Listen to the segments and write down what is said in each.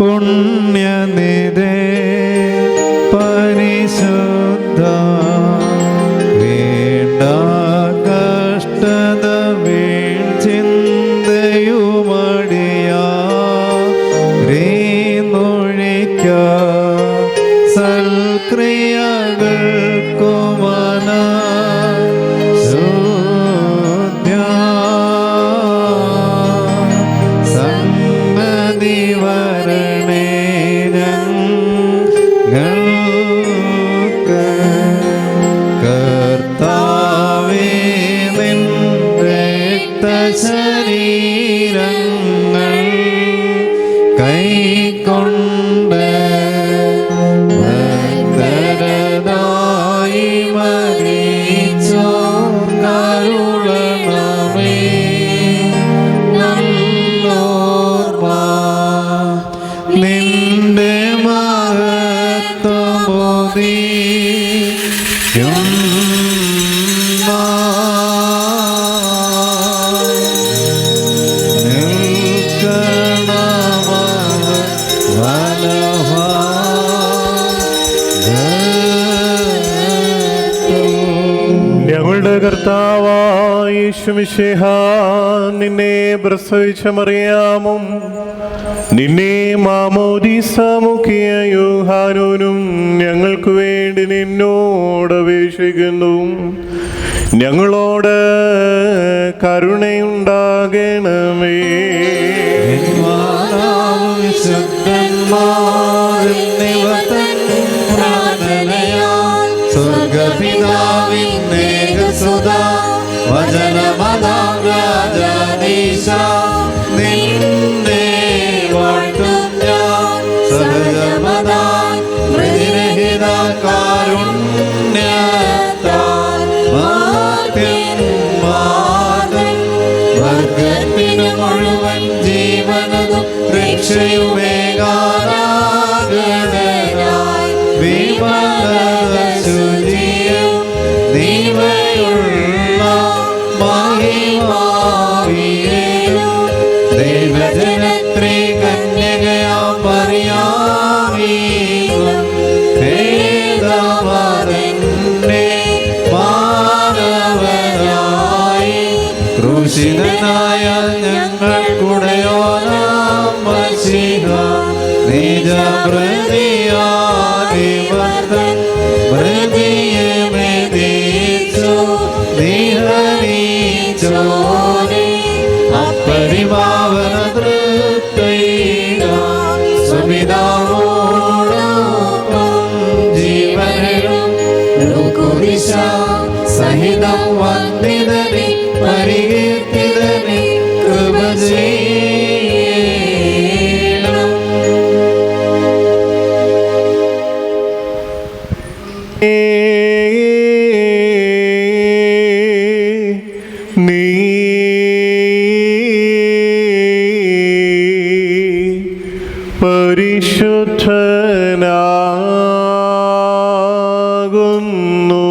പുണ്യനിധേ പരിശുദ്ധ വേണ്ട കഷ്ടത വീഴ്ചിന്തയുമടിയാ സൽക്രിയകൾക്കുമന ശുദ്ധ്യ സമ്മതി വരണേ ഞങ്ങൾക്ക് കർത്താവേ നിൻ രക്തശരീരങ്ങൾ കൈക്കൊണ്ട് നിന്റെ മഹത്വമോദി ഞങ്ങളുടെ കർത്താവായ യേശു മിശിഹാ, നിന്നെ പ്രസവിച്ച മറിയാമും നിന്നെ മാമോദീസ മുഖിയ യോഹാനോനും ഞങ്ങൾക്ക് വേണ്ടി നിന്നോട് അപേക്ഷിക്കുന്നു. ഞങ്ങളോട് കരുണയുണ്ടാകണമേ. വചനമതാം രാജാധീശ നിന്നെ വാഴ്ത്തും ഞാൻ സഹജമതാം പ്രതിരഹിത കാരുണ്യത്താൽ മാതൃമാതൻ വർഗത്തിനു മുഴുവൻ ജീവനതും രക്ഷയുമേകാരാഗതനായി വിമലത ശുചിയും നീവയുള്ള മഹിമാവിയേലും ദൈവജനത്രീ കന്യകയാം മറിയാമീനും ഭേദമതന്നെ മാനവനായി ക്രൂശിതനായ ഞങ്ങൾക്കുടയോനാം മശിഹ നിജപ്രതിയാദിവർദ്ധൻ പ്രതിയെ മെതിച്ചു നിഹനിച്ചോനെ അപ്പരിപാവന തൃത്വൈക സുമിതാവോടൊപ്പം ജീവനും രുക്കുദിശ സഹിതം വന്ദിതനെ പരികീർത്തിതനെ കൃപ ചെയ്യണം. നീ പരിശുദ്ധനാകുന്നു.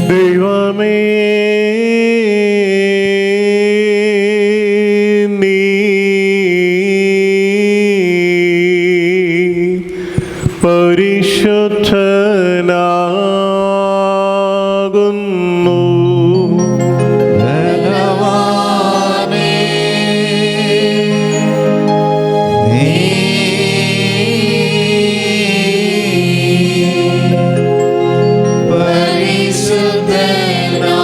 ദൈവമേ, നീ പരിശുദ്ധനാകുന്നു. പരിശുദ്ധനാ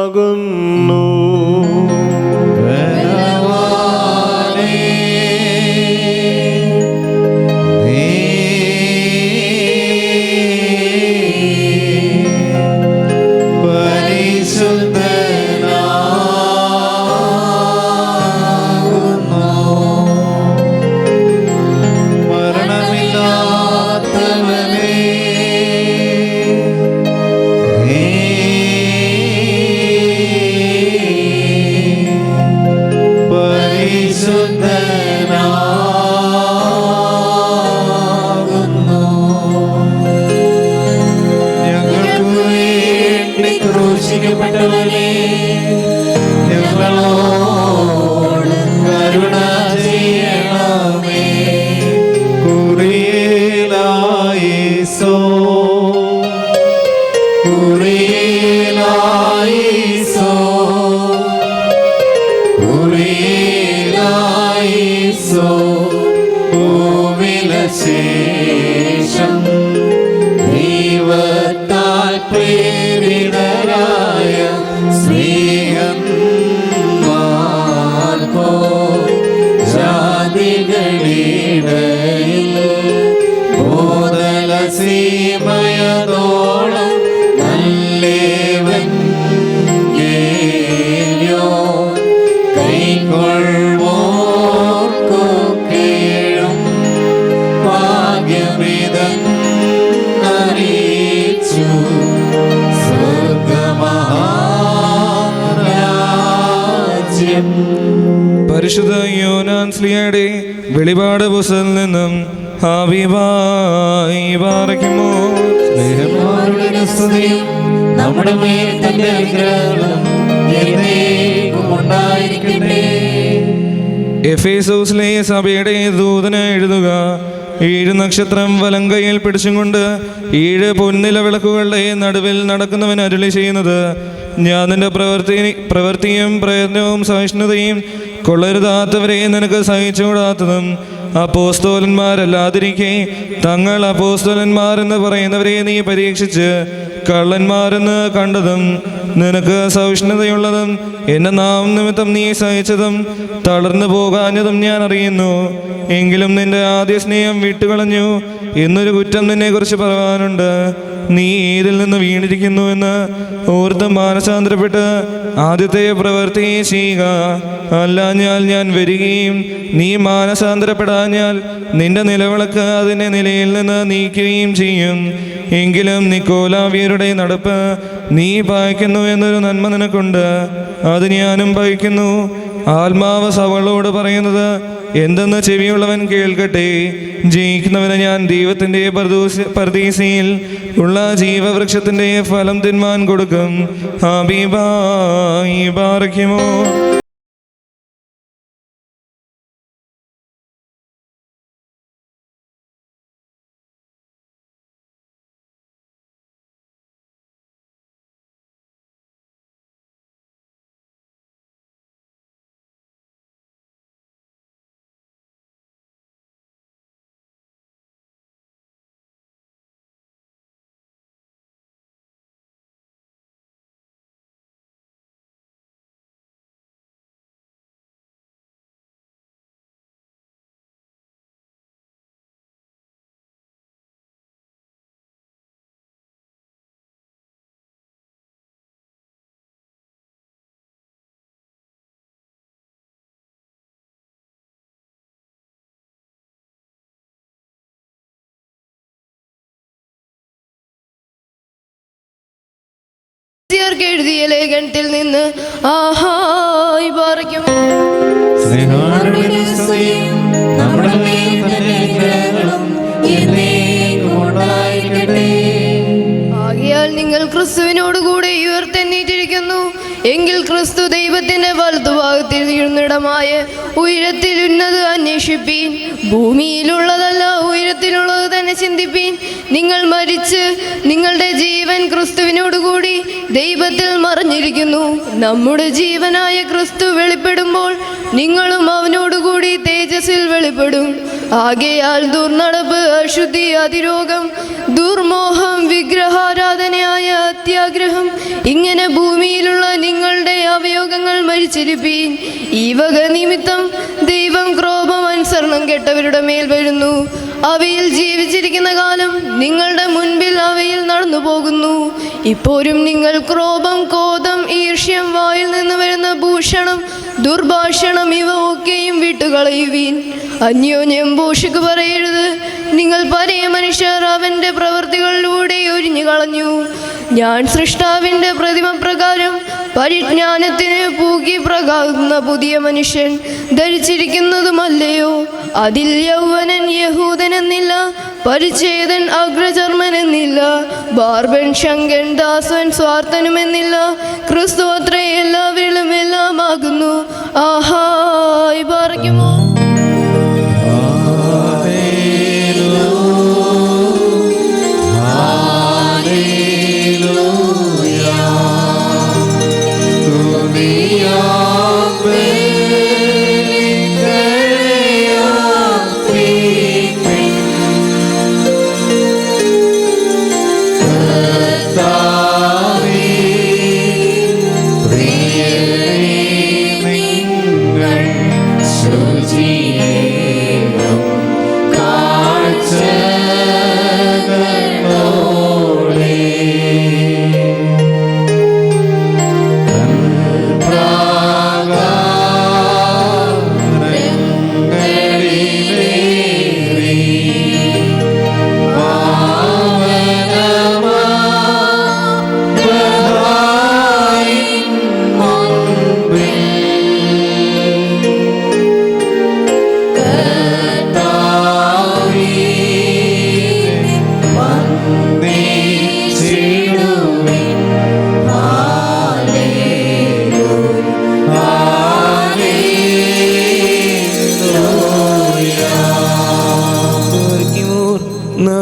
പരിശുദ്ധനാകുന്നു. ഞങ്ങളോട് കരുണ ചെയ്യണമേ. കുറിയേലായിസോ കുറിയേലായിസോ കുറിയേലായിസോ ഭൂവിലശേഷം ദൈവത്താൽ പ്രേരിതരായ സ്നേഹന്മാർ പോൽ ജാതികളിടയിൽ ബോധല സീമയതോളം നല്ലേവൻ കൈക്കൊള്ളുവോർക്കൊക്കെയും ഭാഗ്യമിതം അറിയിച്ചു സ്വർഗമഹാരാജ്യം. പരിശുദ്ധ യോനാൻ സ്ലീഹയുടെ വെളിപാട് പുസ്തകത്തിൽ നിന്നും ഹബീബായി പാർക്കുമോ. സ്നേഹമാരുടെ സ്തുതിയും നമ്മുടെ മേൽ തന്റെ അനുഗ്രഹങ്ങളും എന്നേക്കും ഉണ്ടായിരിക്കട്ടെ. എഫേസോസിലെ സഭയുടെ ദൂതന് എഴുതുക. 7 നക്ഷത്രം വലങ്കയിൽ പിടിച്ചും കൊണ്ട് 7 പൊന്നില വിളക്കുകളുടെ നടുവിൽ നടക്കുന്നവൻ അരുളി ചെയ്യുന്നത്: ഞാൻ നിന്റെ പ്രവൃത്തിയും പ്രയത്നവും സഹിഷ്ണുതയും കൊള്ളരുതാത്തവരെ നിനക്ക് സഹിച്ചുകൂടാത്തതും അപ്പോസ്തലന്മാരല്ലാതിരിക്കെ തങ്ങൾ അപ്പോസ്തലന്മാരെന്ന് പറയുന്നവരെ നീ പരീക്ഷിച്ച് കള്ളന്മാരെന്ന് കണ്ടതും നിനക്ക് സഹിഷ്ണുതയുള്ളതും എൻ്റെ നാം നിമിത്തം നീ സഹിച്ചതും തളർന്നു പോകാഞ്ഞതും ഞാൻ അറിയുന്നു. എങ്കിലും നിന്റെ ആദ്യ സ്നേഹം വിട്ടുകളഞ്ഞു എന്നൊരു കുറ്റം നിന്നെക്കുറിച്ച് പറയാനുണ്ട്. നീ ഇതിൽ നിന്ന് വീണിരിക്കുന്നു എന്ന് ഓർത്ത് മാനസാന്തരപ്പെട്ട് ആദ്യത്തെ പ്രവൃത്തി ചെയ്യുക. അല്ലാഞ്ഞാൽ ഞാൻ വരികയും നീ മാനസാന്തരപ്പെടാഞ്ഞാൽ നിന്റെ നിലവിളക്ക് അതിൻ്റെ നിലയിൽ നിന്ന് നീക്കുകയും ചെയ്യും. എങ്കിലും നിക്കോലാവ്യരുടെ നടപ്പ് നീ പായിക്കുന്നു എന്നൊരു നന്മ നിനക്കുണ്ട്, അത് ഞാനും പായിക്കുന്നു. ആത്മാവ് സഭകളോട് പറയുന്നത് എന്തെന്ന് ചെവിയുള്ളവൻ കേൾക്കട്ടെ. ജയിക്കുന്നവന് ഞാൻ ദൈവത്തിൻ്റെ പർദീസയിൽ ഉള്ള ജീവവൃക്ഷത്തിൻ്റെ ഫലം തിന്മാൻ കൊടുക്കും. ഹബീബായി പാർക്കുമോ. എഴുതിയ ലേഖനത്തിൽ നിന്ന് ആഹായി പാർക്കുമോ. സ്നേഹമാരുടെ സ്തുതിയും നമ്മുടെ മേൽ തന്റെ അനുഗ്രഹങ്ങളും എന്നേക്കും ഉണ്ടായിരിക്കട്ടെ. ആകയാൽ നിങ്ങൾ ക്രിസ്തുവിനോടുകൂടെ ഉയർത്തെണ്ണീറ്റിരിക്കുന്നു എങ്കിൽ ക്രിസ്തു ദൈവത്തിന്റെ വലതുഭാഗത്തിൽ ഇരുന്നിടമായ ഉയരത്തിൽ ഉന്നത് അന്വേഷിപ്പീൻ. ഭൂമിയിലുള്ളതല്ല ഉയരത്തിലുള്ളത് തന്നെ ചിന്തിപ്പീൻ. നിങ്ങൾ മരിച്ച് നിങ്ങളുടെ ജീവൻ ക്രിസ്തുവിനോടുകൂടി ദൈവത്തിൽ മറഞ്ഞിരിക്കുന്നു. നമ്മുടെ ജീവനായ ക്രിസ്തു വെളിപ്പെടും വെളിപ്പെടുമ്പോൾ നിങ്ങളും അവനോടുകൂടി തേജസ്സിൽ വെളിപ്പെടും. ആകയാൽ ദുർനടപ്പ്, അശുദ്ധി, അതിരോഗം, ദുർമോഹം, വിഗ്രഹാരാധനയായ അത്യാഗ്രഹം, ഇങ്ങനെ ഭൂമിയിലുള്ള നിങ്ങളുടെ അവയോഗങ്ങൾ മരിച്ചിരിപ്പീൻ. ഈ വക നിമിത്തം ദൈവം ക്രോധം അനുസരണം കെട്ടവരുടെ മേൽ വരുന്നു. അവയിൽ ജീവിച്ചിരിക്കുന്ന കാലം നിങ്ങളുടെ മുൻപിൽ അവയിൽ നടന്നു പോകുന്നു. ഇപ്പോഴും നിങ്ങൾ ക്രോധം, കോപം, ഈർഷ്യം, വായിൽ നിന്ന് വരുന്ന ഭൂഷണം, ദുർഭാഷണം ഇവ ഒക്കെയും വിട്ടുകളയുവീൻ. അന്യോന്യം ഭോഷിക്ക് പറയരുത്. നിങ്ങൾ പഴയ മനുഷ്യർ അവൻ്റെ പ്രവൃത്തികളിലൂടെ ഒരിഞ്ഞു കളഞ്ഞു. ഞാൻ സൃഷ്ടാവിൻ്റെ പ്രതിമ പ്രകാരം പരിജ്ഞാനത്തിന് പൂക്കി പ്രകാശിക്കുന്ന പുതിയ മനുഷ്യൻ ധരിച്ചിരിക്കുന്നതുമല്ലയോ? അതിൽ യൗവനൻ യഹൂദനെന്നില്ല, പരിച്ഛേദൻ അഗ്രചർമ്മനെന്നില്ല, ബാർബൻ, ശങ്കൻ, ദാസൻ, സ്വാർത്ഥനുമെന്നില്ല. ക്രിസ്തു അത്രേ എല്ലാവരിലും എല്ലാമാകുന്നു. ആഹായ് പറയുമോ?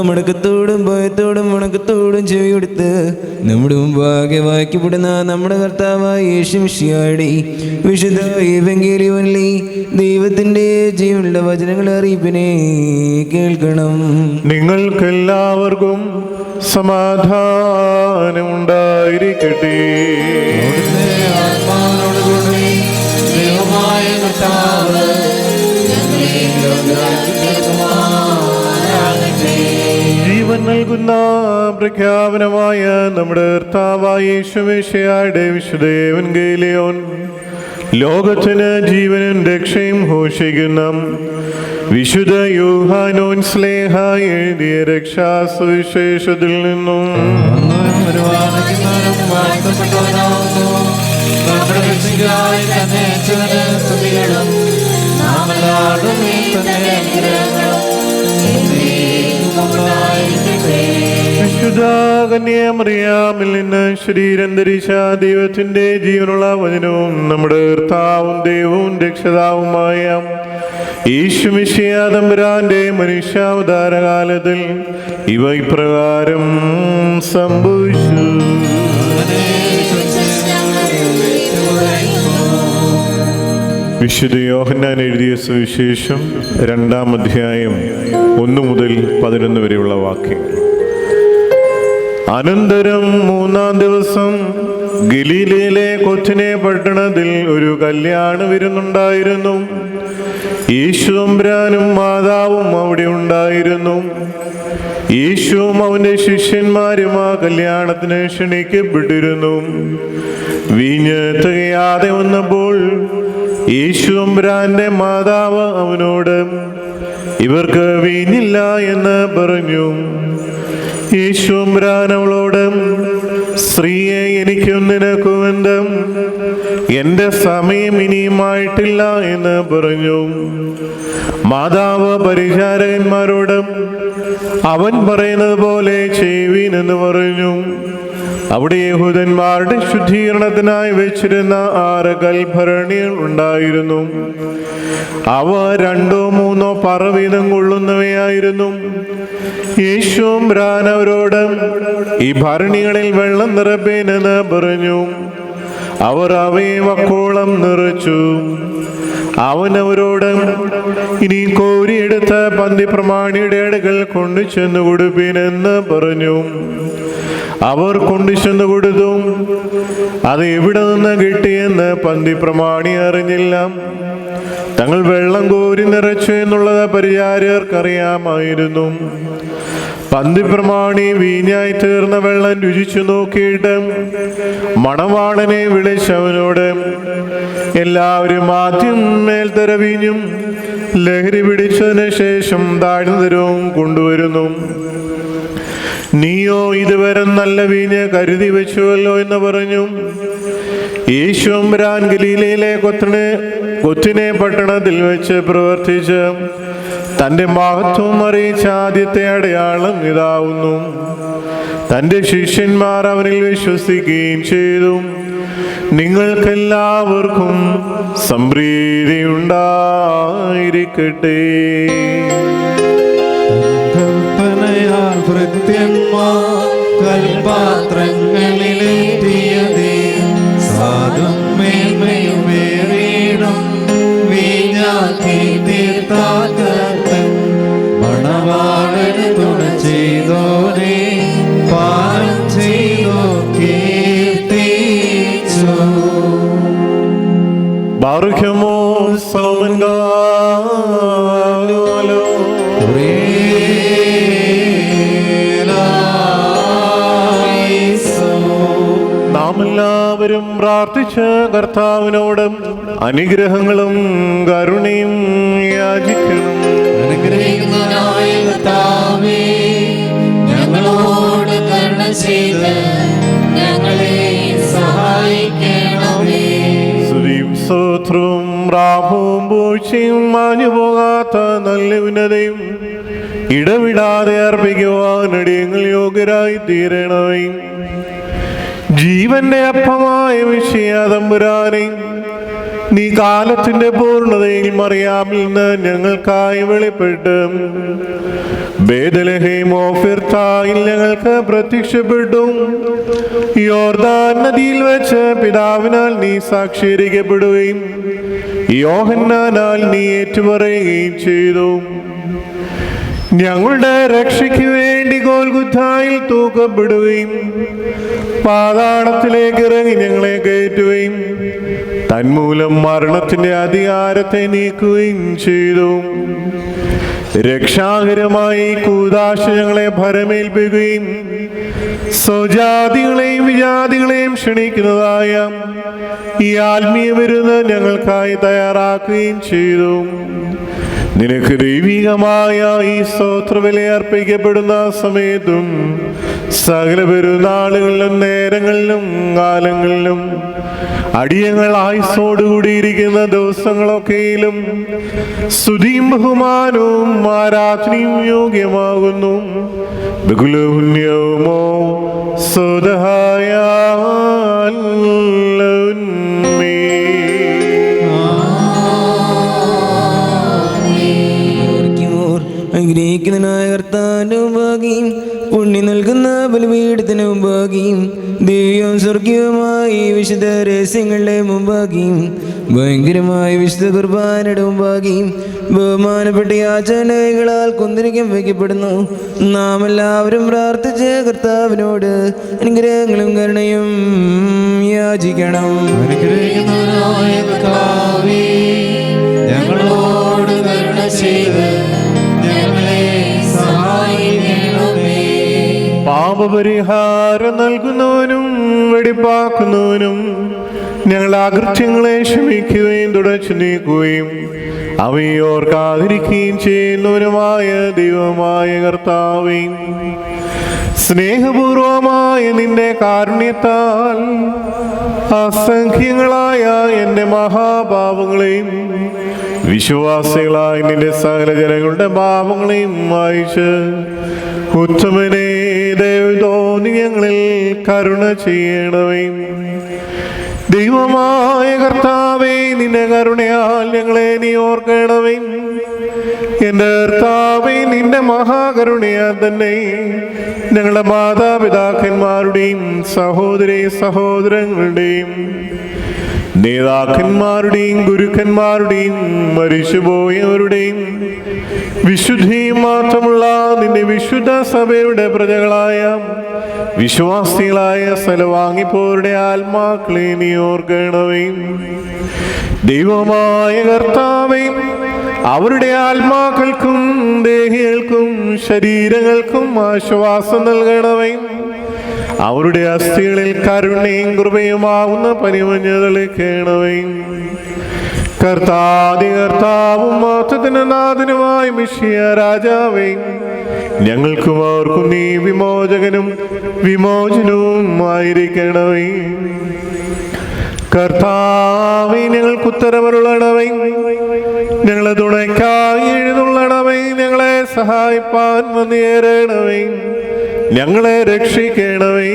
മടക്കത്തോടും ഭയത്തോടും വണക്കത്തോടും ചെവിയെടുത്ത് നമ്മുടെ മുമ്പാകെ വായിക്കപ്പെടുന്ന നമ്മുടെ കർത്താവായ യേശു മിശിഹായുടെ വിശുദ്ധ എവങ്കേലിയോനിലെ ദൈവത്തിന്റെ ജീവനുള്ള വചനങ്ങളെ അറിയിപ്പിനെ കേൾക്കണം. നിങ്ങൾക്കെല്ലാവർക്കും സമാധാനമുണ്ടായിരിക്കട്ടെ. ദൈവമായ കർത്താവ് ജീവൻ നൽകുന്ന പ്രഖ്യാപനമായ നമ്മുടെ കർത്താവായ യേശു മിശിഹായുടെ വിശുദ്ധ എവങ്കേലിയോൻ ലോകത്തിന് ജീവനും രക്ഷയും ഘോഷിക്കുന്ന വിശുദ്ധ യോഹാനോൻ സ്ലേഹ എഴുതിയ രക്ഷാസുവിശേഷത്തിൽ നിന്നും വിശുദ്ധ കന്യാമറിയാമിൽ നിന്ന് ശരീരം ധരിച്ച ദൈവത്തിന്റെ ജീവനുള്ള വചനവും നമ്മുടെ കർത്താവും ദൈവവും രക്ഷിതാവുമായ യേശു മിശിഹാ തമ്പുരാന്റെ മനുഷ്യാവതാരകാലത്തിൽ ഇവ ഇപ്രകാരം സംഭവിച്ചു. വിശുദ്ധ യോഹന്നാൻ എഴുതിയ സുവിശേഷം 2-ാം അധ്യായം 1 മുതൽ 11 വരെയുള്ള വാക്യം. അനന്തരം 3-ാം ദിവസം ഗലീലയിലെ കൊച്ചിനെ പട്ടണത്തിൽ ഒരു കല്യാണ വിരുന്നുണ്ടായിരുന്നു. യേശു തമ്പുരാനും മാതാവും അവിടെ ഉണ്ടായിരുന്നു. യേശുവും അവന്റെ ശിഷ്യന്മാരും ആ കല്യാണത്തിന് ക്ഷണിക്കപ്പെട്ടിരുന്നു. വീഞ്ഞ് തികയാതെ വന്നപ്പോൾ യേശു തമ്പുരാന്റെ മാതാവ് അവനോട്, ഇവർക്ക് വീഞ്ഞില്ല എന്ന് പറഞ്ഞു. യേശു തമ്പുരാൻ അവളോട്, സ്ത്രീയെ, എനിക്കും നിനക്കും എന്ത്? എന്റെ സമയം ഇനിയുമായിട്ടില്ല എന്ന് പറഞ്ഞു. മാതാവ് പരിചാരകന്മാരോട്, അവൻ പറയുന്നത് പോലെ ചെയ്യുവീൻ എന്ന് പറഞ്ഞു. അവിടെ യഹൂദന്മാരുടെ ശുദ്ധീകരണത്തിനായി വെച്ചിരുന്ന 6 കൽഭരണികൾ ഉണ്ടായിരുന്നു. അവ 2-3 പറ വീതം കൊള്ളുന്നവയായിരുന്നു. യേശു അവരോട്, ഈ ഭരണികളിൽ വെള്ളം നിറപ്പേനെന്ന് പറഞ്ഞു. അവർ അവയെ വക്കോളം നിറച്ചു. അവൻ അവരോട്, ഇനി കോരിയെടുത്ത പന്തിപ്രമാണിയുടെ അടുക്കൽ കൊണ്ടുചെന്ന് കൊടുപ്പീനെന്ന് പറഞ്ഞു. അവർ കൊണ്ടുചെന്ന് കൊടുത്തു. അത് എവിടെ നിന്ന് കിട്ടിയെന്ന് പന്തിപ്രമാണി അറിഞ്ഞില്ല. തങ്ങൾ വെള്ളം കോരി നിറച്ചു എന്നുള്ളത് പരിചാരകർക്കറിയാമായിരുന്നു. പന്തിപ്രമാണി വീഞ്ഞായി തീർന്ന വെള്ളം രുചിച്ചു നോക്കിയിട്ട് മണവാളനെ വിളിച്ചവനോട്, എല്ലാവരും ആദ്യം മേൽത്തര വീഞ്ഞും ലഹരി പിടിച്ചതിന് ശേഷം താഴ്ന്ന തരവും കൊണ്ടുവരുന്നു. നീയോ ഇതുവരെ നല്ല വീഞ്ഞ് കരുതി വെച്ചുവല്ലോ എന്ന് പറഞ്ഞു. യേശുവമ്പുരാൻ ഗലീലയിലെ കൊത്തിനെ പട്ടണത്തിൽ വെച്ച് പ്രവർത്തിച്ച് തൻ്റെ മഹത്വം അറിയിച്ച ആദ്യത്തെ അടയാളം ഇതാവുന്നു. തൻ്റെ ശിഷ്യന്മാർ അവനിൽ വിശ്വസിക്കുകയും ചെയ്തു. നിങ്ങൾക്കെല്ലാവർക്കും സംപ്രീതി ഉണ്ടായിരിക്കട്ടെ. കൽപ്പനയാൽ ഭൃത്യന്മാർ കൽപാത്രങ്ങളിലേറ്റിയതേ സാധും മേന്മയുമേറിയിടും വീഞ്ഞാക്കി തീർത്താകർത്തൻ മണവാളന് തുണ ചെയ്തോനെ പാനം ചെയ്തോ കീർത്തിച്ചു. ബാറുഖ്യമോ സൗമൻകാലോ നാം എല്ലാവരും പ്രാർത്ഥിച്ച് കർത്താവിനോടും അനുഗ്രഹങ്ങളും കരുണയും യാചിക്കണം. അനുഗ്രഹിക്കുന്നവനായ കർത്താവേ, ഞങ്ങളോട് കരുണ ചെയ്ത് ഞങ്ങളെ സഹായിക്കണമേ. സ്തുതിയും സ്തോത്രവും പ്രാഭവും പൂഴ്ചയും മാഞ്ഞു പോകാത്ത നല്ല ഉന്നതയും ഇടവിടാതെ അർപ്പിക്കുവാൻ അടിയങ്ങൾ യോഗ്യരായി തീരണമേ. ജീവന്റെ അപ്പമായ വിഷയാതമ്പുരാനെ, നീ കാലത്തിന്റെ പൂർണ്ണതയിൽ മറിയാമിൽ നിന്ന് ഞങ്ങൾക്കായി വെളിപ്പെട്ട് ബേഥലഹേം ഓഫിർത്തായിൽ ഞങ്ങൾക്ക് പ്രത്യക്ഷപ്പെട്ടു. യോർദാൻ നദിയിൽ വെച്ച് പിതാവിനാൽ നീ സാക്ഷീകരിക്കപ്പെടുകയും യോഹന്നാനാൽ നീ ഏറ്റുപറയുകയും ചെയ്തു. ഞങ്ങളുടെ രക്ഷയ്ക്ക് വേണ്ടി ഗോൽഗുഥായിൽ തൂക്കപ്പെടുകയും പാതാളത്തിലേക്ക് ഇറങ്ങി ഞങ്ങളെ കയറ്റുകയും തന്മൂലം മരണത്തിന്റെ അധികാരത്തെ നീക്കുകയും ചെയ്തു. രക്ഷാകരമായി കൂദാശ ഞങ്ങളെ ഭരമേൽപ്പിക്കുകയും സ്വജാതികളെയും വിജാതികളെയും ക്ഷണിക്കുന്നതായ ഈ ആത്മീയ വിരുന്ന് ഞങ്ങൾക്കായി തയ്യാറാക്കുകയും ചെയ്തു. നിനക്ക് ദൈവികമായ ഈ സ്തോത്രബലി അർപ്പിക്കപ്പെടുന്ന സമയത്തും സകല പെരുന്നാളുകളിലും നേരങ്ങളിലും കാലങ്ങളിലും അടിയങ്ങൾ ആയുസ്സോടുകൂടിയിരിക്കുന്ന ദിവസങ്ങളൊക്കെയിലും സ്തുതിയും ബഹുമാനവും ആരാധനയും യോഗ്യമാകുന്നു. ബഹുലപുണ്യമോ സ്വതഹായ അനുഗ്രഹിക്കുന്നതിനായ കർത്താവിനും ഭാഗ്യം പുണ്യം നൽകുന്ന ബലിപീഠത്തിന് മുമ്പാകിയും ദിവ്യവും സ്വർഗീയവുമായ വിശുദ്ധ രഹസ്യങ്ങളുടെ മുമ്പാകിയും ഭയങ്കരമായ വിശുദ്ധ കുർബാനയുടെ മുമ്പാകിയും ബഹുമാനപ്പെട്ട യാചനകളാൽ കുന്തിരിക്കം വയ്ക്കപ്പെടുന്നു. നാം എല്ലാവരും പ്രാർത്ഥിച്ച് കർത്താവിനോട് അനുഗ്രഹങ്ങളും കരുണയും യാചിക്കണം. അനുഗ്രഹിക്കുന്നവനായ കർത്താവേ, ഞങ്ങളോട് കരുണ ചെയ്ത് ഞങ്ങളെ സഹായിക്കണമേ. പാപപരിഹാരം നൽകുന്നവനും വെടിപ്പാക്കുന്നവനും ഞങ്ങൾ അകൃത്യങ്ങളെ ക്ഷമിക്കുകയും തുടച്ചു നീക്കുകയും അവയെ ഓർക്കാതിരിക്കുകയും ചെയ്യുന്നവനുമായ ദൈവമായ കർത്താവേ, സ്നേഹപൂർവമായ നിന്റെ കാരുണ്യത്താൽ അസംഖ്യങ്ങളായ എൻ്റെ മഹാപാപങ്ങളെയും വിശ്വാസികളായ നിന്റെ സകല ജനങ്ങളുടെ പാപങ്ങളെയും വായിച്ച് ഉത്തമനെ ദയവ് തോന്നി ഞങ്ങളിൽ കരുണ ചെയ്യണമേ. ദൈവമായ കർത്താവേ, നിന്റെ കരുണയാൽ ഞങ്ങളെ നീ ഓർക്കണമേ. എൻ്റെ കർത്താവേ, നിന്റെ മഹാകരുണയാൽ തന്നെ ഞങ്ങളുടെ മാതാപിതാക്കന്മാരുടെയും സഹോദരി സഹോദരങ്ങളുടെയും നേതാക്കന്മാരുടെയും ഗുരുക്കന്മാരുടെയും മരിച്ചുപോയവരുടെയും വിശുദ്ധിയും മാത്രമുള്ള നിന്റെ വിശുദ്ധ സഭയുടെ പ്രജകളായ വിശ്വാസികളായ സ്ഥലവാങ്ങിപ്പോരുടെ ആത്മാക്കളെ നീ ഓർക്കണമേ. ദൈവമായ കർത്താവേ, അവരുടെ ആത്മാക്കൾക്കും ദേഹികൾക്കും ശരീരങ്ങൾക്കും ആശ്വാസം നൽകണമേ. അവരുടെ അസ്ഥികളിൽ കരുണയും കൃപയുമാവുന്ന പനിമഞ്ഞ് തെളിക്കണമേ. കർത്താവും മഹത്വത്തിന് നാഥനുമായ മിശിഹ രാജാവേ, ഞങ്ങൾക്കും അവർക്കും നീ വിമോചകനും വിമോചനവും ആയിരിക്കണമേ. കർത്താവേ, ഞങ്ങൾക്ക് ഉത്തരമരുളണമേ. ഞങ്ങളെ തുണയ്ക്കായി എഴുന്നള്ളണമേ. ഞങ്ങളെ സഹായിപ്പാൻ വന്നേരണമേ. ഞങ്ങളെ രക്ഷിക്കണമേ.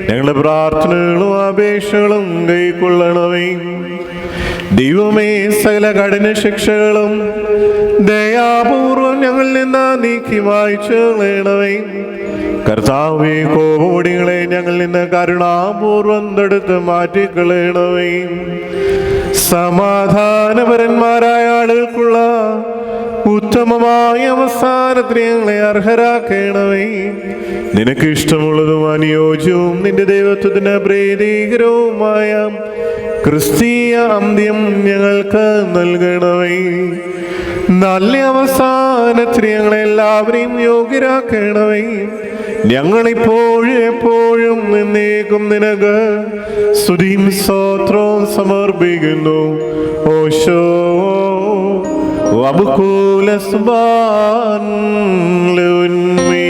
ഞങ്ങളുടെ പ്രാർത്ഥനകളും അപേക്ഷകളും കൈക്കൊള്ളണമേ. ദൈവമേ, സകല കഠിന ശിക്ഷകളും ദയാപൂർവം ഞങ്ങളിൽ നിന്ന് നീക്കി മായ്ച്ചു കളയണമേ. കർത്താവേ, കോപടികളെ ഞങ്ങളിൽ നിന്ന് കരുണാപൂർവം തടുത്ത് മാറ്റിക്കളയണമേ. സമാധാനപരന്മാരായ ആളുകൾക്കുള്ള ഉത്തമമായ അവസാനത്തിന് ഞങ്ങളെ അർഹരാക്കണമേ. നിനക്ക് ഇഷ്ടമുള്ളതും അനുയോജ്യവും നിന്റെ ദൈവത്വത്തിന് പ്രീതികരവുമായ ക്രിസ്തീയ അന്ത്യം ഞങ്ങൾക്ക് നൽകണമേ. നല്ല അവസാനത്തിന് ഞങ്ങളെ എല്ലാവരെയും യോഗ്യരാക്കണമേ. ഞങ്ങളിപ്പോഴും എപ്പോഴും എന്നേക്കും നിനക്ക് സ്തുതിയും സ്തോത്രവും സമർപ്പിക്കുന്നു. ഓശോ വബുകൂലസ്ബാൻ ലുൻമീ.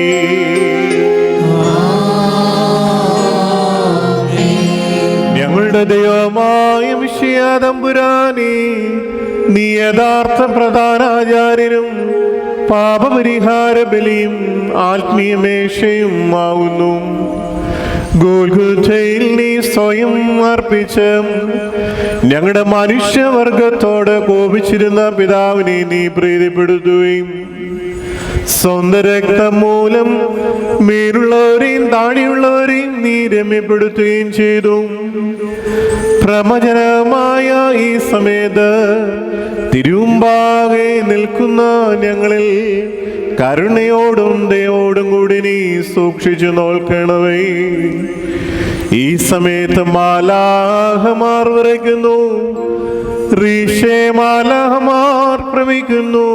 ഞങ്ങളുടെ ദൈവമായ മിശിഹ തമ്പുരാനേ, നീ യഥാർത്ഥ പ്രധാനാചാര്യനും പാപപരിഹാര ബലിയും ആത്മീയമേശയും ആവുന്നു. ഗോൽഗോഥയിൽ നീ സ്വയം അർപ്പിച്ച് ഞങ്ങളുടെ മനുഷ്യവർഗത്തോട് കോപിച്ചിരുന്ന പിതാവിനെ നീ പ്രീതിപ്പെടുത്തുകയും സ്വന്തം രക്തം മൂലം മേലുള്ളവരെയും താഴെയുള്ളവരെയും നീ രമ്യപ്പെടുത്തുകയും ചെയ്തു. പ്രമജനമായ ഈ സമയത്ത് തിരുമുമ്പാകെ നിൽക്കുന്ന ഞങ്ങളിൽ കരുണയോടും ദയോടും കൂടി നീ സൂക്ഷിച്ചു നോക്കണമേ. ഈ സമയത്ത് മാലാഹമാർ വിറയ്ക്കുന്നു, റീഷേ മാലാഹമാർ പ്രമിക്കുന്നു,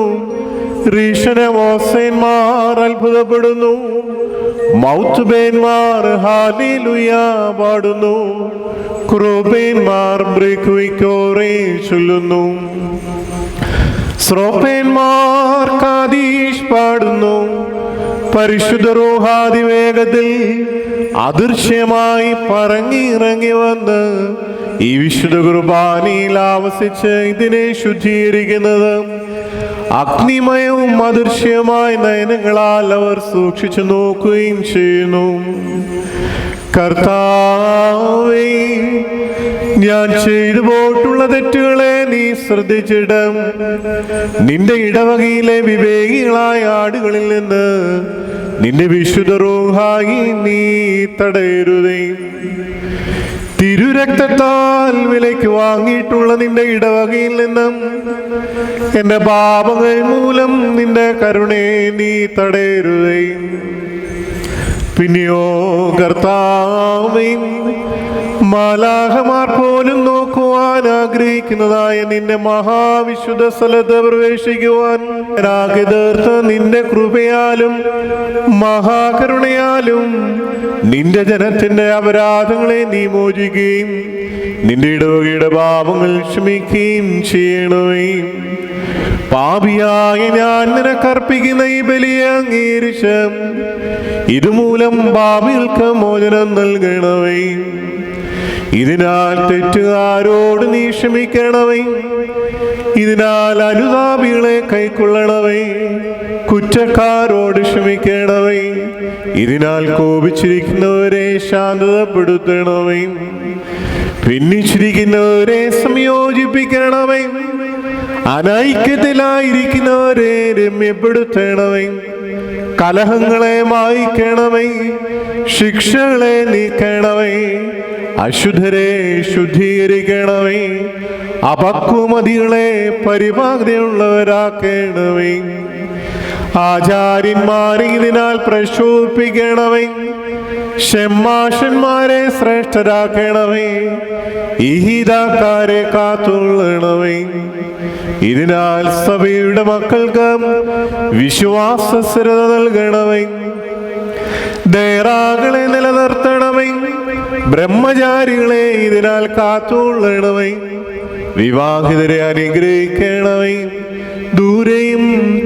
റീഷനമോസേന്മാർ അത്ഭുതപ്പെടുന്നു, മൗത്തുബേന്മാർ ഹാലേലുയ പാടുന്നു, ക്രൂബേന്മാർ ബ്രിക്വിക്കോറേ ചൊല്ലുന്നു, ശ്രോപ്പേന്മാർ കാദീഷ് പാടുന്നു. പരിശുദ്ധ റൂഹാദി വേഗത്തിൽ അദൃശ്യമായി പറങ്ങിയിറങ്ങി വന്ന് ഈ വിശുദ്ധ കുർബാനയിൽ ആവസിച്ച് ഇതിനെ ശുദ്ധീകരിക്കുന്നത് അഗ്നിമയവും അദൃശ്യമായ നയനങ്ങളാൽ അവർ സൂക്ഷിച്ചു നോക്കുകയും ചെയ്യുന്നു. കർത്താവേ, ഞാൻ ചെയ്തു പോയിട്ടുള്ള തെറ്റുകളെ നീ ശ്രദ്ധിച്ചിടും. നിന്റെ ഇടവകയിലെ വിവേകികളായ ആടുകളിൽ നിന്ന് നിന്റെ വിശുദ്ധ റൂഹായി നീ തടയരുതേ. തിരുരക്തത്താൽ വിലയ്ക്ക് വാങ്ങിയിട്ടുള്ള നിന്റെ ഇടവകയിൽ നിന്നും എന്റെ പാപങ്ങൾ മൂലം നിന്റെ കരുണയെ നീ തടയരുതേ. പിന്നെയോ കർത്താവേ, മാലാഹമാർ പോലും നോക്കുവാൻ ആഗ്രഹിക്കുന്നതായ നിന്റെ മഹാവിശുദ്ധ സ്ഥലത്ത് പ്രവേശിക്കുവാൻ രാഗതീർത്ത് നിന്റെ കൃപയാലും മഹാകരുണയാലും നിന്റെ ജനത്തിന്റെ അപരാധങ്ങളെ നീ മോചിക്കുകയും നിന്റെ ഇടവകയുടെ പാപങ്ങൾ ക്ഷമിക്കുകയും ചെയ്യണമേ. പാപിയായ ഞാൻ നിനക്കർപ്പിക്കുന്ന ഈ ബലിയെ അംഗീകരിച്ച് ഇതുമൂലം പാപികൾക്ക് മോചനം നൽകണമേ. ഇതിനാൽ തെറ്റുകാരോട് നീ ക്ഷമിക്കണമേ. ഇതിനാൽ അനുതാപികളെ കൈക്കൊള്ളണമേ. കുറ്റക്കാരോട് ക്ഷമിക്കണമേ. ഇതിനാൽ കോപിച്ചിരിക്കുന്നവരെ ശാന്തതപ്പെടുത്തണമേ. ഭിന്നിച്ചിരിക്കുന്നവരെ സംയോജിപ്പിക്കണമേ. അനൈക്യത്തിലായിരിക്കുന്നവരെ രമ്യപ്പെടുത്തണമേ. കലഹങ്ങളെ മായ്ക്കണമേ, ശിക്ഷകളെ നീക്കണമേ, അശുദ്ധരെ ശുദ്ധീകരിക്കണമേ, അപക്വമതികളെ പരിപാകതയുള്ളവരാക്കണമേ. ആചാര്യന്മാരെ ഇതിനാൽ പ്രശോഭിപ്പിക്കണമേ, ഷെമ്മാഷന്മാരെ ശ്രേഷ്ഠരാക്കണമേ, ഇഹിതാക്കാരെ കാത്തുകൊള്ളണമേ. ഇതിനാൽ സഭയുടെ മക്കൾക്ക് വിശ്വാസസ്ഥിരത നൽകണമേ. ദേറാകളെ നിലനിർത്തണമേ, ബ്രഹ്മചാരികളെ ഇതിനാൽ കാത്തുകൊള്ളണമേ. വിവാഹിതരെ അനുഗ്രഹിക്കണമേ, ദൂരെയും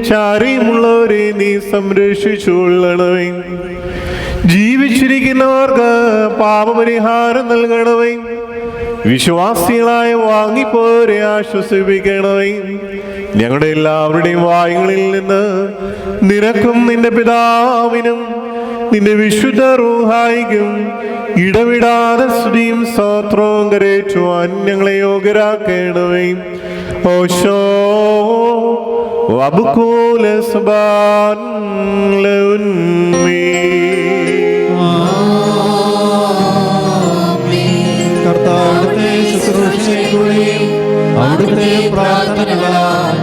ചാരിയുമുള്ളവരെ നീ സംരക്ഷിച്ചുകൊള്ളണമേ. ജീവിച്ചിരിക്കുന്നവർക്ക് പാപപരിഹാരം നൽകണമേ, വിശ്വാസികളായ വാങ്ങിപ്പോരെ ആശ്വസിപ്പിക്കണമേ. ഞങ്ങളുടെ എല്ലാവരുടെയും വായുകളിൽ നിന്ന് നിനക്കും നിന്റെ പിതാവിനും നിന്റെ വിശുദ്ധ റൂഹായിക്കും ഇടവിടാതെ സ്തുതിയും സ്തോത്രവും കരേറ്റുവാൻ ഞങ്ങളെ യോഗ്യരാക്കണമേ. ഓശോ വബുകൂല സുബാൻ ലൗൻമീ. കർത്താവിന്റെ ശുശ്രൂഷയിലൂടെയും അവിടുത്തെ പ്രാർത്ഥനകളാൽ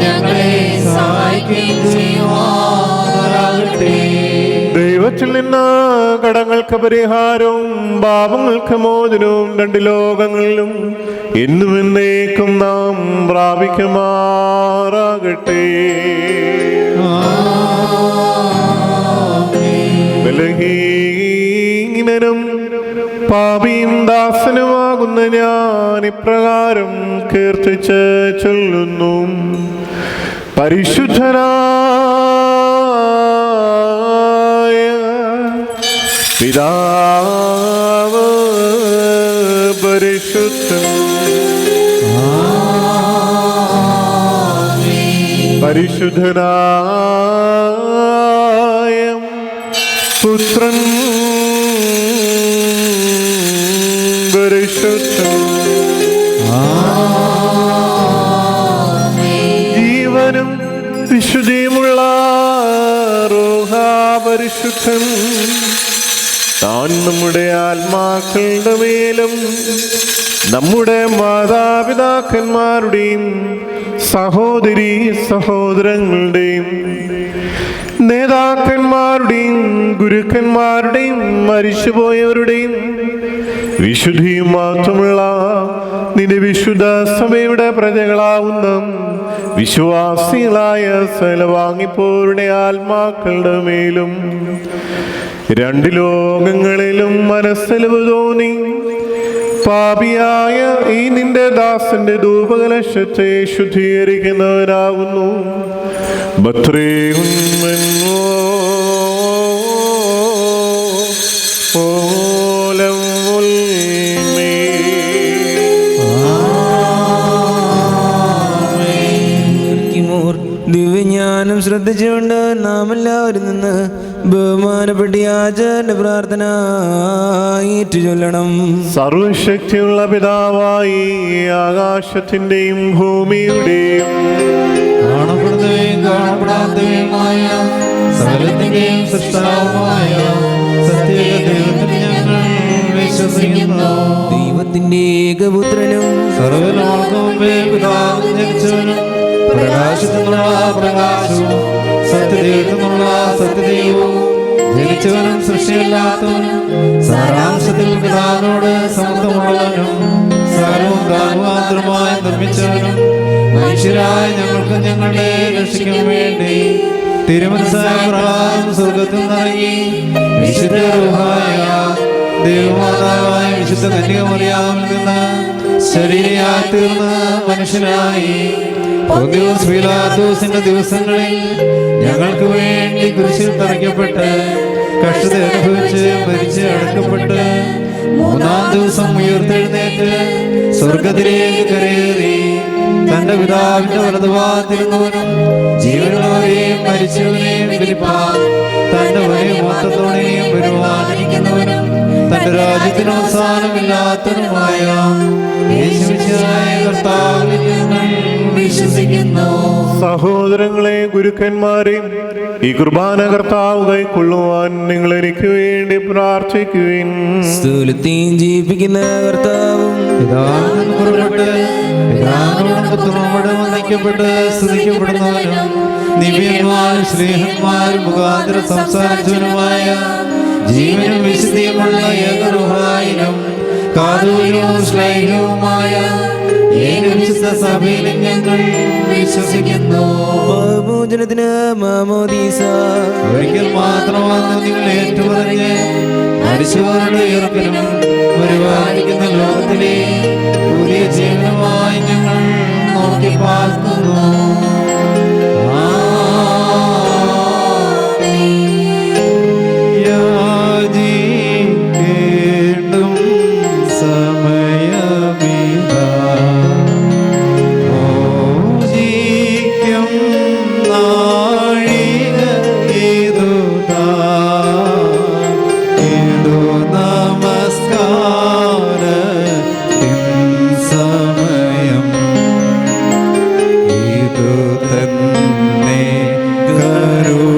ഞങ്ങളെ സഹായിക്കുകയും ചെയ്യുമാറാകട്ടെ. ദൈവത്തിൽ നിന്ന് കടങ്ങൾക്ക് പരിഹാരവും പാപങ്ങൾക്ക് മോചനവും രണ്ട് ലോകങ്ങളിലും എന്നും എന്നേക്കും നാം പ്രാപിക്കുമാറാകട്ടെ. ബലഹീനനും പാപിയും ദാസനുമാകുന്ന ഞാൻ ഇപ്രകാരം കീർത്തിച്ച് ചൊല്ലുന്നു. പരിശുദ്ധനായ പിതാവ് പരിശുദ്ധൻ, പരിശുദ്ധനായ പുത്രൻ പരിശുദ്ധൻ, ജീവനും വിശുദ്ധിയുമുള്ള റൂഹാ പരിശുദ്ധൻ, താൻ നമ്മുടെ ആത്മാക്കളുടെ മേലും നമ്മുടെ മാതാപിതാക്കന്മാരുടെയും സഹോദരീ സഹോദരങ്ങളുടെയും നേതാക്കന്മാരുടെയും ഗുരുക്കന്മാരുടെയും മരിച്ചുപോയവരുടെയും വിശുദ്ധിയും മാത്രമുള്ള നിന്റെ വിശുദ്ധ സഭയുടെ പ്രജകളാവുന്ന വിശ്വാസികളായ സകലവാങ്ങിപ്പോരുടെ ആത്മാക്കളുടെ മേലും രണ്ട് ലോകങ്ങളിലും മനസ്സലിവ് തോന്നി പാപിയായ ഈ നിന്റെ ദാസന്റെ ധൂപകലശത്തെ ശുദ്ധീകരിക്കുന്നവനാകുന്നു. ദിവ്യജ്ഞാനം ശ്രദ്ധിച്ചുകൊണ്ട് നാം എല്ലാവരും നിന്ന് ബഹുമാനപ്പെട്ട ആചാര്യ പ്രാർത്ഥന ഏറ്റുചൊല്ലണം. സർവശക്തിയുള്ള പിതാവായി ആകാശത്തിന്റെയും ഭൂമിയുടെയും കാണപ്പെടുന്നവയും കാണപ്പെടാത്തവയുമായ സകലത്തിന്റെയും സൃഷ്ടാവുമായ സത്യദൈവത്തിൽ ഞങ്ങൾ വിശ്വസിക്കുന്നു. ദൈവത്തിന്റെ ഏകപുത്രനും സർവ്വലോകവും മുമ്പേ പിതാവ് ജനിച്ചവനും പ്രകാശത്തിനുള്ള പ്രകാശവും സത്യദൈവത്തിനുള്ള സത്യദൈവവും ജനിച്ചവനും സൃഷ്ടിയില്ലാത്തവനും സാരാംശത്തിൽ പിതാവിനോട് സമത്വമുള്ളവനും സകലവും താൻമാത്രമായി നിർമ്മിച്ചവനും മനുഷ്യരായ ഞങ്ങൾക്ക് ഞങ്ങളുടെ രക്ഷയ്ക്കും വേണ്ടി തിരുമനസ്സായ പ്രകാരം സ്വർഗത്തിൽ നിറങ്ങി വിശുദ്ധ റൂഹായ ദൈവമാതാവായ വിശുദ്ധ കന്യകമറിയാമിൽ നിന്ന് ശരീരയായി തീർന്ന് മനുഷ്യനായി പൊന്തിയോസ് പീലാത്തോസിന്റെ ദിവസങ്ങളിൽ ഞങ്ങൾക്ക് വേണ്ടി കുരിശിൽ തറയ്ക്കപ്പെട്ട് കഷ്ടത അനുഭവിച്ച് മരിച്ച് അടക്കപ്പെട്ട് മൂന്നാം ദിവസം ഉയർത്തെഴുന്നേറ്റ് സ്വർഗത്തിലേക്ക് കരയേറി തന്റെ പിതാവിന്റെ വലതുഭാഗത്തിരുന്നവനും ജീവനുള്ളവരെയും മരിച്ചവരെയും വിളിപ്പാൻ തന്റെ വലിയ മൊത്തത്തോടെയും വരുവാനിരിക്കുന്നവനും തന്റെ രാജ്യത്തിന് അവസാനമില്ലാത്തതുമായ യേശുമിശിഹായ കർത്താവിൽ ഞങ്ങൾ വിശ്വസിക്കുന്നു. സഹോദരങ്ങളെ, ഗുരുക്കന്മാരെയും ഈ കുർബാന കർത്താവ് കൈക്കൊള്ളുവാൻ നിങ്ങൾ എനിക്ക് വേണ്ടി പ്രാർത്ഥിക്കുവിൻ. സ്ഥൂലത്തെയും ജീവിപ്പിക്കുന്ന കർത്താവും പിതാവിൽ പുറപ്പെട്ട് പിതാവിനോട് പുത്രനോട് വന്ദിക്കപ്പെട്ട് സ്തുതിക്കപ്പെടുന്നവനും ദിവ്യന്മാരും സ്നേഹന്മാരും മുഖാന്തരം സംസാരിച്ചവനുമായ ജീവനും വിശുദ്ധിയുമുള്ള ഏകറുഹായിലും കാതോലികവും ശ്ലൈഹവുമായ ഏകവിശുദ്ധ സഭയിൽ ഞങ്ങൾ വിശ്വസിക്കുന്നു. പാപമോചനത്തിന് മാമോദീസ ഒരിക്കൽ മാത്രമാണ് നിങ്ങൾ ഏറ്റുപറഞ്ഞ് മരിച്ചവരുടെ ഉയർപ്പിനും വരുവാനിരിക്കുന്ന ലോകത്തിലെ പുതിയ ജീവനുമായി ഞങ്ങൾ നോക്കി പാർക്കുന്നു. യാചിക്കേണ്ടും സമയമിതാ, മോചിക്കും നാഴിക ഇതുതാ, ഇതു നമസ്കാരത്തിൻ സമയം, ഇതു തന്നെ കരുണാസമയം.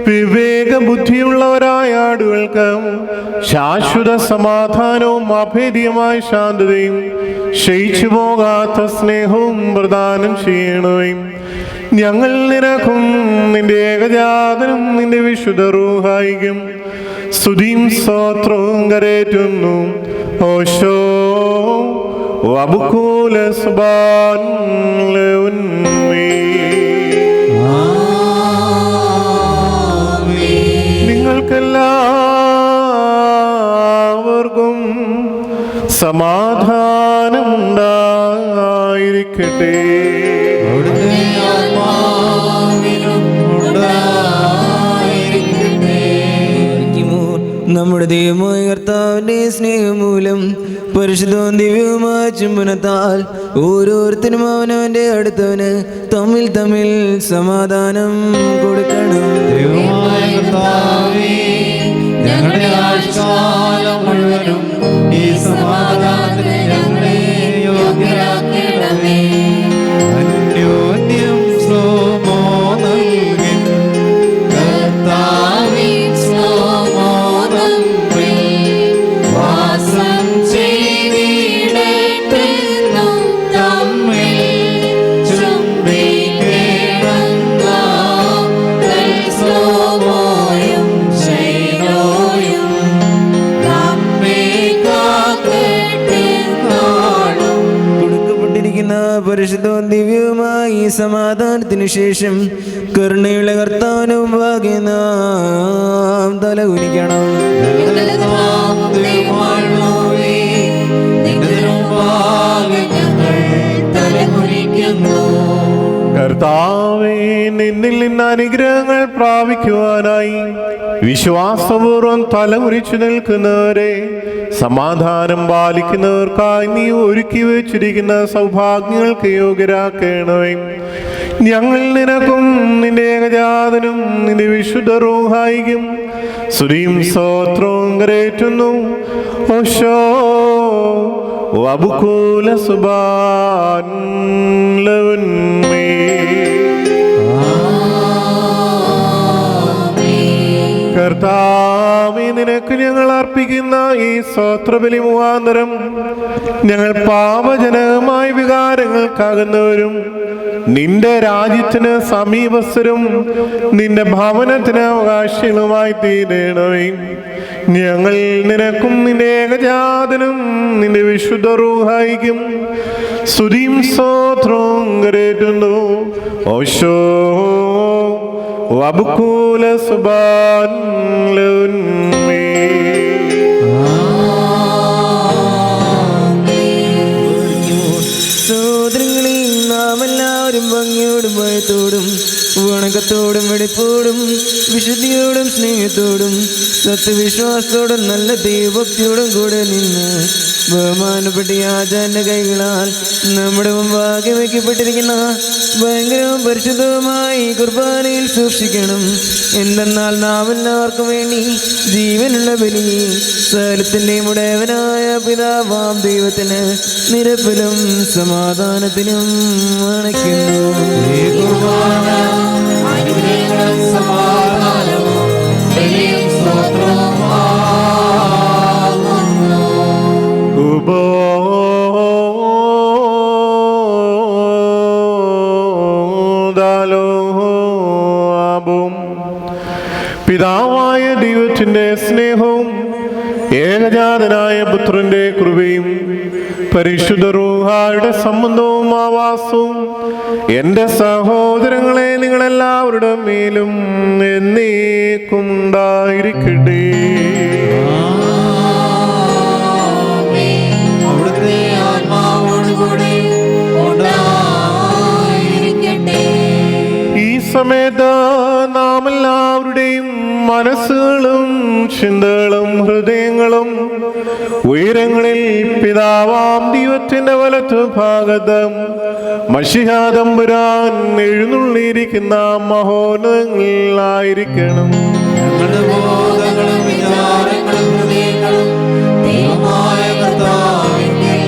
വിവേകബുദ്ധിയുള്ളവരായ ആടുകൾക്ക് ശാശ്വത സമാധാനവും അഭേദ്യമായ ശാന്തതയും ക്ഷയിച്ചു പോകാത്ത സ്നേഹവും പ്രദാനം ചെയ്യണമേ. ഞങ്ങൾ നിനക്കും നിന്റെ ഏകജാതനും നിന്റെ വിശുദ്ധ റൂഹായിക്കും സ്തുതിയും സ്തോത്രവും കരേറ്റുന്നു. ഓശോ വബുക്കൂല സുബാൻ ഉന്മേ. നിങ്ങൾക്കെല്ലാവർക്കും സമാധാനമുണ്ടായിരിക്കട്ടെ. അവിടുത്തെ ആത്മാവിനും ഉണ്ടായിരിക്കട്ടെ. നമ്മുടെ ദൈവമായ കർത്താവിന്റെ സ്നേഹമൂലം പരിശുദ്ധവും ദിവ്യവുമായ ചുംബനത്താൽ ഓരോരുത്തരും അവനവന്റെ അടുത്തവന് തമ്മിൽ തമ്മിൽ സമാധാനം കൊടുക്കണം. ദൈവമായ കർത്താവേ, ഞങ്ങളുടെ ആയുഷ്കാലം മുഴുവനും ഈ സമാധാനത്തിന് ഞങ്ങളെ യോഗ്യരാക്കണമേ. അന്യോന്യം ശ്ലോമോ നൽകിൻ കർത്താവേ, ശ്ലോമോ നൽകിൻ. വാസം ചെയ്തിടട്ടെന്നു തമ്മിൽ ചുംബിക്കണം നാം. ശ്ലോമോയും ശൈലോയും നമ്മെ കാക്കട്ടെ നാളും. കൊടുക്കപ്പെട്ടിരിക്കുന്ന പരിശുദ്ധവും ദിവ്യവുമായ ഈ സമാധാനത്തിനു ശേഷം കരുണയുള്ള കർത്താവിന് മുമ്പാകെ നാം തല കുനിക്കണം. ഞങ്ങളുടെ ദൈവമായുള്ളോവേ, നിന്റെ തിരുമുമ്പാകെ ഞങ്ങൾ തലകുനിക്കുന്നു. കർത്താവേ, നിന്നിൽ നിന്ന് അനുഗ്രഹങ്ങൾ പ്രാപിക്കുവാനായി വിശ്വാസപൂർവം തലമുറിച്ചു നിൽക്കുന്നവരെ സമാധാനം പാലിക്കുന്നവർക്കായി നീ ഒരുക്കി വെച്ചിരിക്കുന്ന സൗഭാഗ്യങ്ങൾക്ക് യോഗ്യരാക്കണമേ. ഞങ്ങൾ നിനക്കും നിന്റെ ഏകജാതനും നിന്റെ വിശുദ്ധ റൂഹായിക്കും സ്തുതിയും സ്തോത്രവും കരേറ്റുന്നു. ഓശോ വബുകൂല സുബാൻ ലവന്മേ. കർത്താവേ, നിനക്ക് ഞങ്ങൾ അർപ്പിക്കുന്ന ഈ സ്തോത്രബലി മുഖാന്തരം ഞങ്ങൾ പാപജനകമായ വികാരങ്ങൾക്കാകുന്നവരും നിന്റെ രാജ്യത്തിന് സമീപസ്ഥരും നിന്റെ ഭവനത്തിന് അവകാശികളുമായി തീരണമേ. ഞങ്ങൾ നിനക്കും നിന്റെ ഏകജാതനും നിന്റെ വിശുദ്ധ റൂഹായിക്കും സ്തുതിയും സ്തോത്രവും കരേറ്റുന്നു. ഓശോ വബുകൂല സുബാൻ ലവന്മേ. സഹോദരങ്ങളെ, നാം എല്ലാവരും ഭംഗിയോടും ഭയത്തോടും വണക്കത്തോടും വെടിപ്പോടും വിശുദ്ധിയോടും സ്നേഹത്തോടും സത്യവിശ്വാസത്തോടും നല്ല ദൈവഭക്തിയോടും കൂടെ നിന്ന് ബഹുമാനപ്പെട്ട ആചാര്യന്റെ കൈകളാൽ നമ്മുടെ മുമ്പാകെ വയ്ക്കപ്പെട്ടിരിക്കുന്ന ഭയങ്കരവും പരിശുദ്ധവുമായി കുർബാനയിൽ സൂക്ഷിക്കണം. എന്തെന്നാൽ നാം എല്ലാവർക്കും വേണ്ടി ജീവനുള്ള ബലി സകലത്തിൻ്റെയും ഉടയവനായ പിതാവാം ദൈവത്തിന് നിരപ്പിലും സമാധാനത്തിനും അണയ്ക്കുന്നു. ഈ കുർബാന അനുഗ്രഹങ്ങളും സമാധാനവും ബലിയും സ്തോത്രവുമാകുന്നു. പിതാവായ ദൈവത്തിന്റെ സ്നേഹവും ഏകജാതനായ പുത്രന്റെ കൃപയും പരിശുദ്ധ റൂഹായുടെ സംബന്ധവും ആവാസവും എൻ്റെ സഹോദരങ്ങളെ നിങ്ങളെല്ലാവരുടെ മേലും എന്നേക്കും ഉണ്ടായിരിക്കട്ടെ. അവിടുത്തെ ആത്മാവോടുകൂടി ഉണ്ടായിരിക്കട്ടെ. ഈ സമയത്ത് നാം എല്ലാവരുടെയും മനസ്സുകളും ചിന്തകളും ഹൃദയങ്ങളും ഉയരങ്ങളിൽ പിതാവാം ദൈവത്തിന്റെ വലത്തു ഭാഗത്ത് മശിഹാ തമ്പുരാൻ എഴുന്നള്ളിയിരിക്കുന്ന മഹോന്നതങ്ങളിലായിരിക്കണം. ഞങ്ങളുടെ ബോധങ്ങളും വിചാരങ്ങളും ഹൃദയങ്ങളും ദൈവമായ കർത്താവിങ്കൽ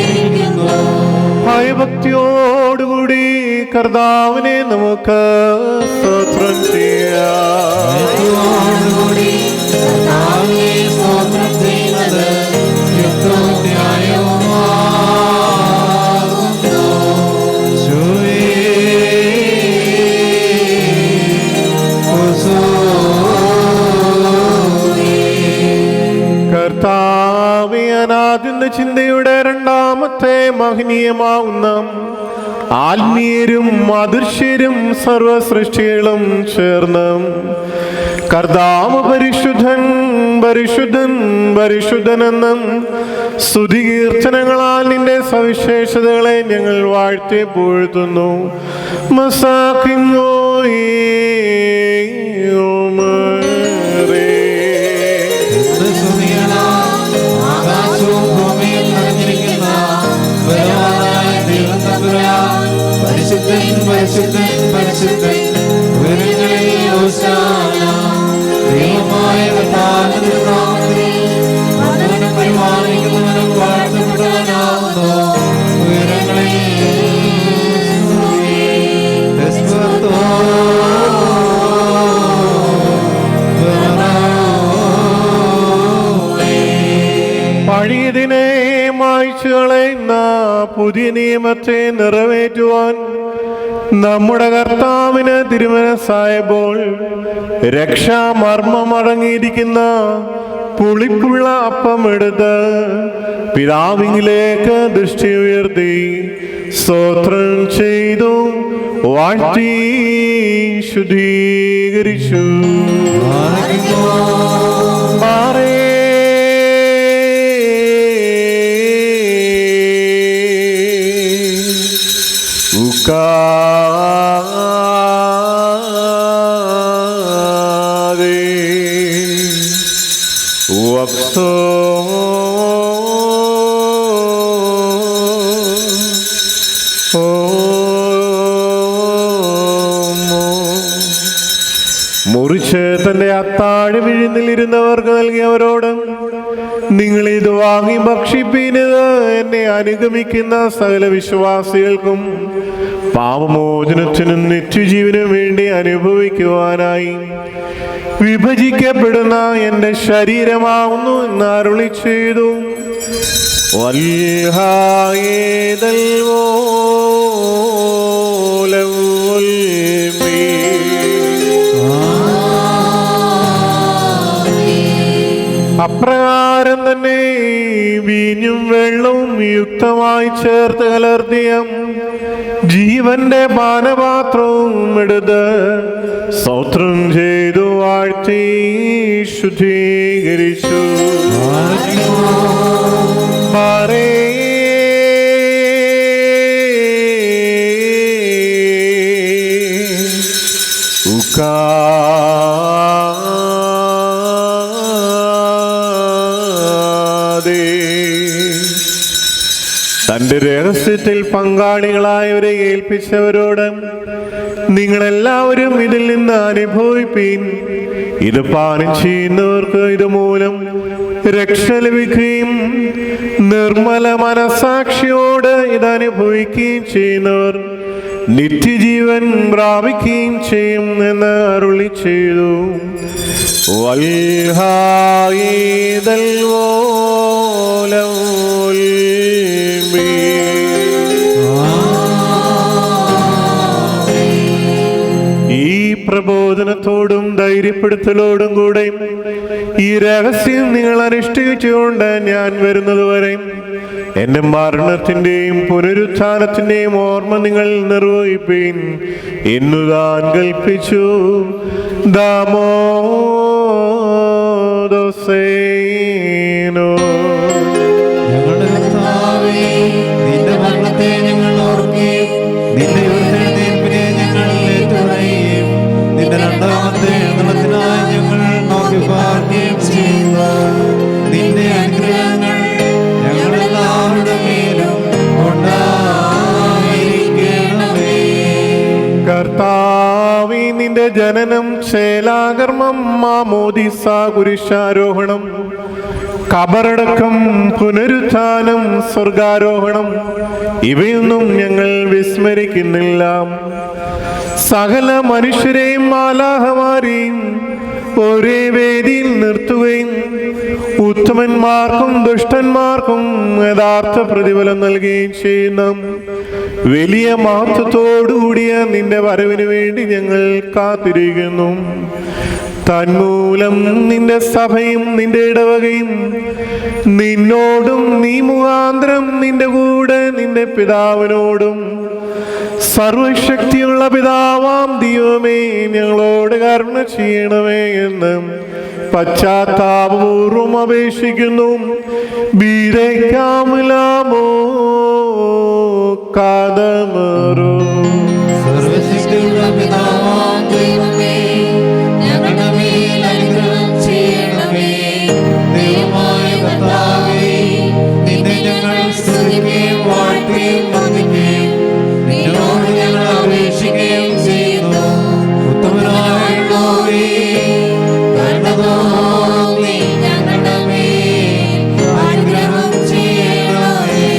ഇരിക്കുന്നു. ഭയഭക്തിയോടുകൂടി കർത്താവിനെ നമുക്ക് സ്തോത്രം ചെയ്യാം. ഭക്തിയോടുകൂടി കർത്താവിനെ സ്തോത്രം ചെയ്യുന്നത് യുക്തവും ന്യായവുമാകുന്നു. കർത്താവേ, അനാദിന്റെ ചിന്തയുടെ രണ്ടാമത്തെ മഹനീയമാവുന്ന ആത്മീയരും അദൃശ്യരും സർവസൃഷ്ടികളും ചേർന്ന് കർത്താവ് പരിശുദ്ധൻ പരിശുദ്ധൻ പരിശുദ്ധനെന്നും സ്തുതികീർത്തനങ്ങളാൽ നിന്റെ സവിശേഷതകളെ ഞങ്ങൾ വാഴ്ത്തി പുകഴ്ത്തുന്നു. ആകാശവും ഭൂമിയിൽ നിറഞ്ഞിരിക്കുന്ന ബലവാനായ ദൈവം തമ്പുരാൻ, പരിശുദ്ധൻ പരിശുദ്ധൻ പരിശുദ്ധൻ, ഉയരങ്ങളിൽ ഹോശാന. ദൈവമായ കർത്താവിന്റെ നാമത്തിൽ വന്നവനും പരിപാലിക്കുന്നവനും വാഴ്ത്തപ്പെട്ടവനാകുന്നു. ഉയരങ്ങളിൽ പഴയതിനെ മായ്ച്ചു കളയുന്ന പുതിയ നിയമത്തെ നിറവേറ്റുവാൻ നമ്മുടെ കർത്താവിന് തിരുമനസ്സായപ്പോൾ രക്ഷാമർമ്മമടങ്ങിയിരിക്കുന്ന പുളിപ്പുള്ള അപ്പം എടുത്ത് പിതാവിലേക്ക് ദൃഷ്ടി ഉയർത്തി സ്തോത്രം ചെയ്തു വാഴ്ത്തി ശുദ്ധീകരിച്ചു. മുറിച്ച് തന്റെ അത്താഴ വിഴുന്നിലിരുന്നവർക്ക് നൽകിയവരോടും, നിങ്ങൾ ഇത് വാങ്ങി ഭക്ഷിപ്പീനത് എന്നെ അനുഗമിക്കുന്ന സകല വിശ്വാസികൾക്കും പാപമോചനത്തിനും നിത്യജീവനും വേണ്ടി അനുഭവിക്കുവാനായി വിഭജിക്കപ്പെടുന്ന എൻ്റെ ശരീരമാവുന്നു എന്ന് അരുളി ചെയ്തു. അപ്രകാരം തന്നെ വീഞ്ഞും വെള്ളവും യുക്തമായി ചേർത്ത് കലർത്തിയ ജീവന്റെ പാനപാത്രവും എടുത്ത് സ്തോത്രം ചെയ്തു വാഴ്ത്തി ശുദ്ധീകരിച്ചു. തന്റെ രഹസ്യത്തിൽ പങ്കാളികളായവരെ ഏൽപ്പിച്ചവരോട്, നിങ്ങളെല്ലാവരും ഇതിൽ നിന്ന് അനുഭവിപ്പീൻ. ഇത് പാനം ചെയ്യുന്നവർക്ക് ഇതുമൂലം രക്ഷ ലഭിക്കുകയും നിർമ്മല മനസാക്ഷിയോട് ഇത് അനുഭവിക്കുകയും ചെയ്യുന്നവർ നിത്യജീവൻ പ്രാപിക്കുകയും ചെയ്യും എന്ന് അരുളി ചെയ്തു. ഈ പ്രബോധനത്തോടും ധൈര്യപ്പെടുത്തലോടും കൂടെ ഈ രഹസ്യം നിങ്ങൾ അനുഷ്ഠിച്ചുകൊണ്ട് ഞാൻ വരുന്നതുവരെ എന്റെ മരണത്തിന്റെയും പുനരുത്ഥാനത്തിന്റെയും ഓർമ്മ നിങ്ങൾ നിർവഹിപ്പീൻ എന്നു താൻ കൽപ്പിച്ചു. ദാമോദോസേനോ. ഞങ്ങളുടെ കർത്താവേ, നിന്റെ മരണത്തെ ഞങ്ങൾ ഓർക്കുകയും നിന്റെ ഉയർത്തെഴുന്നേൽപ്പിനെ ഞങ്ങൾ ഏറ്റുപറയുകയും നിന്റെ രണ്ടാമത്തെ എഴുന്നള്ളത്തിനായി ഞങ്ങൾ നോക്കി പാർക്കുകയും ചെയ്യുന്നു. നിന്റെ അനുഗ്രഹങ്ങൾ ഞങ്ങളെല്ലാവരുടെ മേലും ഉണ്ടായിരിക്കണമേ. കർത്താവേ, നിന്റെ ജനനം, ശേലാകർമ്മം, മാമോദീസ, കുരിശാരോഹണം, കബറടക്കം, പുനരുത്ഥാനം, സ്വർഗാരോഹണം ഇവയൊന്നും ഞങ്ങൾ വിസ്മരിക്കുന്നില്ല. സകല മനുഷ്യരെയും മാലാഹമാരെയും ഒരേ വേദിയിൽ നിർത്തുകയും ഉത്തമന്മാർക്കും ദുഷ്ടന്മാർക്കും യഥാർത്ഥ പ്രതിഫലം നൽകുകയും ചെയ്യുന്ന വലിയ മഹത്വത്തോടുകൂടിയ നിന്റെ വരവിന് വേണ്ടി ഞങ്ങൾ കാത്തിരിക്കുന്നു. തന്മൂലം നിന്റെ സഭയും നിന്റെ ഇടവകയും നിന്നോടും നീ മുഖാന്തരം നിന്റെ കൂടെ നിന്റെ പിതാവിനോടും സർവശക്തിയുള്ള പിതാവാം ദൈവമേ ഞങ്ങളോട് കരുണ ചെയ്യണമേ എന്ന് പശ്ചാത്താപപൂർവം അപേക്ഷിക്കുന്നു. ബീരയ്ക്കാമലാമോ കാതമറോ. സർവശക്തിയുള്ള പിതാവാം ദൈവമേ, ഞങ്ങളുടെ മേൽ അനുഗ്രഹം ചെയ്യണമേ. ദൈവമായ കർത്താവേ, നിന്നെ ഞങ്ങൾ സ്തുതിക്കുകയും വാഴ്ത്തുകയും വന്ദിക്കുകയും നിന്നോട് ഞങ്ങൾ അപേക്ഷിക്കുകയും ചെയ്യുന്നു. ഉത്തമനായുള്ളോരേ, കരുണ തോന്നി ഞങ്ങളുടെ മേൽ അനുഗ്രഹം ചെയ്യണമേ.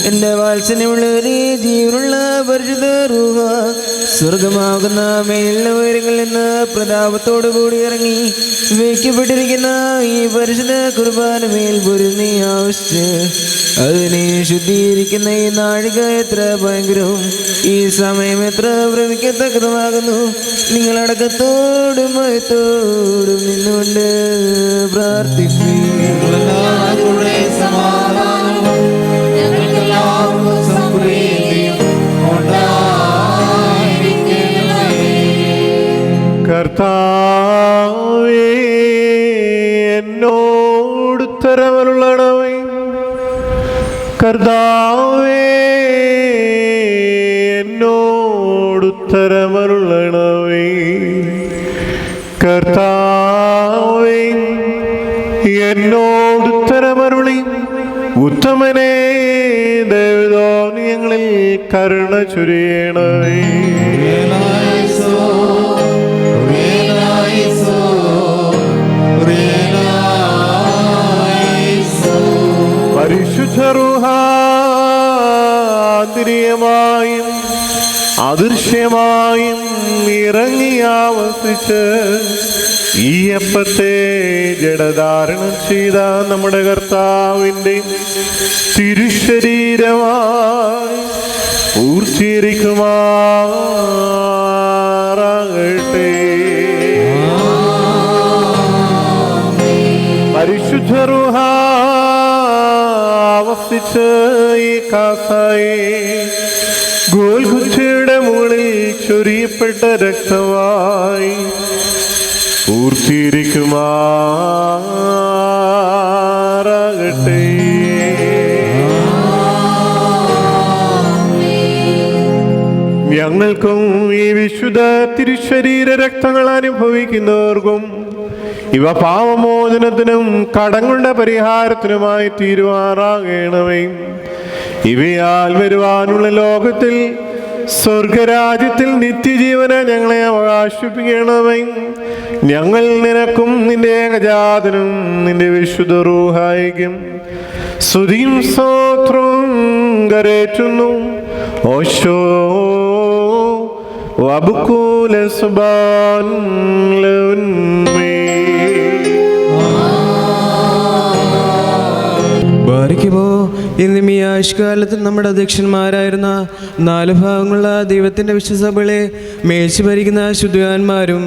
എന്റെ വാത്സല്യമുള്ളവരെ, ജീവനുള്ള പരിശുദ്ധ റൂഹ സ്വർഗമാകുന്ന മേലുള്ള ഉയരങ്ങളിൽ നിന്ന് പ്രതാപത്തോടു കൂടി ഇറങ്ങി വയ്ക്കപ്പെട്ടിരിക്കുന്ന ഈ പരിശുദ്ധ കുർബാന മേൽ പൊരുന്നി ആവശ്യിച്ച് അതിനെ ശുദ്ധീകരിക്കുന്ന ഈ നാഴിക എത്ര ഭയങ്കരവും ഈ സമയം എത്ര ഭ്രമിക്കത്തക്കതുമാകുന്നു. നിങ്ങളടക്കത്തോടും മയത്തോടും നിന്നുകൊണ്ട് പ്രാർത്ഥിക്കും. ഞങ്ങളെല്ലാവരുടെ സമാധാനവും ഞങ്ങൾക്കെല്ലാവർക്കും സമൃദ്ധിയും ഉണ്ടായിരിക്കണമേ. കർത്താവേ, എന്നോട് ഉത്തരമരുളണമേ. കർത്താവേ, എന്നോട് ഉത്തരമരുളണമേ. കർത്താവേ, എന്നോട് ഉത്തരമരുളി. ഉത്തമനെ ദൈവതോ ഞങ്ങളിൽ കരുണ ചൊരിയണമേ. റിയലായിസോ, റിയലായിസോ, റിയലായിസോ. പരിശുദ്ധ റൂഹ ആന്തരികമായും അദൃശ്യമായും ഇറങ്ങി ആവസിച്ച് ഈ അപ്പത്തെ ജഡധാരണം ചെയ്ത നമ്മുടെ കർത്താവിൻ്റെ തിരുശരീരമായി പൂർത്തീകരിക്കുമാറാകട്ടെ. പരിശുദ്ധ റൂഹ ആവസിച്ച് ഈ കാസായി ഗോൽഗുഥയുടെ മുകളിൽ ചൊരിയപ്പെട്ട രക്തമായി പൂർത്തീകരിക്കുമാറാകട്ടെ. ഞങ്ങൾക്കും ഈ വിശുദ്ധ തിരുശരീര രക്തങ്ങൾ അനുഭവിക്കുന്നവർക്കും ഇവ പാപമോചനത്തിനും കടങ്ങളുടെ പരിഹാരത്തിനുമായി തീരുമാറാകണമേ. ഇവയാൽ വരുവാനുള്ള ലോകത്തിൽ സ്വർഗരാജ്യത്തിൽ നിത്യജീവനെ ഞങ്ങളെ അവകാശിപ്പിക്കണമേ. ഞങ്ങൾ നിനക്കും നിന്റെ ഏകജാതനും നിന്റെ വിശുദ്ധ റൂഹായിക്കും സ്തുതിയും സ്തോത്രവും കരേറ്റുന്നു. ഓശോ വബുക്കൂല സുബാൻ ലൗൻമേ. ബാരിക്കുമോ ഇന്നും ഈ ആയുഷ്കാലത്തിൽ നമ്മുടെ അധ്യക്ഷന്മാരായിരുന്ന 4 ഭാഗങ്ങളുള്ള ദൈവത്തിൻ്റെ വിശ്വസഭകളെ മേച്ചു ഭരിക്കുന്ന ശുദ്ധിവാന്മാരും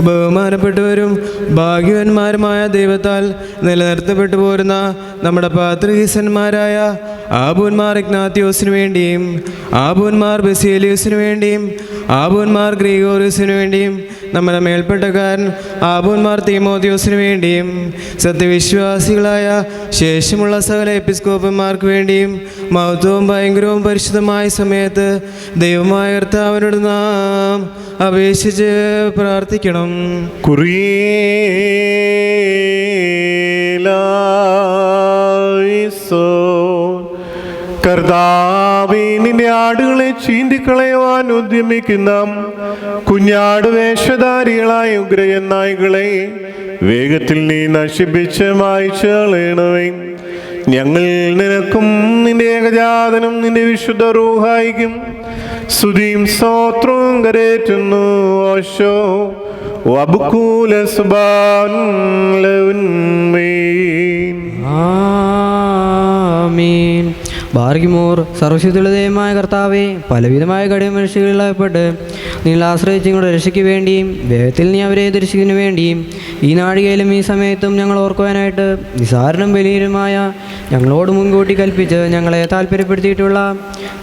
ബഹുമാനപ്പെട്ടവരും ഭാഗ്യവാന്മാരുമായ ദൈവത്താൽ നിലനിർത്തപ്പെട്ടു പോരുന്ന നമ്മുടെ പാത്രീസന്മാരായ ആബൂന്മാർ ഇഗ്നാത്യോസിനു വേണ്ടിയും ആബൂന്മാർ ബസേലിയോസിനു വേണ്ടിയും ആബൂന്മാർ ഗ്രിഗോറിയസിനു വേണ്ടിയും നമ്മുടെ മേൽപ്പെട്ടക്കാരൻ ആബൂന്മാർ തീമോഥിയോസിനു വേണ്ടിയും സത്യവിശ്വാസികളായ ശേഷമുള്ള സകല എപ്പിസ്കോപ്പന്മാർക്ക് വേണ്ടിയും മഹത്വവും ഭയങ്കരവും പരിശുദ്ധമായ സമയത്ത് ദൈവമായ കർത്താവിനോട് നാം അപേക്ഷിച്ച് പ്രാർത്ഥിക്കണം. കർത്താവേ, നിന്റെ ആടുകളെ ചീന്തിക്കളയുവാൻ ഉദ്യമിക്കുന്ന കുഞ്ഞാട് വേഷധാരികളായ ഉഗ്രനായികളെ വേഗത്തിൽ നീ നശിപ്പിച്ച് മായ്ച്ചു കളയണമേ. ഞങ്ങൾ നിനക്കും നിന്റെ ഏകജാതനും നിന്റെ വിശുദ്ധ റൂഹായിക്കും സ്തുതിയും സ്തോത്രവും കരേറ്റുന്നു. ഓശോ വബുക്കൂല സുബാൻ ലൗൻമേ. ആമീൻ. ബാർഗിമോർ സർവശക്തിയുള്ളതേമായ കർത്താവെ, പലവിധമായ കഠിനമനുഷ്യകളിലായപ്പെട്ട് നിങ്ങൾ ആശ്രയിച്ച് നിങ്ങളുടെ രക്ഷയ്ക്ക് വേണ്ടിയും വേഗത്തിൽ നീ അവരെ ദർശിക്കുന്നതിന് വേണ്ടിയും ഈ നാഴികയിലും ഈ സമയത്തും ഞങ്ങൾ ഓർക്കുവാനായിട്ട് നിസാരനും വലിയരുമായ ഞങ്ങളോട് മുൻകൂട്ടി കൽപ്പിച്ച് ഞങ്ങളെ താല്പര്യപ്പെടുത്തിയിട്ടുള്ള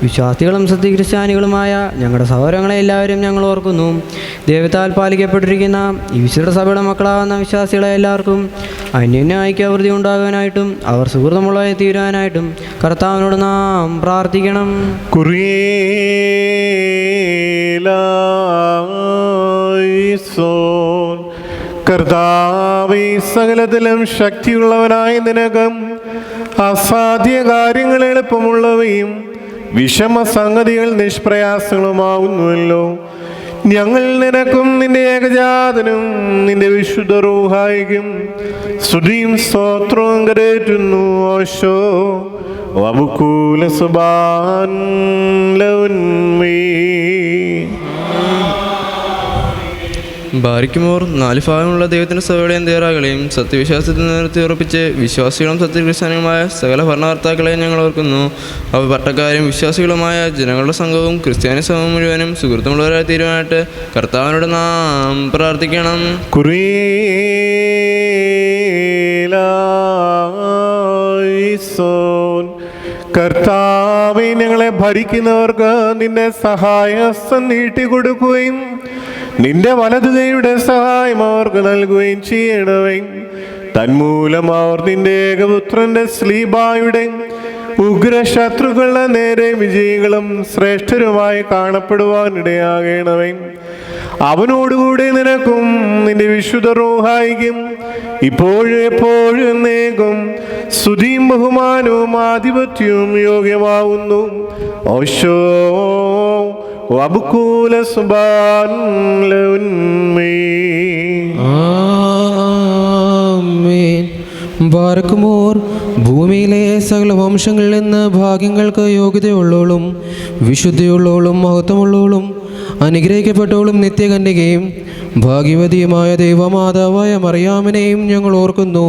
വിശ്വാസികളും സത്യക്രിസ്ത്യാനികളുമായ ഞങ്ങളുടെ സഹോദരങ്ങളെ എല്ലാവരും ഞങ്ങൾ ഓർക്കുന്നു. ദൈവത്താൽ പാലിക്കപ്പെട്ടിരിക്കുന്ന ഈ വിശുദ്ധ സഭയുടെ മക്കളാകുന്ന വിശ്വാസികളെ എല്ലാവർക്കും അന്യോന്യ ഐക്യാവൃത്തി ഉണ്ടാകാനായിട്ടും അവർ സുഹൃത്തുമുള്ളതായി തീരാനായിട്ടും കർത്താവിനോട് നാം പ്രാർത്ഥിക്കണം. കർത്താവേ, സകലത്തിലും ശക്തിയുള്ളവനായ നിനക്കും അസാധ്യ കാര്യങ്ങൾ എളുപ്പമുള്ളവയും വിഷമ സംഗതികൾ നിഷ്പ്രയാസങ്ങളുമാവുന്നുവല്ലോ. ഞങ്ങൾ നിനക്കും നിന്റെ ഏകജാതനും നിന്റെ വിശുദ്ധ റൂഹായിക്കും സ്തുതിയും സ്തോത്രവും കരേറ്റുന്നു. ഓശോ വബുക്കൂല സുബാൻ ലൗന്മീ. ബാരിക്കുമോർ 4 ഭാഗങ്ങളുള്ള ദൈവത്തിൻ്റെ സഭയുടെയും തയ്യാറാകളെയും സത്യവിശ്വാസത്തിൽ നിർത്തി ഉറപ്പിച്ച് വിശ്വാസികളും സത്യക്രിസ്ത്യാനികളുമായ സകല ഭരണകർത്താക്കളെയും ഞങ്ങൾ ഓർക്കുന്നു. അവ പട്ടക്കാരും വിശ്വാസികളുമായ ജനങ്ങളുടെ സംഘവും ക്രിസ്ത്യാനി സമൂഹം മുഴുവനും സുഹൃത്തുമുള്ളവരായി തീരുവാനായിട്ട് കർത്താവിനോട് നാം പ്രാർത്ഥിക്കണം. കർത്താവേ, ഞങ്ങളെ ഭരിക്കുന്നവർക്ക് നിന്റെ സഹായഹസ്തം നീട്ടിക്കൊടുക്കുകയും നിന്റെ വലതുകൈയുടെ സഹായം അവർക്ക് നൽകുകയും ചെയ്യണമേ. തന്മൂലം അവർ നിന്റെ ഏകപുത്രന്റെ സ്ലീബായുടെ ഉഗ്രശത്രുക്കളുടെ നേരെ വിജയികളും ശ്രേഷ്ഠരുമായി കാണപ്പെടുവാനിടയാകണമേ. അവനോടുകൂടെ നിനക്കും നിന്റെ വിശുദ്ധ റൂഹായിക്കും ഇപ്പോഴും എപ്പോഴും എന്നേക്കും സ്തുതിയും ബഹുമാനവും ആധിപത്യവും യോഗ്യമാവുന്നു. ഓശോ വബുക്കൂല സുബാൻ ലൗന്മീ. ബാരക്കുമോർ ഭൂമിയിലെ സകല വംശങ്ങളിൽ നിന്ന് ഭാഗ്യങ്ങൾക്ക് യോഗ്യതയുള്ളോളും വിശുദ്ധിയുള്ളോളും മഹത്വമുള്ളോളും അനുഗ്രഹിക്കപ്പെട്ടോളും നിത്യകന്യകയും ഭാഗ്യവതിയുമായ ദൈവമാതാവായ മറിയാമിനെയും ഞങ്ങൾ ഓർക്കുന്നു.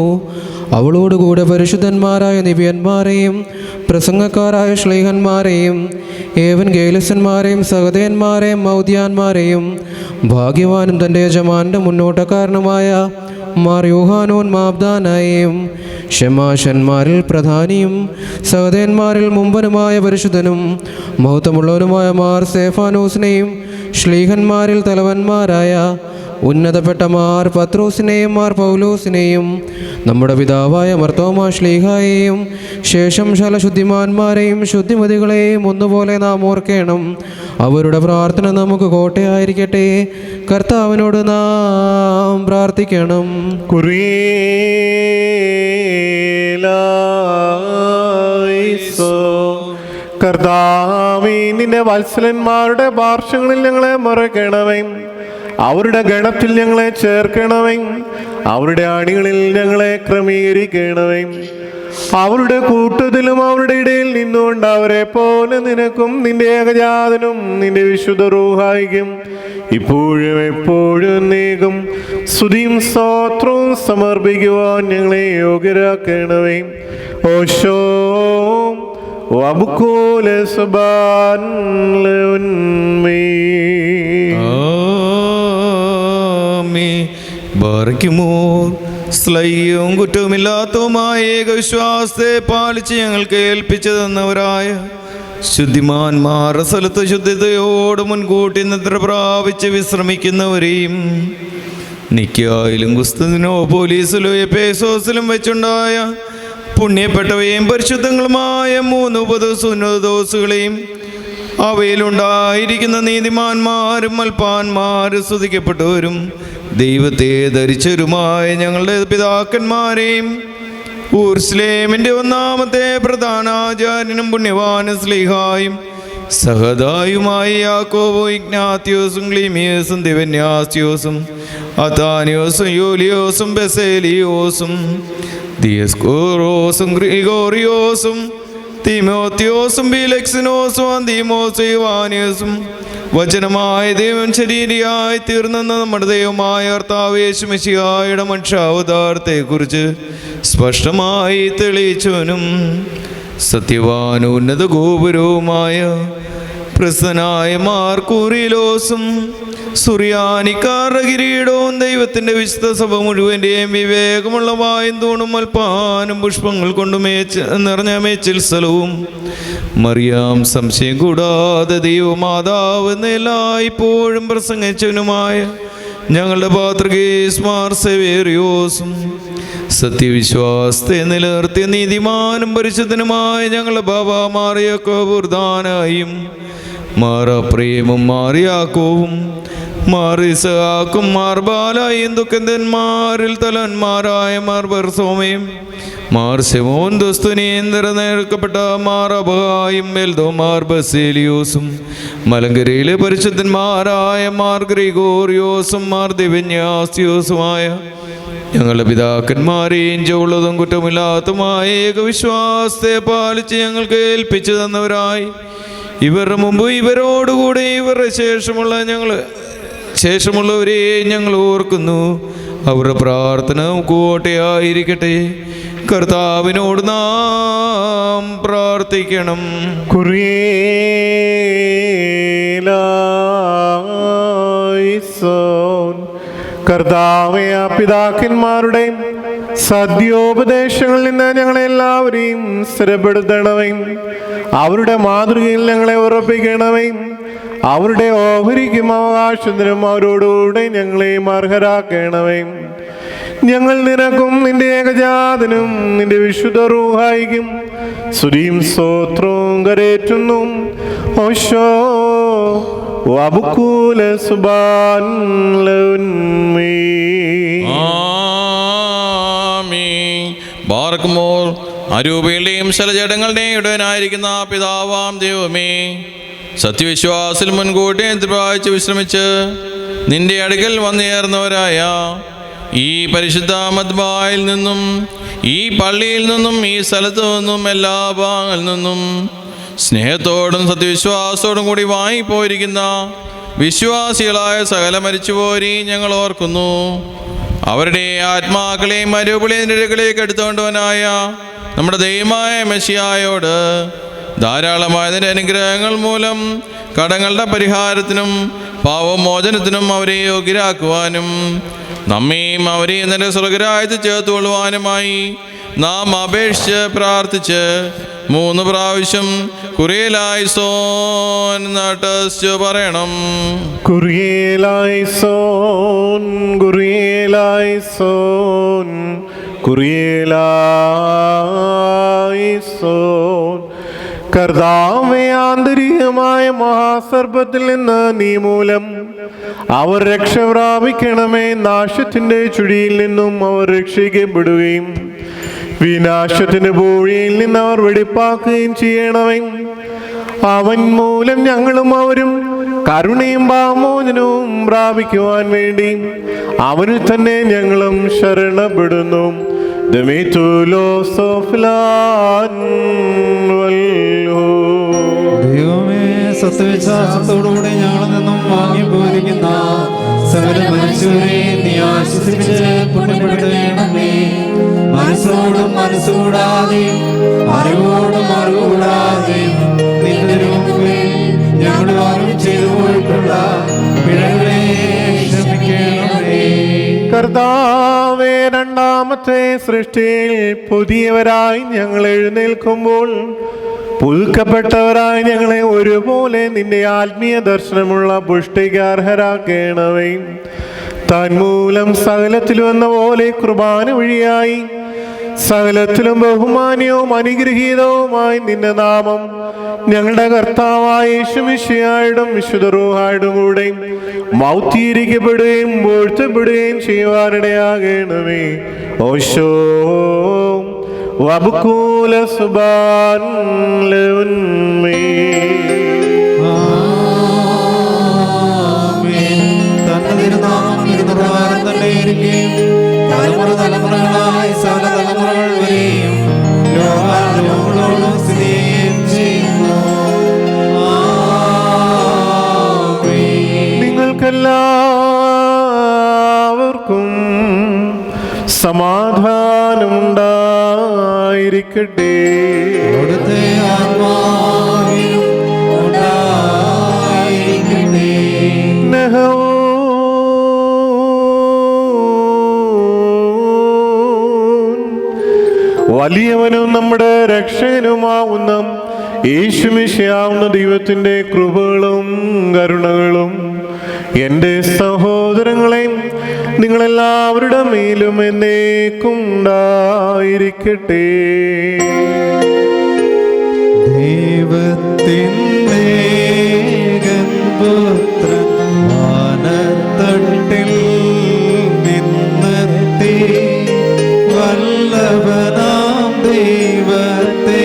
അവളോടുകൂടെ പരിശുദ്ധന്മാരായ നിബിയന്മാരെയും പ്രസംഗക്കാരായ ശ്ലീഹന്മാരെയും ഏവൻഗേലിസന്മാരെയും സഹോദയന്മാരെയും മൗദ്യാന്മാരെയും ഭാഗ്യവാനും തൻ്റെ യജമാൻ്റെ മുന്നോട്ടക്കാരനുമായ മാർ യോഹാനോൻ മാബ്ദാനായെയും ഷമാശന്മാരിൽ പ്രധാനിയും സഹോദയന്മാരിൽ മുമ്പനുമായ പരിശുദ്ധനും മഹത്വമുള്ളവനുമായ മാർ സേഫാനോസിനെയും ശ്ലീഹന്മാരിൽ തലവന്മാരായ ഉന്നതപ്പെട്ട മാർ പത്രോസിനെയും മാർ പൗലോസിനെയും നമ്മുടെ പിതാവായ മർത്തോമാ ശ്ലീഹായെയും ശേഷം ശലശുദ്ധിമാന്മാരെയും ശുദ്ധിമതികളെയും ഒന്നുപോലെ നാം ഓർക്കണം. അവരുടെ പ്രാർത്ഥന നമുക്ക് കോട്ടയായിരിക്കട്ടെ. കർത്താവിനോട് നാം പ്രാർത്ഥിക്കണം. കർത്താവേ, നിന്റെ വത്സലന്മാരുടെ പാർശ്വങ്ങളിൽ ഞങ്ങളെ മറക്കണമേ. അവരുടെ ഗണത്തിൽ ഞങ്ങളെ ചേർക്കണമേ. അവരുടെ അണികളിൽ ഞങ്ങളെ ക്രമീകരിക്കണമേ. അവരുടെ കൂട്ടത്തിലും അവരുടെ ഇടയിൽ നിന്നുകൊണ്ട് അവരെ പോലെ നിനക്കും നിന്റെ ഏകജാതനും നിന്റെ വിശുദ്ധ റൂഹായിക്കും ഇപ്പോഴും എപ്പോഴും നീക്കും സ്തുതിയും സ്തോത്രവും സമർപ്പിക്കുവാൻ ഞങ്ങളെ യോഗ്യരാക്കണമേ. ഓശോ വബുക്കൂല സുബാൻ ലൗന്മീ. ബാരക്കുമോർ സ്ലൈയും കുറ്റവുമില്ലാത്തതുമായ ഏകവിശ്വാസത്തെ പാലിച്ച് ഞങ്ങൾക്ക് ഏൽപ്പിച്ചു തന്നവരായ ശുദ്ധിമാന്മാർ സ്ഥലത്ത് ശുദ്ധിതയോട് മുൻകൂട്ടി നിദ്ര പ്രാപിച്ച് വിശ്രമിക്കുന്നവരെയും നിക്കായിലും കുസ്തുവിനോ പോലീസിലോ എപേസോസിലും വെച്ചുണ്ടായ പുണ്യപ്പെട്ടവയും പരിശുദ്ധങ്ങളുമായ 3 ഉപദോസുകളെയും അവയിലുണ്ടായിരിക്കുന്ന നീതിമാന്മാരും മൽപ്പാന്മാരും സ്തുതിക്കപ്പെട്ടവരും ദൈവത്തെ ധരിച്ചവരുമായ ഞങ്ങളുടെ പിതാക്കന്മാരെയും ഊർസ്ലേമിൻ്റെ 1-ാമത്തെ പ്രധാനാചാര്യനും പുണ്യവാനും സ്ലീഹായും സഹദായുമായ യാക്കോബോ ഇഗ്നാത്യോസും ക്ലീമിയോസും ദിവന്യാസ്യോസും അതാനിയോസും യൂലിയോസും ബെസേലിയോസും ദിയസ്കോറോസും ഗ്രിഗോറിയോസും തിമോത്തിയോസും ബിലക്സിനോസും അന്തീമോസും യുവാനിയോസും വചനമായ ദൈവം ശരീരിയായി തീർന്നെന്ന നമ്മുടെ ദൈവമായ കർത്താവ് യേശു മിശിഹായുടെ മനുഷ്യാവതാരത്തെക്കുറിച്ച് സ്പഷ്ടമായി തെളിയിച്ചവനും സത്യവാൻ ഉന്നത ഗോപുരവുമായ പ്രസനായ മാർക്കൂറിലോസും സുറിയാനിക്കാരുടെ കിരീടവും ദൈവത്തിൻ്റെ വിശുദ്ധ സഭ മുഴുവൻ്റെയും വിവേകമുള്ള വായും തൂണും അൽപ്പാനും പുഷ്പങ്ങൾ കൊണ്ട് നിറഞ്ഞ മേച്ചിൽ സ്ഥലവും മറിയാം സംശയം കൂടാതെ ദൈവമാതാവ് എല്ലായ്പ്പോഴും പ്രസംഗിച്ചവനുമായ ഞങ്ങളുടെ പാത്രികേസ് മാർ സേവേറിയോസും സത്യവിശ്വാസത്തെ നിലനിർത്തിയ നീതിമാനും പരിശുദ്ധനുമായ ഞങ്ങളുടെ ബാബ മാറിയാക്കോബുർദാനായും മാറപ്രേമും മാറിയാക്കോവും മാറിസഹാക്കും മാർബാലായും ദുഃഖന്മാരിൽ തലന്മാരായ മാർബർസോമയും മാർ ശിമോൻ ദുസ്തുനീന്തര നേർക്കപ്പെട്ട മാറബായും എൽദോ മാർ ബസേലിയോസും മലങ്കരയിലെ പരിശുദ്ധന്മാരായ മാർ ഗ്രിഗോറിയോസും മാർ ദിവന്യാസ്യോസുമായ ഞങ്ങളുടെ പിതാക്കന്മാരെയും ചുള്ളതും കുറ്റമില്ലാത്തതുമായ ഏകവിശ്വാസത്തെ പാലിച്ച് ഞങ്ങൾക്ക് ഏൽപ്പിച്ചു തന്നവരായി ഇവരുടെ മുമ്പ് ഇവരോടുകൂടി ഇവരുടെ ശേഷമുള്ളവരെ ഞങ്ങൾ ഓർക്കുന്നു. അവരുടെ പ്രാർത്ഥന കോട്ടയായിരിക്കട്ടെ. കർത്താവിനോട് നാം പ്രാർത്ഥിക്കണം. കർത്താവേ, പിതാക്കന്മാരുടെ സദ്യോപദേശങ്ങളിൽ നിന്ന് ഞങ്ങളെല്ലാവരെയും സ്ഥിരപ്പെടുത്തണമേ. അവരുടെ മാതൃകയിൽ ഞങ്ങളെ ഉറപ്പിക്കണമേ. അവരുടെ ഓഹരിക്കും അവകാശത്തിനും അവരോടുകൂടെ ഞങ്ങളെയും അർഹരാക്കണമേ. ഞങ്ങൾ നിനക്കും നിന്റെ ഏകജാതനും നിന്റെ വിശുദ്ധ റൂഹായിക്കും സ്തുതിയും സ്തോത്രവും കരേറ്റുന്നു. ഓശോ വബുക്കൂല സുബാൻ ബാർക്കുമോർ അരൂപയുടെയും ശലജടങ്ങളുടെയും ഇടയനായിരിക്കുന്ന പിതാവാം ദൈവമേ, സത്യവിശ്വാസിൽ മുൻകൂട്ടി പ്രാപിച്ച് വിശ്രമിച്ച് നിന്റെ അടുക്കൽ വന്നുചേർന്നവരായ ഈ പരിശുദ്ധ മദ്ബായിൽ നിന്നും ഈ പള്ളിയിൽ നിന്നും ഈ സ്ഥലത്തു നിന്നും എല്ലാ ഭാഗങ്ങളിൽ നിന്നും സ്നേഹത്തോടും സത്യവിശ്വാസത്തോടും കൂടി വാങ്ങിപ്പോയിരിക്കുന്ന വിശ്വാസികളായ സകല മരിച്ചുപോരെയും ഞങ്ങൾ ഓർക്കുന്നു. അവരുടെ ആത്മാക്കളെയും മരുപുളിയുടെ അടുക്കലേക്ക് എടുത്തുകൊണ്ടവനായ നമ്മുടെ ദൈവമായ മെസ്സിയായോട് ധാരാളമായതിൻ്റെ അനുഗ്രഹങ്ങൾ മൂലം കടങ്ങളുടെ പരിഹാരത്തിനും പാവമോചനത്തിനും അവരെ യോഗ്യരാക്കുവാനും നമ്മയും അവരെയും നിന്റെ സ്വർഗരാജ്യത്തിൽ ചേർത്തുകൊള്ളുവാനുമായി നാം അപേക്ഷിച്ച് പ്രാർത്ഥിച്ച് 3 പ്രാവശ്യം കുറിയലായിസോൻ നട്ടസ് പറയണം. കുറിയലായിസോൻ, കുറിയലായിസോൻ, കുറിയലായിസോൻ. കർത്താവേ, ആന്തരികമായ മഹാസർപ്പത്തിൽ നിന്ന് നീ മൂലം അവർ രക്ഷ പ്രാപിക്കണമേ. നാശത്തിന്റെ ചുഴിയിൽ നിന്നും അവർ രക്ഷിക്കപ്പെടുകയും വിനാശത്തിന്റെ പൂഴിയിൽ നിന്ന് അവർ വെടിപ്പാക്കുകയും ചെയ്യണമേ. അവൻ മൂലം ഞങ്ങളും അവരും കരുണയും പാമോചനവും പ്രാപിക്കുവാൻ വേണ്ടി അവനിൽ തന്നെ ഞങ്ങളും ശരണപ്പെടുന്നു. ദൈവമേ, സത്യവിശ്വാസത്തോടുകൂടി ഞങ്ങളിൽ നിന്നും വാങ്ങിപ്പോയിരിക്കുന്ന സകല മനുഷ്യരെ നീ ആശ്വസിപ്പിച്ച് പുണ്യപ്പെടുത്തണമേ. മനസ്സോടും മനസ്സുകൂടാതെ അറിവോടും അറിവുകൂടാതെ നിന്റെ മുമ്പിൽ ഞങ്ങൾ ആരും ചെയ്തു പോയിട്ടുള്ള പിഴകളെ ക്ഷമിക്കണമേ. കർത്താവേ, രണ്ടാമത്തെ സൃഷ്ടിയിൽ പുതിയവരായി ഞങ്ങൾ എഴുന്നേൽക്കുമ്പോൾ പുതുക്കപ്പെട്ടവരായി ഞങ്ങളെ ഒരുപോലെ നിന്റെ ആത്മീയ ദർശനമുള്ള പുഷ്ടിക്ക് അർഹരാക്കണമേ. തന്മൂലം സകലത്തിലും എന്ന പോലെ കുർബാന വഴിയായി സകലത്തിലും ബഹുമാന്യവും അനുഗ്രഹീതവുമായി നിന്റെ നാമം ഞങ്ങളുടെ കർത്താവായ യേശുമിശിഹായുടെയും വിശുദ്ധ റൂഹായുടെയും കൂടെ മൗത്തീകരിക്കപ്പെടുകയും വാഴ്ത്തപ്പെടുകയും ചെയ്യുവാനിടയാകണമേ. ഓശോ വബുക്കൂല സുബാൻ ലൗൻമേ. തലമുറ തലമുറകളായി സകല തലമുറകൾ വരെയും ലോകങ്ങളോടും സ്ഥിതി ചെയ്യുന്നു. നിങ്ങൾക്കെല്ലാവർക്കും സമാ സമാധാനമുണ്ടായിരിക്കട്ടെ. അവിടുത്തെ ആത്മാവിനും ഉണ്ടായിരിക്കട്ടെ. വലിയവനും നമ്മുടെ രക്ഷകനുമാവുന്ന യേശുമിശിഹാവുന്ന ദൈവത്തിൻ്റെ കൃപകളും കരുണകളും എൻ്റെ സഹോദരങ്ങളെയും നിങ്ങളെല്ലാവരുടെ മേലും എന്നേക്കും ഉണ്ടായിരിക്കട്ടെ. ദൈവത്തിൻ്റെ പുത്രൻ വാനത്തട്ടിൽ നിന്നെത്തി വല്ലഭനാം ദൈവത്തെ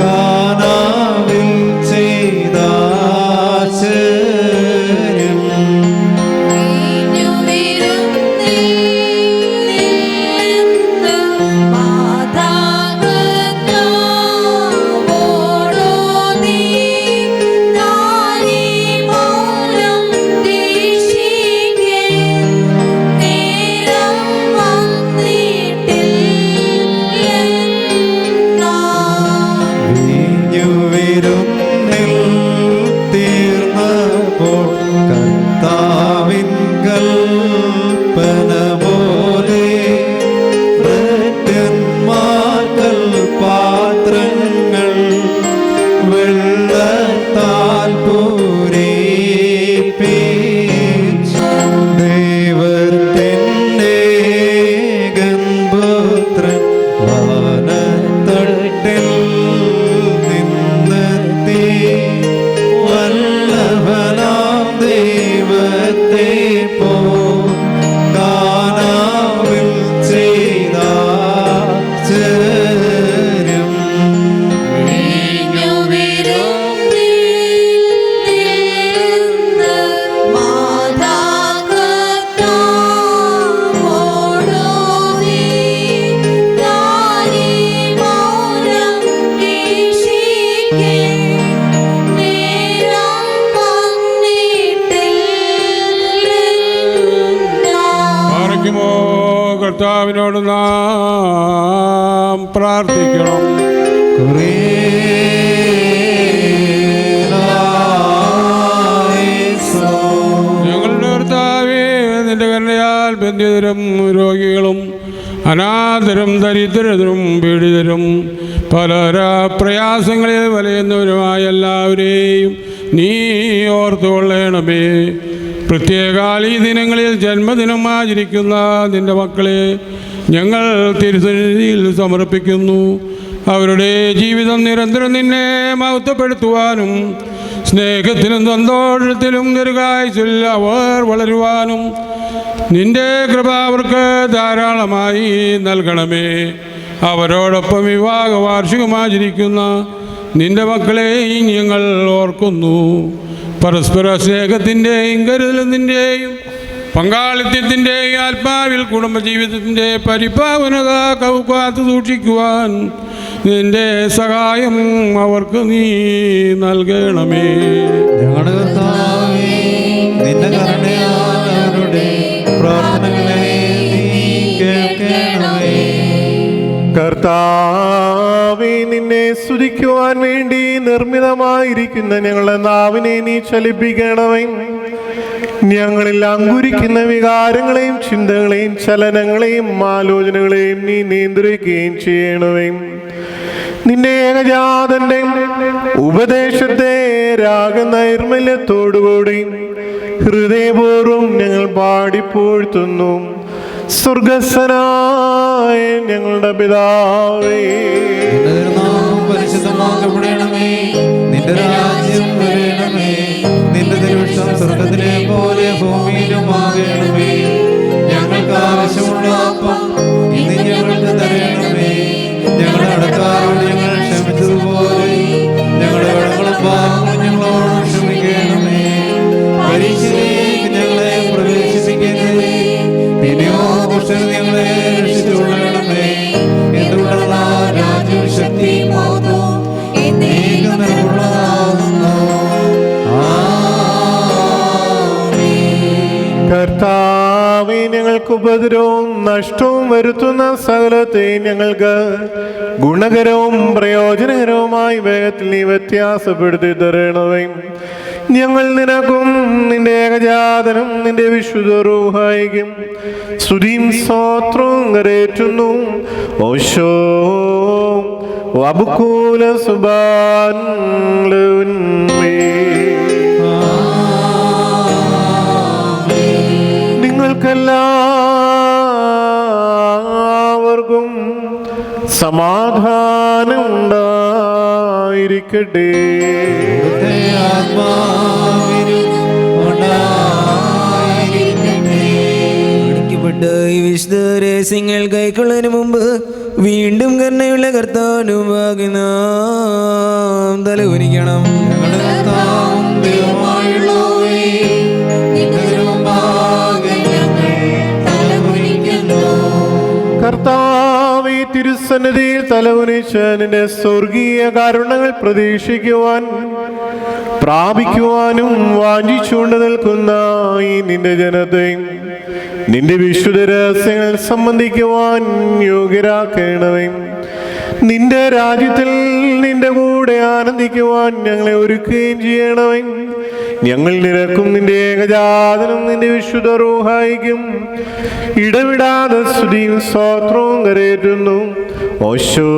കാനാവിൽ ചെയ്താശ്ചര്യം കർത്താവിനോട് നാം പ്രാർത്ഥിക്കണം. ഞങ്ങളുടെ കർത്താവേ, നിന്റെ കരുണയാൽ ബന്ധിതരും രോഗികളും അനാഥരും ദരിദ്രരും പീഡിതരും പല പ്രയാസങ്ങളിൽ വലയുന്നവരുമായ എല്ലാവരെയും നീ ഓർത്തുകൊള്ളണമേ. പ്രത്യേക ഈ ദിനങ്ങളിൽ ജന്മദിനം ആചരിക്കുന്ന നിന്റെ മക്കളെ ഞങ്ങൾ തിരുസന്നിധിയിൽ സമർപ്പിക്കുന്നു. അവരുടെ ജീവിതം നിരന്തരം നിന്നെ മഹത്വപ്പെടുത്തുവാനും സ്നേഹത്തിലും സന്തോഷത്തിലും ദീർഘായുസ്സിൽ അവർ വളരുവാനും നിന്റെ കൃപ അവർക്ക് ധാരാളമായി നൽകണമേ. അവരോടൊപ്പം വിവാഹ വാർഷികം ആചരിക്കുന്ന നിന്റെ മക്കളെയും ഞങ്ങൾ ഓർക്കുന്നു. പരസ്പര സ്നേഹത്തിൻ്റെയും കരുതലിൻ്റെയും പങ്കാളിത്തത്തിൻ്റെയും ആത്മാവിൽ കുടുംബജീവിതത്തിൻ്റെ പരിപാവനത കാത്തു സൂക്ഷിക്കുവാൻ നിന്റെ സഹായം അവർക്ക് നീ നൽകണമേ. ഞങ്ങളുടെ കർത്താവേ, നിന്റെ കരുണയാൽ അവരുടെ പ്രാർത്ഥനകളെ നീ കേൾക്കണമേ. കർത്താവേ, നിന്നെ സ്തുതിക്കുവാൻ വേണ്ടി നിർമ്മിതമായിരിക്കുന്ന ഞങ്ങളുടെ നാവിനെ നീ ചലിപ്പിക്കണമേ. ഞങ്ങളിൽ അങ്കുരിക്കുന്ന വികാരങ്ങളെയും ചിന്തകളെയും ചലനങ്ങളെയും ആലോചനകളെയും നീ നിയന്ത്രിക്കുകയും ചെയ്യണമേ. നിന്റെ ഏകജാതന്റെ ഉപദേശത്തെ രാഗനൈർമല്യത്തോടുകൂടി ഹൃദയപൂർവ്വം ഞങ്ങൾ പാടിപ്പോഴ്ത്തുന്നു. സ്വർഗസ്ഥനായ ഞങ്ങളുടെ പിതാവേ, നിന്റെ തിരുനാമം പരിശുദ്ധമാക്കപ്പെടണമേ. നിന്റെ രാജ്യം വരണമേ. നിന്റെ തിരുവിഷ്ടം സ്വർഗത്തിലെ പോലെ ഭൂമിയിലുമാകണമേ. ഞങ്ങൾക്ക് ആവശ്യമുള്ള അപ്പം ഇന്ന് ഞങ്ങൾക്ക് തരണമേ. ഞങ്ങളുടെ കടക്കാരോട് ഞങ്ങൾ ക്ഷമിച്ചതുപോലെ ഞങ്ങളുടെ കടങ്ങളും പാപങ്ങളും ഞങ്ങളോട് ക്ഷമിക്കണമേ. പരീക്ഷയിലേക്ക് ഞങ്ങളെ പ്രവേശിപ്പിക്കരുതേ, പിന്നെയോ ദുഷ്ടനിൽ ഞങ്ങളെ രക്ഷിച്ചുകൊള്ളണമേ. എന്തുകൊണ്ടെന്നാൽ രാജ്യവും ശക്തിയും മഹത്വവും എന്നേക്കും നിനക്കുള്ളതാകുന്നു. കർത്താവേ, ഞങ്ങൾക്ക് ഉപദ്രവവും നഷ്ടവും വരുത്തുന്ന സകലത്തെയും ഞങ്ങൾക്ക് ഗുണകരവും പ്രയോജനകരവുമായി വേഗത്തിൽ നീ വ്യത്യാസപ്പെടുത്തി തരണമേ. ഞങ്ങൾ നിനക്കും നിന്റെ ഏകജാതനും നിന്റെ വിശുദ്ധ റൂഹായിക്കും സ്തുതിയും സ്തോത്രവും കരേറ്റുന്നു. ഓശോ വബുക്കൂല സുബാൻ നിങ്ങൾക്കെല്ലാവർക്കും സമാധാനം ഉണ്ടായിരിക്കട്ടെ. ഈ വിശുദ്ധ രഹസ്യങ്ങൾ കൈക്കൊള്ളതിന് മുമ്പ് വീണ്ടും കരുണയുള്ള കർത്താനുമാകി നാം തലകുനിക്കണം. കർത്താവേ, തിരുസന്നിധിയിൽ തലകുനിച്ച് നിന്റെ സ്വർഗീയ കാരുണ്യങ്ങൾ പ്രതീക്ഷിക്കുവാൻ പ്രാപിക്കുവാനും വാഞ്ചിച്ചുകൊണ്ട് നിൽക്കുന്ന ഈ നിന്റെ ജനത്തെ നിന്റെ വിശുദ്ധ രഹസ്യങ്ങൾ സംബന്ധിക്കുവാൻ യോഗ്യരാക്കണമേ. നിന്റെ രാജ്യത്തിൽ നിന്റെ കൂടെ ആനന്ദിക്കുവാൻ ഞങ്ങളെ ഒരുക്കുകയും ചെയ്യണമേ. ഞങ്ങൾ നിനക്കും നിന്റെ ഏകജാതനും നിന്റെ വിശുദ്ധ റൂഹായിക്കും ഇടവിടാതെ സ്തുതിയും സ്തോത്രവും കരേറ്റുന്നു. ഓശോ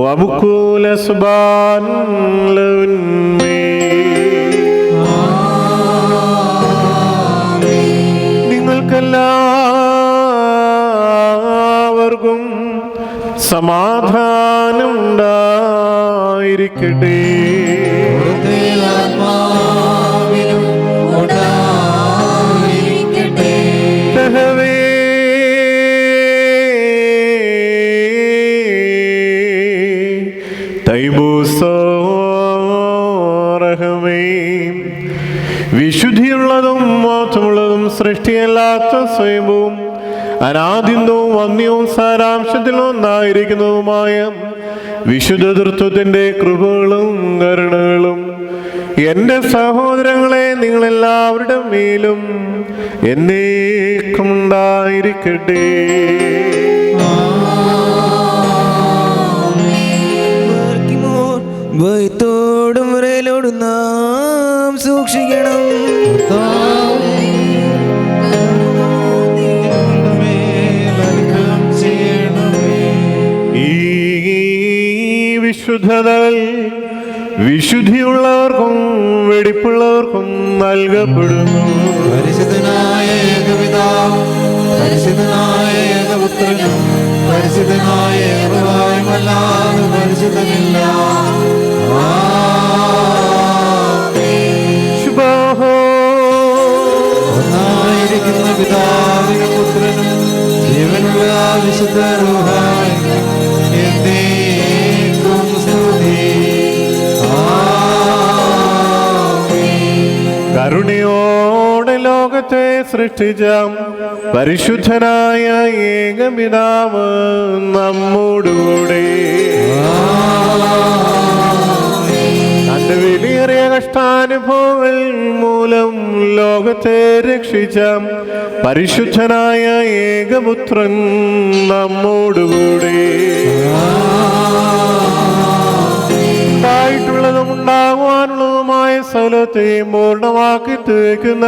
വബുക്കൂല സുബാൻ നിങ്ങൾക്കെല്ലാവർക്കും സമാധാനം ഉണ്ടായിരിക്കട്ടെ. വിശുദ്ധിയുള്ളതും മാത്രമുള്ളതും സൃഷ്ടിയല്ലാത്ത സ്വയംഭവും അനാദിന്യവും വന്യവും സാരാംശത്തിലും ഒന്നായിരിക്കുന്നതുമായ വിശുദ്ധ തൃത്വത്തിന്റെ കൃപകളും കരുണകളും എൻ്റെ സഹോദരങ്ങളെ നിങ്ങളെല്ലാവരുടെ മേലും എന്നേക്കും ഉണ്ടായിരിക്കട്ടെ. ഭയത്തോടും മുറയിലോടും നാം സൂക്ഷിക്കണം. ഈ വിശുദ്ധതകൾ വിശുദ്ധിയുള്ളവർക്കും വെടിപ്പുള്ളവർക്കും നൽകപ്പെടുന്നു. പരിശുദ്ധനായ ഏകപിതാവും പരിശുദ്ധനായ ഏകപുത്രനും പരിശുദ്ധനായ ഏകവായുമല്ലാതെ പരിശുദ്ധനില്ല. ഒന്നായിരിക്കുന്ന പിതാവിനും പുത്രനും ജീവനുള്ള വിശുദ്ധ റൂഹായിക്കും എന്നേക്കും സ്തുതി. കരുണയോടെ ലോകത്തെ സൃഷ്ടിച്ച പരിശുദ്ധനായ ഏകപിതാവ് നമ്മോടുകൂടെ തന്റെ വിലയേറിയ കഷ്ടാനുഭവങ്ങൾ മൂലം ലോകത്തെ രക്ഷിച്ച പരിശുദ്ധനായ ഏകപുത്രൻ നമ്മോടുകൂടെ ഉണ്ടായിട്ടുള്ളതും ഉണ്ടാകുവാനുള്ളതുമായ സ്ഥലത്തെയും പൂർണ്ണമാക്കി തീർക്കുന്ന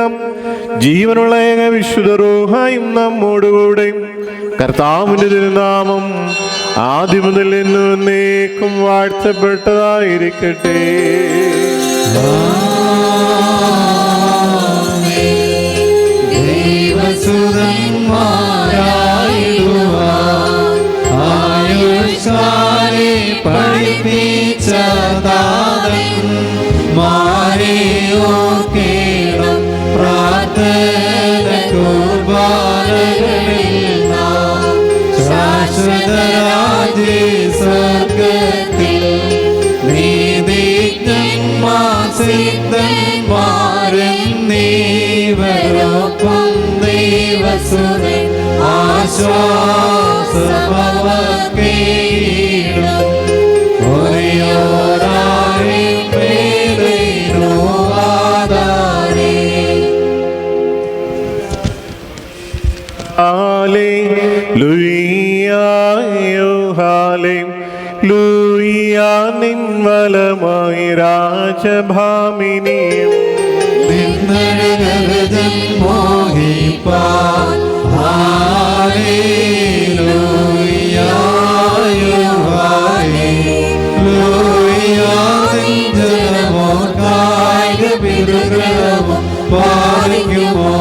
ജീവനുള്ള ഏക വിശുദ്ധ റൂഹായും നമ്മോടുകൂടെ കർത്താവിന്റെ തിരുനാമം ആദ്യം മുതൽ എന്നും എന്നേക്കും വാഴ്ത്തപ്പെട്ടതായിരിക്കട്ടെ. സ്വർഗത്തിൽ നീതിജ്ഞന്മാർ സിദ്ധന്മാരും നീവരൊപ്പം ദൈവസുതൻ ആശ്വാസമവർക്കേടും ഒരേയോരായും വേദനോ ആധാരേ. ആലേ രാജഭാമിനിയും നിന്നഴകരജൻ മോഹിപ്പാൻ ഹല്ലേലൂയ ഹല്ലേലൂയ ജനമോർക്കായ പിതൃഗ്രഹവും പാലിക്കുമോ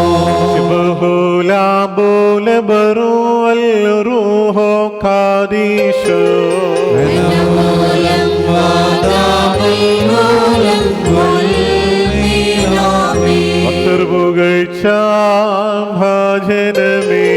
ബഹുലാബോല ബറു അൽ റൂഹോ ഖാദീശോ മൂലം വാദാമൂലം പുകഴ്ച ഭാജനമേ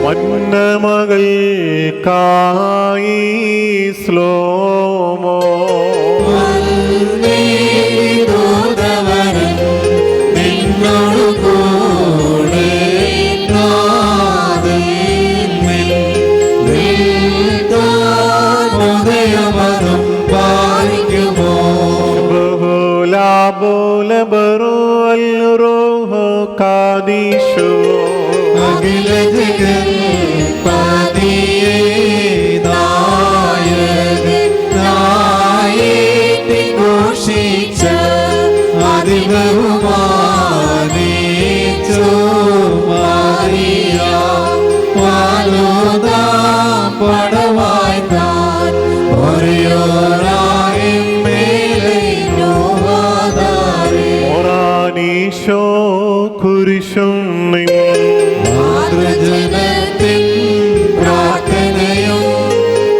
മന്നമകൾ കായി സ്ലോമോ ബഹുലാബോല ബറു അൽ റൂഹ് ഖാദീശോ അഖില ജഗൽപതിയേ നായകനായി ഘോഷിച്ച അതിബഹുമാനിച്ചു മാറിയ വാലോദാം പടവായി താൻ ഒരേയോരായി മേലൈനോവാദാരേ ഓറാനീശോ കുരിശും നിൻ മാതൃജനത്തിൻ പ്രാർത്ഥനയും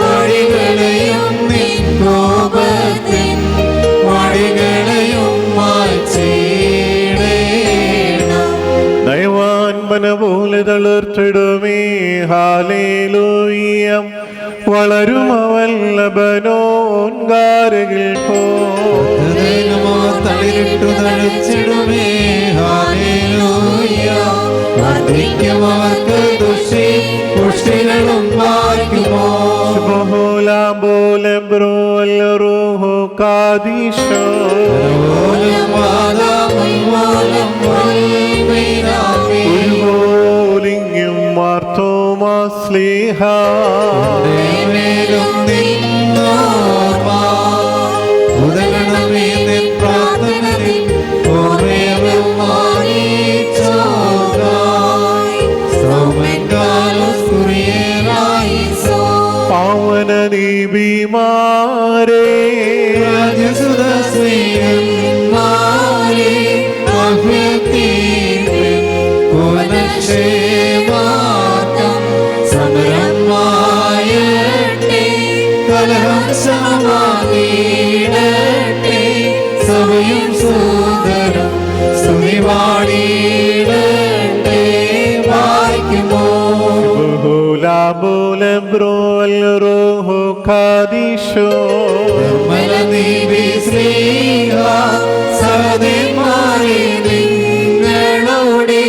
വഴികളെയും നിൻ കോപത്തിൻ വഴികളെയും മായ്ച്ചിടേണം ദൈവാൻപന പോലെ തളിർത്തിടുമേ ഹാലേലൂയ വളരും അവൻ ലബനോൻ ഗാരകിൽ പോ തളിരിട്ടു തഴച്ചിടുമേ ഹല്ലേലൂയ വർദ്ധിക്കും അവർക്ക് ദുഷി പുഷ്ടികളും പാലിക്കുമോ ബഹുലാബോല ബ്രോ അൽ റൂഹ് ഖാദീശോ ഒരുപോലിങ്ങും മാർത്തോമാ സ്ലീഹ പാവന നീബിമാരേ സഭയും സൂതരം സ്തുതിവാടിയിടട്ടെ വായിക്കുമോ ബഹുലാബോല ബ്രോ അൽ റൂഹ് ഖാദീശോ സഹോദരന്മാരെ നിങ്ങളോടെ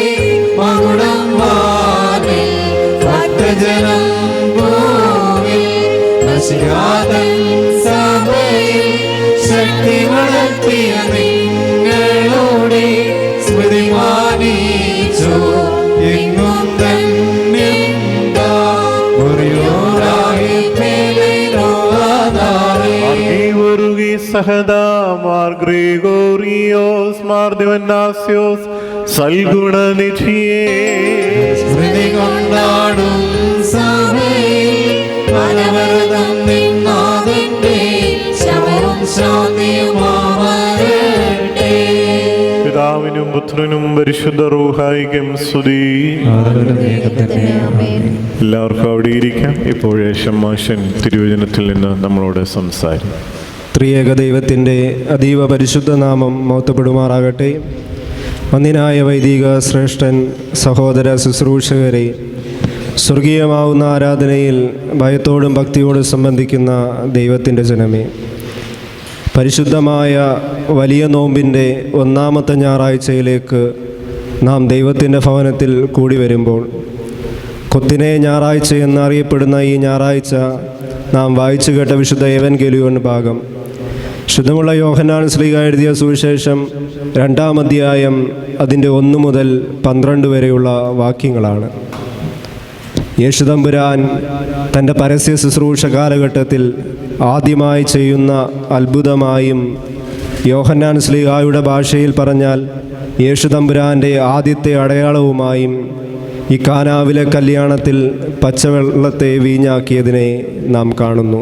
മകുടം വാനിൽ ഭക്തജനം ഭൂമിൽ നശികാതൻ സഭയിൽ ശക്തി വളർത്തിയ നിങ്ങളോടെ സ്മൃതി മാനിച്ചോ എങ്ങും ധന്യം സഹദാ മാർ ഗ്രിഗോറിയോസ് മാർ ദിവന്നാസ്യോസ് സൽഗുണനിധിയേ സ്മൃതി കൊണ്ടാടും സഭയിൽ പരവരതം നിന്നാഥന്റെ ശമവും ശാന്തിയുമാവരട്ടെ. പിതാവിനും പുത്രനും പരിശുദ്ധ റൂഹായിക്കും സ്തുതി. എല്ലാവർക്കും അവിടെ ഇരിക്കാം. ഇപ്പോഴേ ഷമ്മാശൻ തിരുവചനത്തിൽ നിന്ന് നമ്മളോട് സംസാരിക്കും. ത്രിയേക ദൈവത്തിൻ്റെ അതീവ പരിശുദ്ധ നാമം മഹത്വപ്പെടുമാറാകട്ടെ. വന്ദിനായ വൈദിക ശ്രേഷ്ഠൻ, സഹോദര ശുശ്രൂഷകരെ, സ്വർഗീയമാവുന്ന ആരാധനയിൽ ഭയത്തോടും ഭക്തിയോടും സംബന്ധിക്കുന്ന ദൈവത്തിൻ്റെ ജനമേ, പരിശുദ്ധമായ വലിയ നോമ്പിൻ്റെ ഒന്നാമത്തെ ഞായറാഴ്ചയിലേക്ക് നാം ദൈവത്തിൻ്റെ ഭവനത്തിൽ കൂടി വരുമ്പോൾ, കൊത്തിനെ ഞായറാഴ്ച എന്നറിയപ്പെടുന്ന ഈ ഞായറാഴ്ച നാം വായിച്ചു കേട്ട വിശുദ്ധ ഏവൻഗേലിയോൻ ഭാഗം ശുദ്ധമുള്ള യോഹന്നാൻ ശ്ലീഹ എഴുതിയ സുവിശേഷം 2-ാം അധ്യായം അതിൻ്റെ 1 മുതൽ 12 വരെയുള്ള വാക്യങ്ങളാണ്. യേശുതമ്പുരാൻ തൻ്റെ പരസ്യ ശുശ്രൂഷ കാലഘട്ടത്തിൽ ആദ്യമായി ചെയ്യുന്ന അത്ഭുതമായും യോഹന്നാൻ ശ്ലീഹായുടെ ഭാഷയിൽ പറഞ്ഞാൽ യേശുതമ്പുരാൻ്റെ ആദ്യത്തെ അടയാളവുമായും ഈ കാനാവിലെ കല്യാണത്തിൽ പച്ചവെള്ളത്തെ വീഞ്ഞാക്കിയതിനെ നാം കാണുന്നു.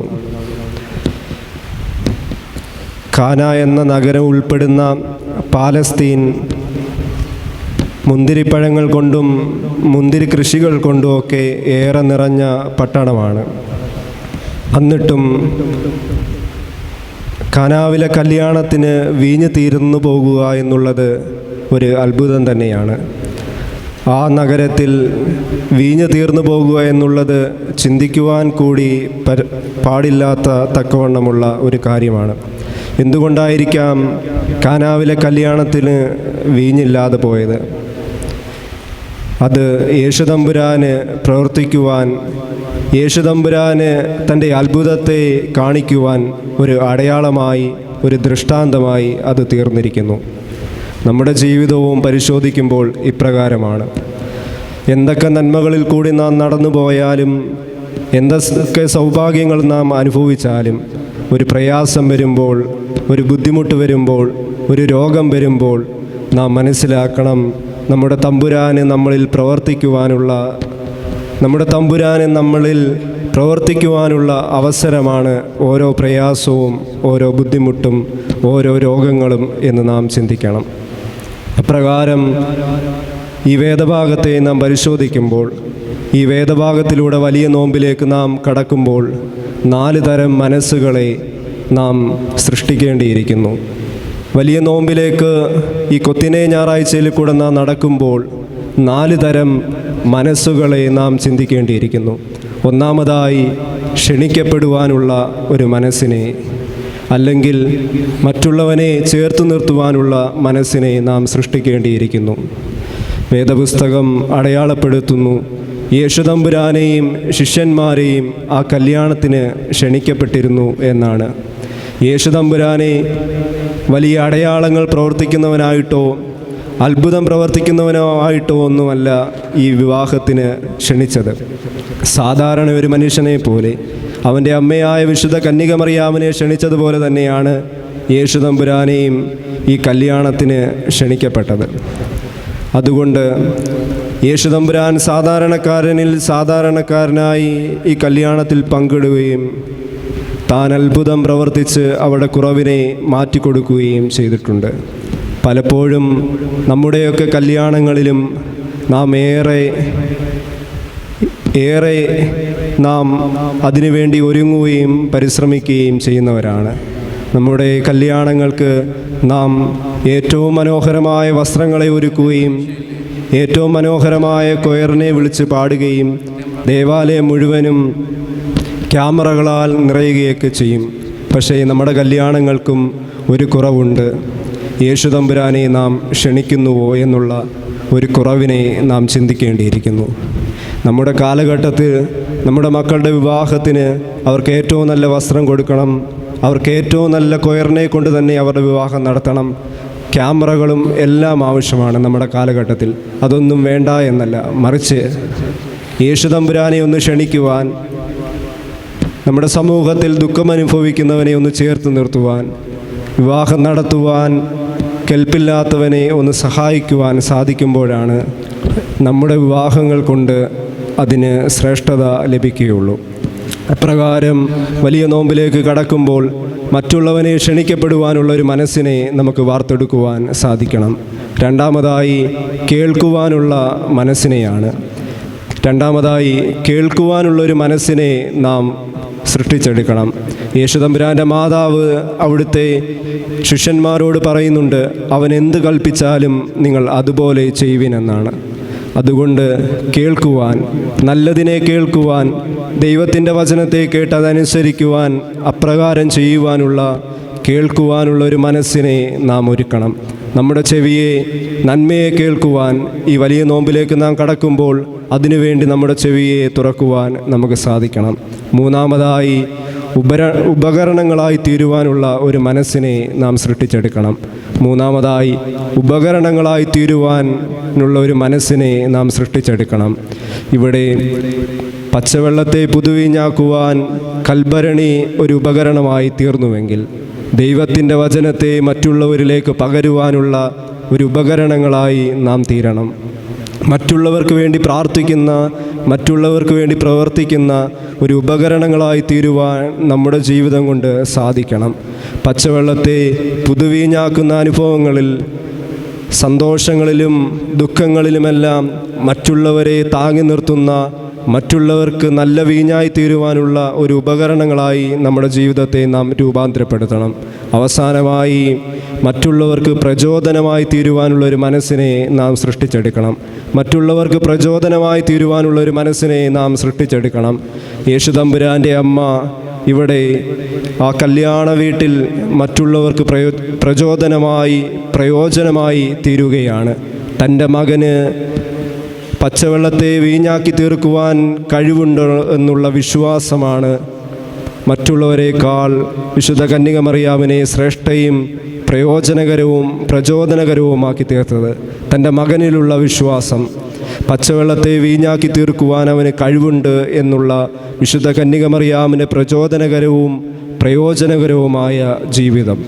കാന എന്ന നഗരം ഉൾപ്പെടുന്ന പാലസ്തീൻ മുന്തിരിപ്പഴങ്ങൾ കൊണ്ടും മുന്തിരി കൃഷികൾ കൊണ്ടുമൊക്കെ ഏറെ നിറഞ്ഞ പട്ടണമാണ്. എന്നിട്ടും കാനാവിലെ കല്യാണത്തിന് വീഞ്ഞ് തീർന്നു പോകുക എന്നുള്ളത് ഒരു അത്ഭുതം തന്നെയാണ്. ആ നഗരത്തിൽ വീഞ്ഞ് തീർന്നു പോകുക എന്നുള്ളത് ചിന്തിക്കുവാൻ കൂടി പാടില്ലാത്ത തക്കവണ്ണമുള്ള ഒരു കാര്യമാണ്. എന്തുകൊണ്ടായിരിക്കാം കാനാവിലെ കല്യാണത്തിന് വീഞ്ഞില്ലാതെ പോയത്? അത് യേശുതമ്പുരാന് പ്രവർത്തിക്കുവാൻ, യേശുതമ്പുരാന് തൻ്റെ അത്ഭുതത്തെ കാണിക്കുവാൻ ഒരു അടയാളമായി, ഒരു ദൃഷ്ടാന്തമായി അത് തീർന്നിരിക്കുന്നു. നമ്മുടെ ജീവിതവും പരിശോധിക്കുമ്പോൾ ഇപ്രകാരമാണ്. എന്തൊക്കെ നന്മകളിൽ കൂടി നാം നടന്നു പോയാലും, എന്തൊക്കെ സൗഭാഗ്യങ്ങൾ നാം അനുഭവിച്ചാലും, ഒരു പ്രയാസം വരുമ്പോൾ, ഒരു ബുദ്ധിമുട്ട് വരുമ്പോൾ, ഒരു രോഗം വരുമ്പോൾ നാം മനസ്സിലാക്കണം, നമ്മുടെ തമ്പുരാന് നമ്മളിൽ പ്രവർത്തിക്കുവാനുള്ള അവസരമാണ് ഓരോ പ്രയാസവും, ഓരോ ബുദ്ധിമുട്ടും, ഓരോ രോഗങ്ങളും എന്ന് നാം ചിന്തിക്കണം. അപ്രകാരം ഈ വേദഭാഗത്തെ നാം പരിശോധിക്കുമ്പോൾ, ഈ വേദഭാഗത്തിലൂടെ വലിയ നോമ്പിലേക്ക് നാം കടക്കുമ്പോൾ 4 തരം മനസ്സുകളെ നാം സൃഷ്ടിക്കേണ്ടിയിരിക്കുന്നു. വലിയ നോമ്പിലേക്ക് ഈ കൊത്തിനെ ഞായറാഴ്ചയിൽ കൂടെ നാം നടക്കുമ്പോൾ 4 തരം മനസ്സുകളെ നാം ചിന്തിക്കേണ്ടിയിരിക്കുന്നു. ഒന്നാമതായി ക്ഷണിക്കപ്പെടുവാനുള്ള ഒരു മനസ്സിനെ, അല്ലെങ്കിൽ മറ്റുള്ളവനെ ചേർത്ത് നിർത്തുവാനുള്ള മനസ്സിനെ നാം സൃഷ്ടിക്കേണ്ടിയിരിക്കുന്നു. വേദപുസ്തകം അടയാളപ്പെടുത്തുന്നു, യേശുതമ്പുരാനെയും ശിഷ്യന്മാരെയും ആ കല്യാണത്തിന് ക്ഷണിക്കപ്പെട്ടിരുന്നു എന്നാണ്. യേശുതമ്പുരാനെ വലിയ അടയാളങ്ങൾ പ്രവർത്തിക്കുന്നവനായിട്ടോ അത്ഭുതം പ്രവർത്തിക്കുന്നവനോ ആയിട്ടോ ഒന്നുമല്ല ഈ വിവാഹത്തിന് ക്ഷണിച്ചത്. സാധാരണ ഒരു മനുഷ്യനെ പോലെ അവൻ്റെ അമ്മയായ വിശുദ്ധ കന്യകമറിയാമിനെ ക്ഷണിച്ചതുപോലെ തന്നെയാണ് യേശുതമ്പുരാനെയും ഈ കല്യാണത്തിന് ക്ഷണിക്കപ്പെട്ടത്. അതുകൊണ്ട് യേശുതമ്പുരാൻ സാധാരണക്കാരനിൽ സാധാരണക്കാരനായി ഈ കല്യാണത്തിൽ പങ്കിടുകയും താൻ അത്ഭുതം പ്രവർത്തിച്ച് അവിടെ കുറവിനെ മാറ്റിക്കൊടുക്കുകയും ചെയ്തിട്ടുണ്ട്. പലപ്പോഴും നമ്മുടെയൊക്കെ കല്യാണങ്ങളിലും നാം ഏറെ നാം അതിനുവേണ്ടി ഒരുങ്ങുകയും പരിശ്രമിക്കുകയും ചെയ്യുന്നവരാണ്. നമ്മുടെ കല്യാണങ്ങൾക്ക് നാം ഏറ്റവും മനോഹരമായ വസ്ത്രങ്ങളെ ഒരുക്കുകയും ഏറ്റവും മനോഹരമായ കൊയറിനെ വിളിച്ച് പാടുകയും ദേവാലയം മുഴുവനും ക്യാമറകളാൽ നിറയുകയൊക്കെ ചെയ്യും. പക്ഷേ നമ്മുടെ കല്യാണങ്ങൾക്കും ഒരു കുറവുണ്ട്. യേശുതമ്പുരാനെ നാം ക്ഷണിക്കുന്നുവോ എന്നുള്ള ഒരു കുറവിനെ നാം ചിന്തിക്കേണ്ടിയിരിക്കുന്നു. നമ്മുടെ കാലഘട്ടത്തിൽ നമ്മുടെ മക്കളുടെ വിവാഹത്തിന് അവർക്ക് ഏറ്റവും നല്ല വസ്ത്രം കൊടുക്കണം, അവർക്ക് ഏറ്റവും നല്ല കൊയറിനെ കൊണ്ട് തന്നെ അവരുടെ വിവാഹം നടത്തണം. ക്യാമറകളും എല്ലാം ആവശ്യമാണ് നമ്മുടെ കാലഘട്ടത്തിൽ. അതൊന്നും വേണ്ട എന്നല്ല, മറിച്ച് യേശുതമ്പുരാനെ ഒന്ന് ക്ഷണിക്കുവാൻ, നമ്മുടെ സമൂഹത്തിൽ ദുഃഖമനുഭവിക്കുന്നവനെ ഒന്ന് ചേർത്ത് നിർത്തുവാൻ, വിവാഹം നടത്തുവാൻ കെൽപ്പില്ലാത്തവനെ ഒന്ന് സഹായിക്കുവാൻ സാധിക്കുമ്പോഴാണ് നമ്മുടെ വിവാഹങ്ങൾ കൊണ്ട് അതിന് ശ്രേഷ്ഠത ലഭിക്കുകയുള്ളൂ. അപ്രകാരം വലിയ നോമ്പിലേക്ക് കടക്കുമ്പോൾ മറ്റുള്ളവനെ ക്ഷണിക്കപ്പെടുവാനുള്ള ഒരു മനസ്സിനെ നമുക്ക് വാർത്തെടുക്കുവാൻ സാധിക്കണം. രണ്ടാമതായി കേൾക്കുവാനുള്ള മനസ്സിനെയാണ്. കേൾക്കുവാനുള്ളൊരു മനസ്സിനെ നാം സൃഷ്ടിച്ചെടുക്കണം. യേശുതമ്പുരാൻ്റെ മാതാവ് അവിടുത്തെ ശിഷ്യന്മാരോട് പറയുന്നുണ്ട്, അവൻ എന്ത് കൽപ്പിച്ചാലും നിങ്ങൾ അതുപോലെ ചെയ്യുവിനെന്നാണ്. അതുകൊണ്ട് കേൾക്കുവാൻ, നല്ലതിനെ കേൾക്കുവാൻ, ദൈവത്തിൻ്റെ വചനത്തെ കേട്ട് അതനുസരിക്കുവാൻ, അപ്രകാരം കേൾക്കുവാനുള്ള ഒരു മനസ്സിനെ നാം ഒരുക്കണം. നമ്മുടെ ചെവിയെ, നന്മയെ കേൾക്കുവാൻ ഈ വലിയ നോമ്പിലേക്ക് നാം കടക്കുമ്പോൾ അതിനുവേണ്ടി നമ്മുടെ ചെവിയെ തുറക്കുവാൻ നമുക്ക് സാധിക്കണം. മൂന്നാമതായി ഉപകരണങ്ങളായി തീരുവാനുള്ള ഒരു മനസ്സിനെ നാം സൃഷ്ടിച്ചെടുക്കണം. മൂന്നാമതായി ഉപകരണങ്ങളായി തീരുവാനുള്ള ഒരു മനസ്സിനെ നാം സൃഷ്ടിച്ചെടുക്കണം. ഇവിടെ പച്ചവെള്ളത്തെ പുതുവീഞ്ഞാക്കുവാൻ കൽഭരണി ഒരു ഉപകരണമായി തീർന്നുവെങ്കിൽ, ദൈവത്തിൻ്റെ വചനത്തെ മറ്റുള്ളവരിലേക്ക് പകരുവാനുള്ള ഒരു ഉപകരണങ്ങളായി നാം തീരണം. മറ്റുള്ളവർക്ക് വേണ്ടി പ്രാർത്ഥിക്കുന്ന, മറ്റുള്ളവർക്ക് വേണ്ടി പ്രവർത്തിക്കുന്ന ഒരു ഉപകരണങ്ങളായി തീരുവാൻ നമ്മുടെ ജീവിതം കൊണ്ട് സാധിക്കണം. പച്ചവെള്ളത്തെ പുതുവീഞ്ഞാക്കുന്ന അനുഭവങ്ങളിൽ, സന്തോഷങ്ങളിലും ദുഃഖങ്ങളിലുമെല്ലാം മറ്റുള്ളവരെ താങ്ങി നിർത്തുന്ന, മറ്റുള്ളവർക്ക് നല്ല വീഞ്ഞായി തീരുവാനുള്ള ഒരു ഉപകരണങ്ങളായി നമ്മുടെ ജീവിതത്തെ നാം രൂപാന്തരപ്പെടുത്തണം. അവസാനമായി മറ്റുള്ളവർക്ക് പ്രചോദനമായി തീരുവാനുള്ള ഒരു മനസ്സിനെ നാം സൃഷ്ടിച്ചെടുക്കണം. മറ്റുള്ളവർക്ക് പ്രചോദനമായി തീരുവാനുള്ള ഒരു മനസ്സിനെ നാം സൃഷ്ടിച്ചെടുക്കണം. യേശുതമ്പുരാൻ്റെ അമ്മ ഇവിടെ ആ കല്യാണ വീട്ടിൽ മറ്റുള്ളവർക്ക് പ്രയോജനമായി തീരുകയാണ്. തൻ്റെ മകന് പച്ചവെള്ളത്തെ വീഞ്ഞാക്കി തീർക്കുവാൻ കഴിവുണ്ട് എന്നുള്ള വിശ്വാസമാണ് മറ്റുള്ളവരെക്കാൾ വിശുദ്ധ കന്യക മറിയാമിനെ ശ്രേഷ്ഠയും പ്രചോദനകരവുമാക്കി തീർത്തത്. തൻ്റെ മകനിലുള്ള വിശ്വാസം, പച്ചവെള്ളത്തെ വീഞ്ഞാക്കി തീർക്കുവാൻ അവന് കഴിവുണ്ട് എന്നുള്ള വിശുദ്ധ കന്യക മറിയാമിൻ്റെ പ്രയോജനകരവുമായ ജീവിതം.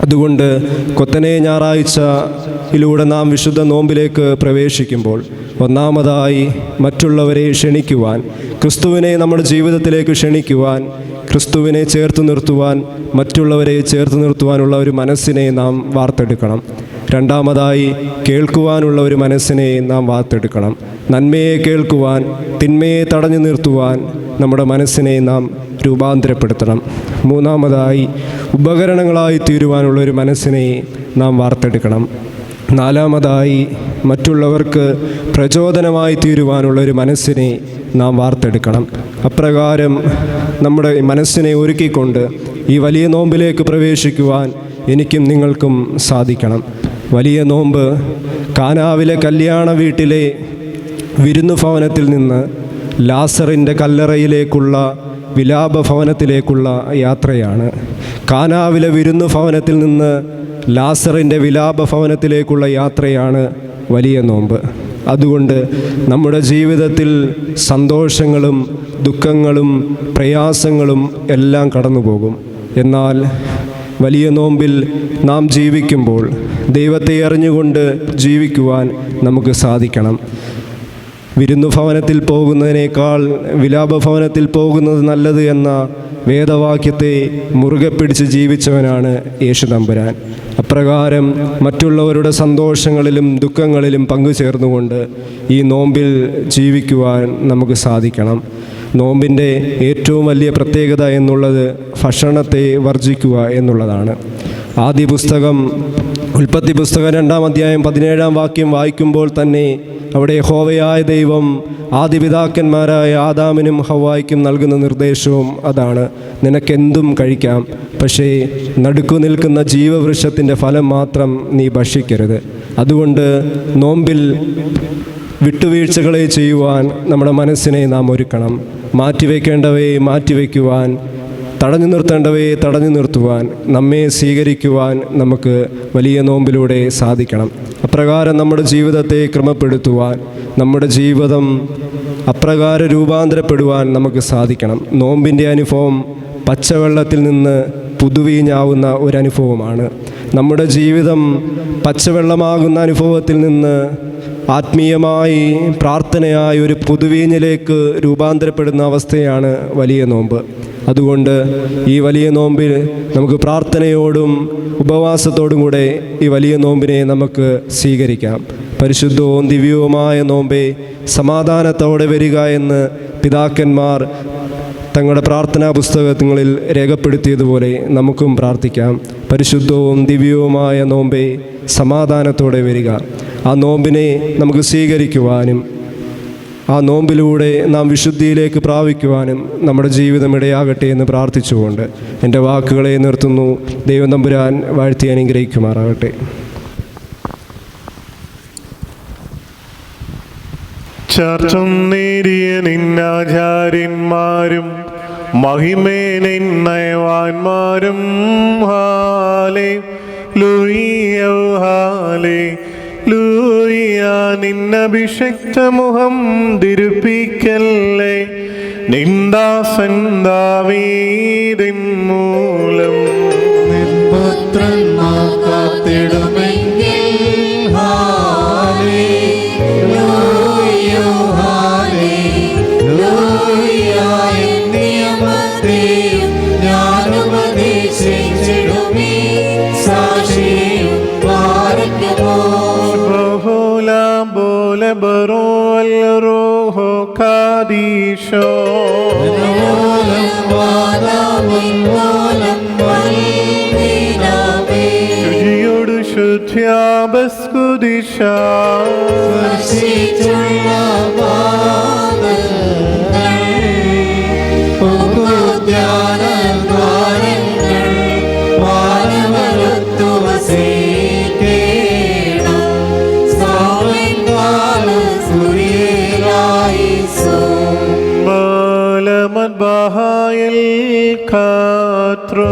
അതുകൊണ്ട് കൊത്തനെ ഞായറാഴ്ചയിലൂടെ നാം വിശുദ്ധ നോമ്പിലേക്ക് പ്രവേശിക്കുമ്പോൾ ഒന്നാമതായി മറ്റുള്ളവരെ ക്ഷണിക്കുവാൻ, ക്രിസ്തുവിനെ നമ്മുടെ ജീവിതത്തിലേക്ക് ക്ഷണിക്കുവാൻ, ക്രിസ്തുവിനെ ചേർത്ത് നിർത്തുവാൻ, മറ്റുള്ളവരെ ചേർത്ത് നിർത്തുവാനുള്ള ഒരു മനസ്സിനെ നാം വാർത്തെടുക്കണം. രണ്ടാമതായി കേൾക്കുവാനുള്ള ഒരു മനസ്സിനെ നാം വാർത്തെടുക്കണം. നന്മയെ കേൾക്കുവാൻ, തിന്മയെ തടഞ്ഞു നിർത്തുവാൻ നമ്മുടെ മനസ്സിനെ നാം രൂപാന്തരപ്പെടുത്തണം. മൂന്നാമതായി ഉപകരണങ്ങളായി തീരുവാനുള്ള ഒരു മനസ്സിനെ നാം വാർത്തെടുക്കണം. നാലാമതായി മറ്റുള്ളവർക്ക് പ്രചോദനമായി തീരുവാനുള്ള ഒരു മനസ്സിനെ നാം വാർത്തെടുക്കണം. അപ്രകാരം നമ്മുടെ മനസ്സിനെ ഒരുക്കിക്കൊണ്ട് ഈ വലിയ നോമ്പിലേക്ക് പ്രവേശിക്കുവാൻ എനിക്കും നിങ്ങൾക്കും സാധിക്കണം. വലിയ നോമ്പ് കാനാവിലെ കല്യാണ വീട്ടിലെ വിരുന്നു ഭവനത്തിൽ നിന്ന് ലാസറിൻ്റെ കല്ലറയിലേക്കുള്ള വിലാപഭവനത്തിലേക്കുള്ള യാത്രയാണ്. കാനാവിലെ വിരുന്നു ഭവനത്തിൽ നിന്ന് ലാസറിൻ്റെ വിലാപഭവനത്തിലേക്കുള്ള യാത്രയാണ് വലിയ നോമ്പ്. അതുകൊണ്ട് നമ്മുടെ ജീവിതത്തിൽ സന്തോഷങ്ങളും ദുഃഖങ്ങളും പ്രയാസങ്ങളും എല്ലാം കടന്നു പോകും. എന്നാൽ വലിയ നോമ്പിൽ നാം ജീവിക്കുമ്പോൾ ദൈവത്തെ അറിഞ്ഞുകൊണ്ട് ജീവിക്കുവാൻ നമുക്ക് സാധിക്കണം. വിരുന്നു ഭവനത്തിൽ പോകുന്നതിനേക്കാൾ വിലാപഭവനത്തിൽ പോകുന്നത് നല്ലത് എന്ന വേദവാക്യത്തെ മുറുകെ പിടിച്ച് ജീവിച്ചവനാണ് യേശുതമ്പുരാൻ. അപ്രകാരം മറ്റുള്ളവരുടെ സന്തോഷങ്ങളിലും ദുഃഖങ്ങളിലും പങ്കുചേർന്നുകൊണ്ട് ഈ നോമ്പിൽ ജീവിക്കുവാൻ നമുക്ക് സാധിക്കണം. നോമ്പിൻ്റെ ഏറ്റവും വലിയ പ്രത്യേകത എന്നുള്ളത് ഭക്ഷണത്തെ വർജിക്കുക എന്നുള്ളതാണ്. ആദ്യ പുസ്തകം ഉൽപ്പത്തി പുസ്തകം 2-ാം അധ്യായം 17-ാം വാക്യം വായിക്കുമ്പോൾ തന്നെ അവിടെ യഹോവയായ ദൈവം ആദിപിതാക്കന്മാരായ ആദാമിനും ഹവ്വായ്ക്കും നൽകുന്ന നിർദ്ദേശവും അതാണ്: നിനക്കെന്തും കഴിക്കാം, പക്ഷേ നടുക്കു നിൽക്കുന്ന ജീവവൃക്ഷത്തിൻ്റെ ഫലം മാത്രം നീ ഭക്ഷിക്കരുത്. അതുകൊണ്ട് നോമ്പിൽ വിട്ടുവീഴ്ചകളെ ചെയ്യുവാൻ നമ്മുടെ മനസ്സിനെ നാം ഒരുക്കണം. മാറ്റിവെക്കേണ്ടവയെ മാറ്റിവെക്കുവാൻ, തടഞ്ഞു നിർത്തേണ്ടവയെ തടഞ്ഞു നിർത്തുവാൻ, നമ്മെ സ്വീകരിക്കുവാൻ നമുക്ക് വലിയ നോമ്പിലൂടെ സാധിക്കണം. അപ്രകാരം നമ്മുടെ ജീവിതത്തെ ക്രമപ്പെടുത്തുവാൻ, നമ്മുടെ ജീവിതം അപ്രകാരം രൂപാന്തരപ്പെടുവാൻ നമുക്ക് സാധിക്കണം. നോമ്പിൻ്റെ അനുഭവം പച്ചവെള്ളത്തിൽ നിന്ന് പുതുവീഞ്ഞാവുന്ന ഒരനുഭവമാണ്. നമ്മുടെ ജീവിതം പച്ചവെള്ളമാകുന്ന അനുഭവത്തിൽ നിന്ന് ആത്മീയമായി പ്രാർത്ഥനയായി ഒരു പുതുവീഞ്ഞിലേക്ക് രൂപാന്തരപ്പെടുന്ന അവസ്ഥയാണ് വലിയ നോമ്പ്. അതുകൊണ്ട് ഈ വലിയ നോമ്പിൽ നമുക്ക് പ്രാർത്ഥനയോടും ഉപവാസത്തോടും കൂടെ ഈ വലിയ നോമ്പിനെ നമുക്ക് സ്വീകരിക്കാം. പരിശുദ്ധവും ദിവ്യവുമായ നോമ്പേ, സമാധാനത്തോടെ വരിക എന്ന് പിതാക്കന്മാർ തങ്ങളുടെ പ്രാർത്ഥനാ പുസ്തകങ്ങളിൽ രേഖപ്പെടുത്തിയതുപോലെ നമുക്കും പ്രാർത്ഥിക്കാം. പരിശുദ്ധവും ദിവ്യവുമായ നോമ്പേ, സമാധാനത്തോടെ വരിക. ആ നോമ്പിനെ നമുക്ക് സ്വീകരിക്കുവാനും ആ നോമ്പിലൂടെ നാം വിശുദ്ധിയിലേക്ക് പ്രാപിക്കുവാനും നമ്മുടെ ജീവിതം ഇടയാകട്ടെ എന്ന് പ്രാർത്ഥിച്ചുകൊണ്ട് എൻ്റെ വാക്കുകളെ നിർത്തുന്നു. ദൈവം തമ്പുരാൻ വാഴ്ത്തി അനുഗ്രഹിക്കുമാറാകട്ടെ. ചർച്ചം നേരിയ നിന്നാചാര്യന്മാരും മഹിമേ നിന്നയവാന്മാരും ഹാലേ ലൂയ്യ ഹാലേ ലൂയ്യ. നിന്നഭിഷക്ത മുഖം തിരുപ്പിക്കല്ലേ, നിന്ദാസൻ ദാവീദിൻ മൂലം. പുത്രന്മാർ കാത്തിടുമെങ്കിൽ ഹല്ലേലൂയ ഹല്ലേലൂയ. നിയമത്തെയും ഞാനുപദേശിച്ചിടുമീ സാക്ഷിയും പാലിക്കുമോ. ബഹുലാം ബോലെ ബറോ അൽ റൂഹോ ഖാദീശോ. ശുചിയോട് ശുദ്ധ്യാബസ്കുദിശ. ബഹായൽ ഖാത്രോ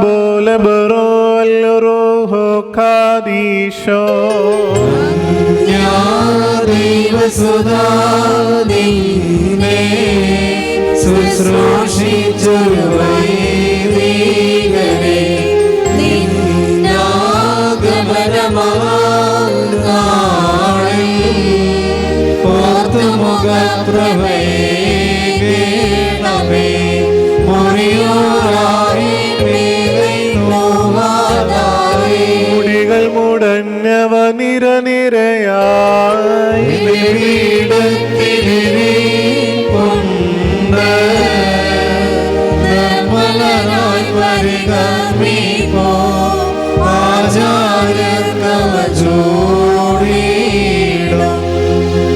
ബോലെ ബറോ അൽ റൂഹോ ഖാദീശോ. ശുശ്രൂഷിച്ചൊരു വൈദികനെ നിന്നാഗമനമാനാളിൽ പോർത്തുമുഖപ്രഭേണമേ മുറിയോറായി മുടികൾ മുടഞ്ഞവ നിരനിരയായി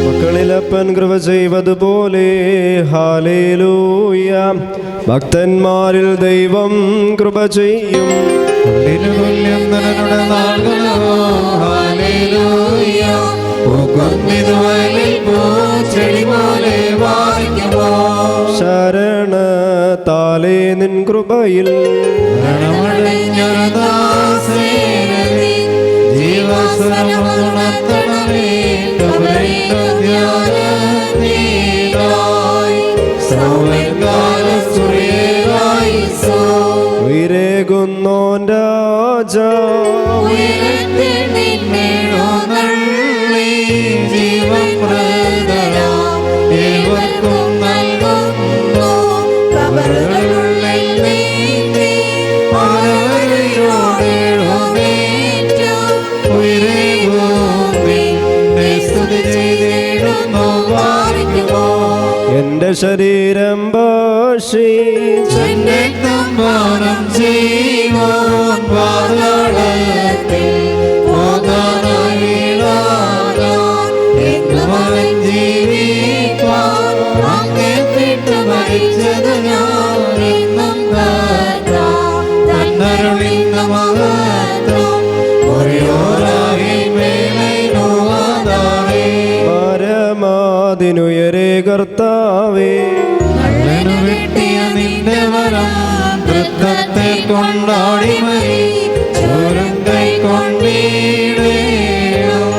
മക്കളിലപ്പൻ കൃപ ചെയ്വതുപോലെ ഹാലേലൂയ. ഭക്തന്മാരിൽ ദൈവം കൃപ ചെയ്യും. തുല്യം നരനുടെ നാളുകളോ ഹല്ലേലൂയ. പൂച്ചെടി പോലെ വായിക്കുമോ. ശരണത്താലേ നിൻ കൃപയിൽ ഉയരേകുന്നോൻ രാജ ജീവൻ ഏവർക്കും നൽകുന്നു. കബറുകളുള്ളിൽ നീന്തി പാലവരയോടെഴുന്നേറ്റു ഉയരേകുന്നേ സ്തുതി ചെയ്തിടുന്നു വാരിക്കുമോ. എന്റെ ശരീരം എന്റെ തമ്പാനം ജീവൻ പാതാളത്തിൽ പോകാനായി വീഴാൻ എന്നും അവൻ ജീവിപ്പാൻ അങ്ങേ വിട്ടു മരിച്ചത് ഞാൻ എന്നും തന്നരുളിന്ന മഹത്വം ഒരേയോരായി മേലൈനുവാതാവേ. പരമാതിനുയരേ കർത്താവേ വെട്ടിയ നിന്റെ വരം വൃത്തത്തെ കൊണ്ടാടി മരി ചോരം കൈ കൊണ്ടീടേണം.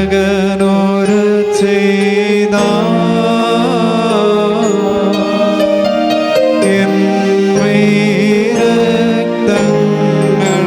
രക്ഷകനോര് ചെയ്ത രക്തങ്ങൾ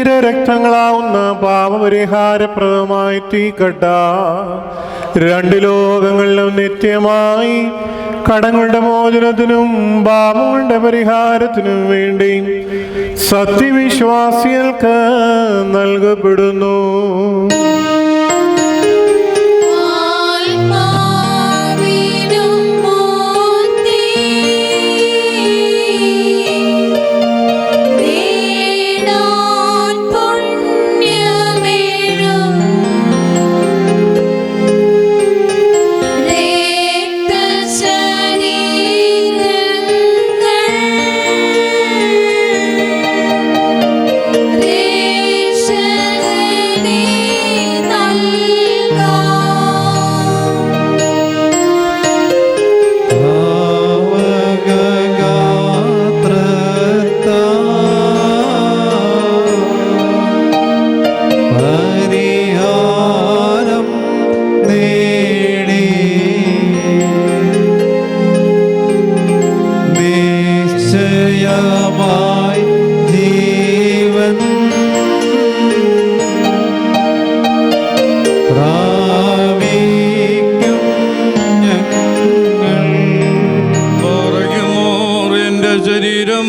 നിന്റെ രക്തങ്ങളാവുന്ന പാപപരിഹാരപ്രദമായി തീക്കട്ട രണ്ട് ലോകങ്ങളിലും നിത്യമായി കടങ്ങളുടെ മോചനത്തിനും പാപങ്ങളുടെ പരിഹാരത്തിനും വേണ്ടി സത്യവിശ്വാസികൾക്ക് നൽകപ്പെടുന്നു.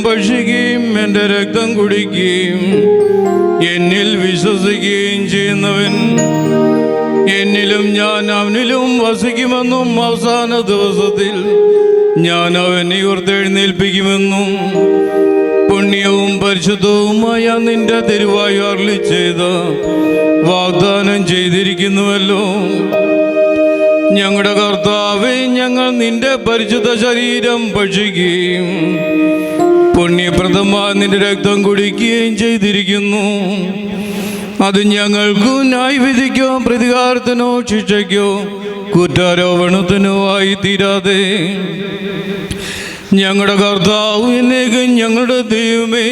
ഭക്ഷിക്കുകയും എൻ്റെ രക്തം കുടിക്കുകയും എന്നിൽ വിശ്വസിക്കുകയും ചെയ്യുന്നവൻ എന്നിലും ഞാൻ അവനിലും വസിക്കുമെന്നും അവസാന ദിവസത്തിൽ ഞാൻ അവനെ ഉയർത്തെഴുന്നേൽപ്പിക്കുമെന്നും പുണ്യവും പരിശുദ്ധവുമായ നിന്റെ തിരുവായു അരുളി ചെയ്ത് വാഗ്ദാനം ചെയ്തിരിക്കുന്നുവല്ലോ. ഞങ്ങളുടെ കർത്താവേ, ഞങ്ങൾ നിന്റെ പരിശുദ്ധ ശരീരം ഭക്ഷിക്കുകയും പുണ്യപ്രദമായ നിന്റെ രക്തം കുടിക്കുകയും ചെയ്തിരിക്കുന്നു. അത് ഞങ്ങൾക്ക് ന്യായവിധിക്കോ പ്രതികാരത്തിനോ ശിക്ഷയ്ക്കോ കുറ്റാരോപണത്തിനോ ആയി തീരാതെ ഞങ്ങളുടെ കർത്താവ് എന്നേക്കും ഞങ്ങളുടെ ദൈവമേ,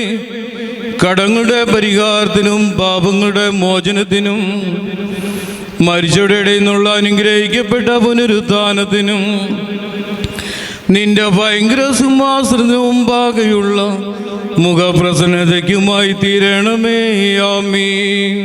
കടങ്ങളുടെ പരിഹാരത്തിനും പാപങ്ങളുടെ മോചനത്തിനും മരിച്ചവരുടെ ഇടയിൽ നിന്നുള്ള അനുഗ്രഹിക്കപ്പെട്ട പുനരുത്ഥാനത്തിനും നിന്റെ ഭയങ്കര സിംഹാസനത്തിന് മുമ്പാകെയുള്ള മുഖപ്രസന്നതയ്ക്കുമായി തീരണമേ. ആമീൻ.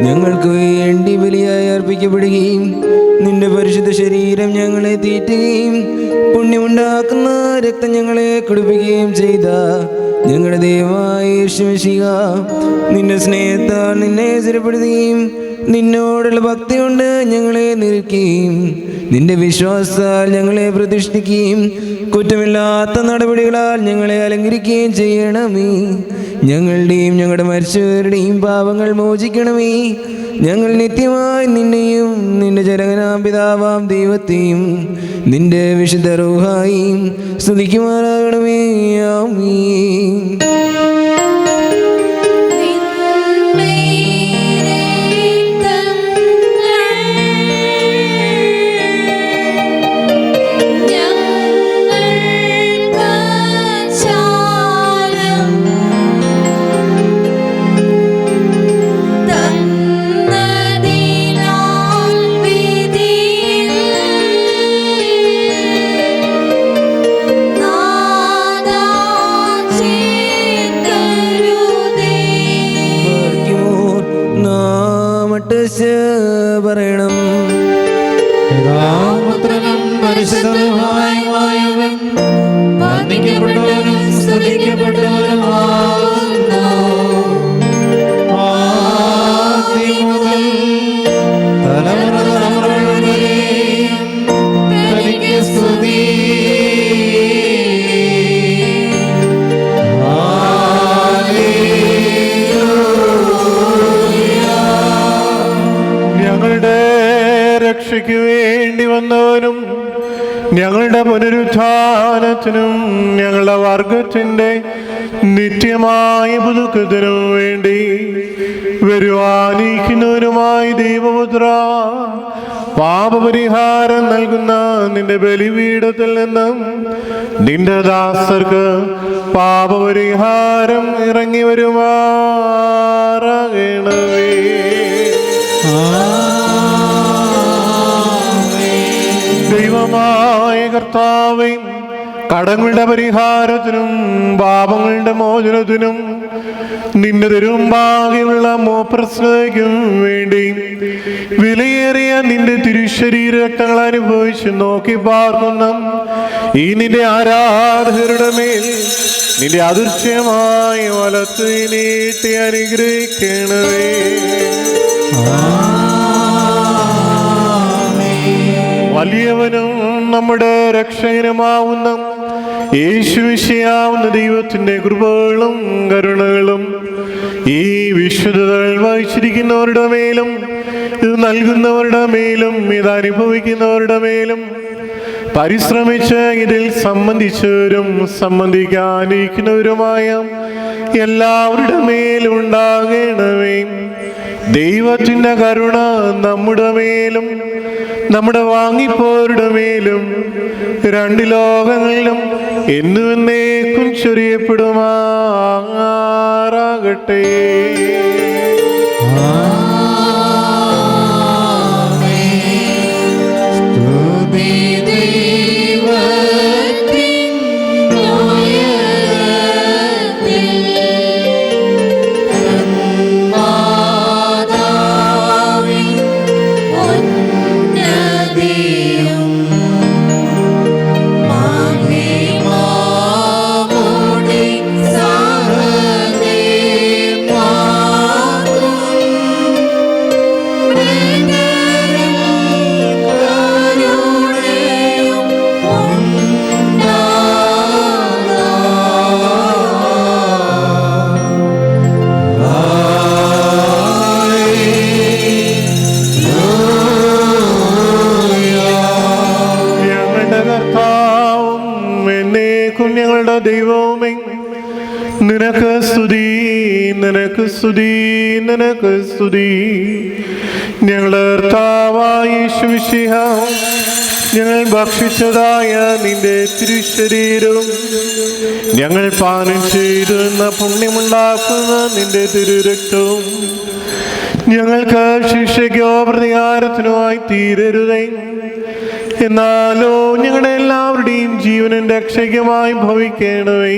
ഞങ്ങൾക്ക് വേണ്ടി ബലിയായി അർപ്പിക്കപ്പെടുകയും നിന്റെ പരിശുദ്ധ ശരീരം ഞങ്ങളെ തീറ്റുകയും പുണ്യമുണ്ടാക്കുന്ന രക്തം ഞങ്ങളെ കുടിപ്പിക്കുകയും ചെയ്ത ഞങ്ങളുടെ ദൈവമായ യേശുമിശിഹ, നിന്റെ സ്നേഹത്താൽ നിന്നെ സ്ഥിരപ്പെടുത്തുകയും നിന്നോടുള്ള ഭക്തി കൊണ്ട് ഞങ്ങളെ നിൽക്കുകയും നിന്റെ വിശ്വാസത്താൽ ഞങ്ങളെ പ്രതിഷ്ഠിക്കുകയും കുറ്റമില്ലാത്ത നടപടികളാൽ ഞങ്ങളെ അലങ്കരിക്കുകയും ചെയ്യണമേ. ഞങ്ങളുടെയും ഞങ്ങളുടെ മരിച്ചവരുടെയും പാപങ്ങൾ മോചിക്കണമേ. ഞങ്ങൾ നിത്യമായി നിന്നെയും നിന്റെ ജനകനാം പിതാവാം ദൈവത്തെയും നിന്റെ വിശുദ്ധ റൂഹായും സ്തുതിക്കുമാറാകണമേ. ആമീൻ. നാദാ പറയണം. പിതാപുത്രനും പരിശുദ്ധനുമായവൻ വന്ദിക്കപ്പെട്ടവനും സ്തുതിക്കപ്പെട്ടവനുമാകുന്നു. ആദ്യം മുതൽ തലമുറ തലമുറകളെയും തനിക്ക് സ്തുതി. ഞങ്ങളുടെ രക്ഷയ്ക്ക് വേണ്ടി വന്നവനും ഞങ്ങളുടെ പുനരുത്ഥാനത്തിനും ഞങ്ങളുടെ വർഗത്തിൻ്റെ നിത്യമായ പുതുക്കത്തിനും വേണ്ടി വരുവാനിരിക്കുന്നവനുമായ ദൈവപുത്ര, പാപപരിഹാരം നൽകുന്ന നിന്റെ ബലിപീഠത്തിൽ നിന്നും നിന്റെ ദാസർക്ക് പാപപരിഹാരം ഇറങ്ങി വരുമാറാകണമേ. ദൈവമായ കർത്താവേ, കടങ്ങളുടെ പരിഹാരത്തിനും പാപങ്ങളുടെ മോചനത്തിനും നിന്റെ തിരുമുമ്പാകെയുള്ള മോപ്രസ്നതയ്ക്കും വേണ്ടി വിലയേറിയ നിന്റെ തിരുശരീര രക്തങ്ങൾ അനുഭവിച്ച് നോക്കി പാർക്കുന്ന ഈ നിന്റെ ആരാധകരുടെ മേൽ നിന്റെ അദൃശ്യമായ വലത്ത് നീട്ടി അനുഗ്രഹിക്കണമേ. വലിയവനും നമ്മുടെ രക്ഷകനുമാവുന്ന യേശുവിശിയാവുന്ന ദൈവത്തിൻ്റെ കൃപകളും കരുണകളും ഈ വിശുദ്ധതകൾ വഹിച്ചിരിക്കുന്നവരുടെ മേലും ഇത് നൽകുന്നവരുടെ മേലും ഇത് അനുഭവിക്കുന്നവരുടെ മേലും പരിശ്രമിച്ച് ഇതിൽ സംബന്ധിച്ചവരും സംബന്ധിക്കാനിരിക്കുന്നവരുമായ എല്ലാവരുടെ മേലും ഉണ്ടാകണമേ. ദൈവത്തിൻ്റെ കരുണ നമ്മുടെ മേലും നമ്മുടെ വാങ്ങിപ്പോരുടെ മേലും രണ്ട് ലോകങ്ങളിലും എന്നുവെന്നേക്കും ചൊരിയപ്പെടുമാറാകട്ടെ. ഞങ്ങളുടെ ദൈവമേ, നിനക്ക് സ്തുതി, നിനക്ക് സ്തുതി, നിനക്ക് സ്തുതി. ഞങ്ങളുടെ കർത്താവായ യേശുമിശിഹ, ഞങ്ങൾ ഭക്ഷിച്ചതായ നിന്റെ തിരുശരീരവും ഞങ്ങൾ പാനം ചെയ്തു എന്ന പുണ്യമുണ്ടാക്കുന്ന നിന്റെ തിരുരക്തവും ഞങ്ങൾക്ക് ശിക്ഷയ്ക്കോ പ്രതികാരത്തിനുമായി തീരരുതേ. എന്നാലോ ഞങ്ങളുടെ എല്ലാവരുടെയും ജീവനും രക്ഷയ്ക്കുമായി ഭവിക്കണമേ.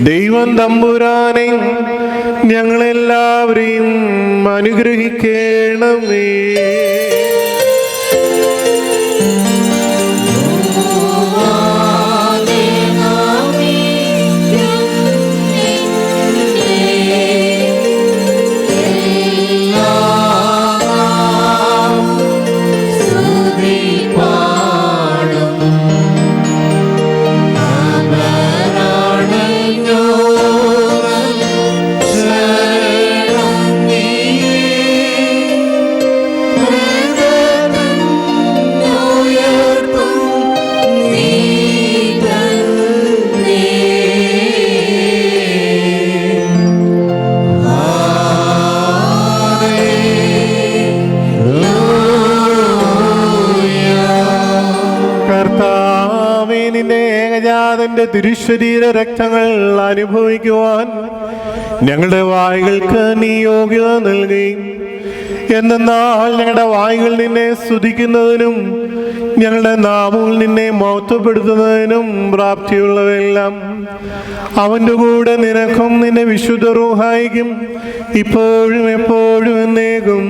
ദൈവം തമ്പുരാനെ ഞങ്ങളെല്ലാവരെയും അനുഗ്രഹിക്കണമേ. തിരുശരീര രക്തങ്ങൾ അനുഭവിക്കുവാൻ ഞങ്ങളുടെ വായ്കൾക്ക് നീ യോഗ്യത നൽകി എന്തെന്നാൽ ഞങ്ങളുടെ വായുകൾ നിന്നെ സ്തുതിക്കുന്നതിനും ഞങ്ങളുടെ നാവുകൾ നിന്നെ മഹത്വപ്പെടുത്തുന്നതിനും പ്രാപ്തിയുള്ളവയെല്ലാം അവൻ്റെ കൂടെ നിനക്കും നിന്റെ വിശുദ്ധ റൂഹായിക്കും ഇപ്പോഴും എപ്പോഴും എന്നേക്കും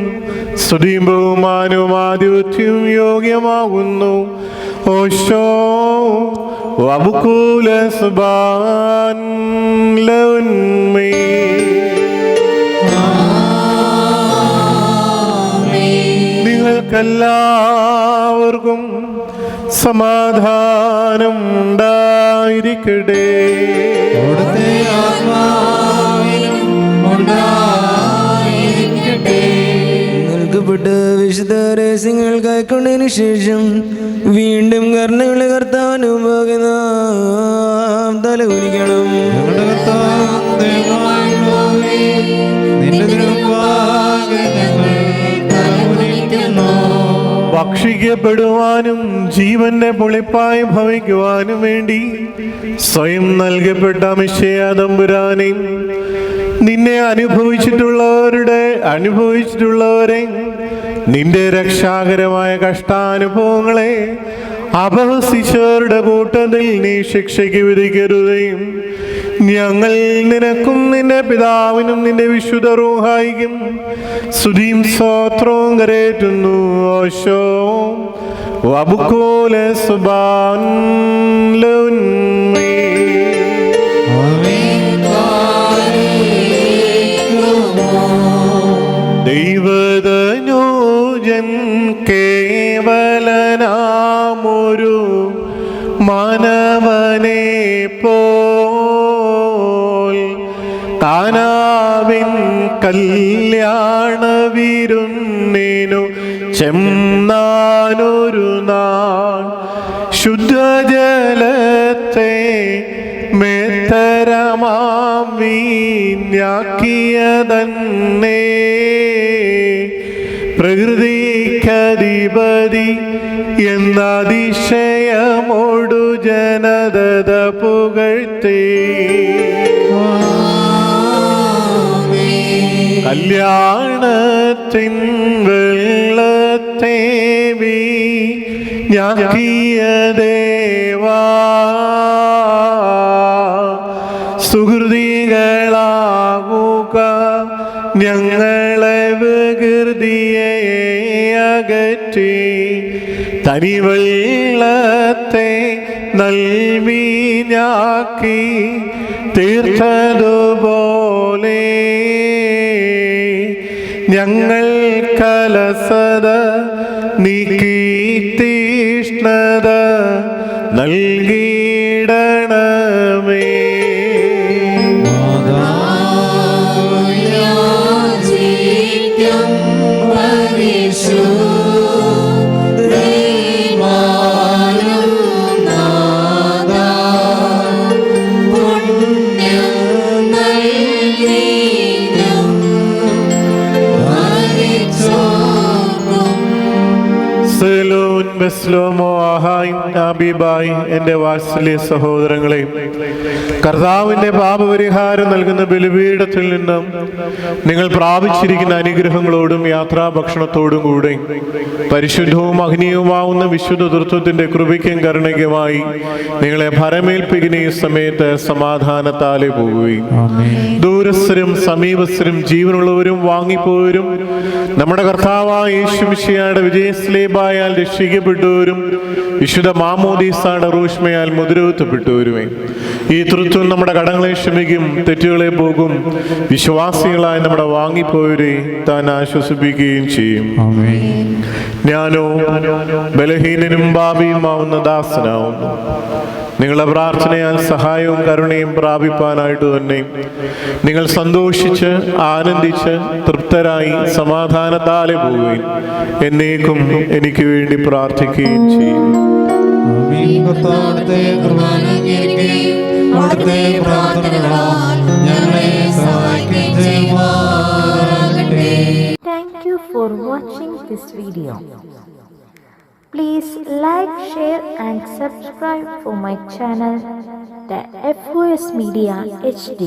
സ്തുതിയും ബഹുമാനവും ആധിപത്യവും യോഗ്യമാകുന്നു. ഓശോ വബുകൂല സുബാൻ ലൗൻമേ. നിങ്ങൾക്കെല്ലാവർക്കും സമാധാനം ഉണ്ടായിരിക്കട്ടെ. അവിടുത്തെ ആത്മാവിനും ഉണ്ടായിരിക്കട്ടെ. നൽകപ്പെട്ട വിശുദ്ധ രഹസ്യങ്ങൾ കൈക്കൊണ്ടതിനു ശേഷം വീണ്ടും കർണകളെ കർത്താവിനും നാം തലകുനിക്കണം. ഞങ്ങളുടെ കർത്താവ് ദൈവമായുള്ളവരേ, നിന്റെ തിരുമുമ്പാകെ ഞങ്ങൾ തലകുനിക്കുന്നു. ഭക്ഷിക്കപ്പെടുവാനും ജീവന്റെ പുളിപ്പായി ഭവിക്കുവാനും വേണ്ടി സ്വയം നൽകപ്പെട്ട മിശിഹാ തമ്പുരാനെ, നിന്നെ അനുഭവിച്ചിട്ടുള്ളവരെ നിന്റെ രക്ഷാകരമായ കഷ്ടാനുഭവങ്ങളെ അപഹസിച്ചവരുടെ കൂട്ടത്തിൽ നീ ശിക്ഷയ്ക്ക് വിധിക്കരുതേയും. ഞങ്ങൾ നിനക്കും നിന്റെ പിതാവിനും നിന്റെ വിശുദ്ധ റൂഹായിക്കും സ്തുതിയും സ്തോത്രവും കരേറ്റുന്നു. ഓശോ വബുകൂല സുബാൻ ലൗൻമേ. ദൈവതനൂജൻ കേവലനാമൊരു മാനവനെ പോൽ താനാവിൻ കല്യാണ വിരുന്നിനു ചെന്നാനൊരു നാൾ ശുദ്ധജലത്തെ മേത്തരമാം വീഞ്ഞാക്കിയതന്നെ പ്രകൃതിക്കധിപതി എന്ന അതിശയമോടു ജനത പുകഴ്ത്തി കല്യാണത്തിൻ വെള്ളത്തെ വീഞ്ഞാക്കിയ ദേവാ സുഹൃതികളാകുക ഞങ്ങളെ വികൃതിയെ അകറ്റി തനിവെള്ളത്തെ നൽവീഞ്ഞാക്കി തീർത്തതുപോലെ ഞങ്ങൾ കലസത നീക്കി തീഷ്ണത നൽകിയിടണമേ. എൻ്റെ വാത്സല്യ സഹോദരങ്ങളെ, കർത്താവിൻ്റെ പാപപരിഹാരം നൽകുന്ന ബലിപീഠത്തിൽ നിന്നും നിങ്ങൾ പ്രാപിച്ചിരിക്കുന്ന അനുഗ്രഹങ്ങളോടും യാത്രാഭക്ഷണത്തോടും കൂടെ പരിശുദ്ധവും മഹനീയവുമാവുന്ന വിശുദ്ധ തൃത്വത്തിൻ്റെ കൃപയ്ക്കും കരുണയ്ക്കുമായി നിങ്ങളെ ഭരമേൽപ്പിക്കുന്ന ഈ സമയത്ത് സമാധാനത്താലെ പോകുകയും ദൂരസ്ഥരും സമീപസ്ഥരും ജീവനുള്ളവരും വാങ്ങിപ്പോയവരും നമ്മുടെ കർത്താവായ യേശു മിശിഹായുടെ വിജയസ്ലേബായാൽ രക്ഷിക്കപ്പെട്ടവരും വിശുദ്ധ മാമോദീസായുടെ റൂഷ്മയാൽ മുദ്രകുത്തപ്പെട്ടവരുമേ ഈ തൃത്വം നമ്മുടെ കടങ്ങളെ ക്ഷമിക്കും, തെറ്റുകളെ പോകും. വിശ്വാസികളായി നമ്മുടെ വാങ്ങിപ്പോയവരെ താൻ ആശ്വസിപ്പിക്കുകയും ചെയ്യും. ഞാനോ ബലഹീനനും പാപിയുമാവുന്ന ദാസനാവുന്നു. നിങ്ങളുടെ പ്രാർത്ഥനയാൽ സഹായവും കരുണയും പ്രാപിപ്പാനായിട്ട് തന്നെ നിങ്ങൾ സന്തോഷിച്ച് ആനന്ദിച്ച് തൃപ്തരായി സമാധാനത്താലെ പോവുകയും എന്നേക്കും എനിക്ക് വേണ്ടി പ്രാർത്ഥിക്കുകയും ചെയ്യും. Thank you for watching this video. Please like, share and subscribe for my channel, the FOS Media HD.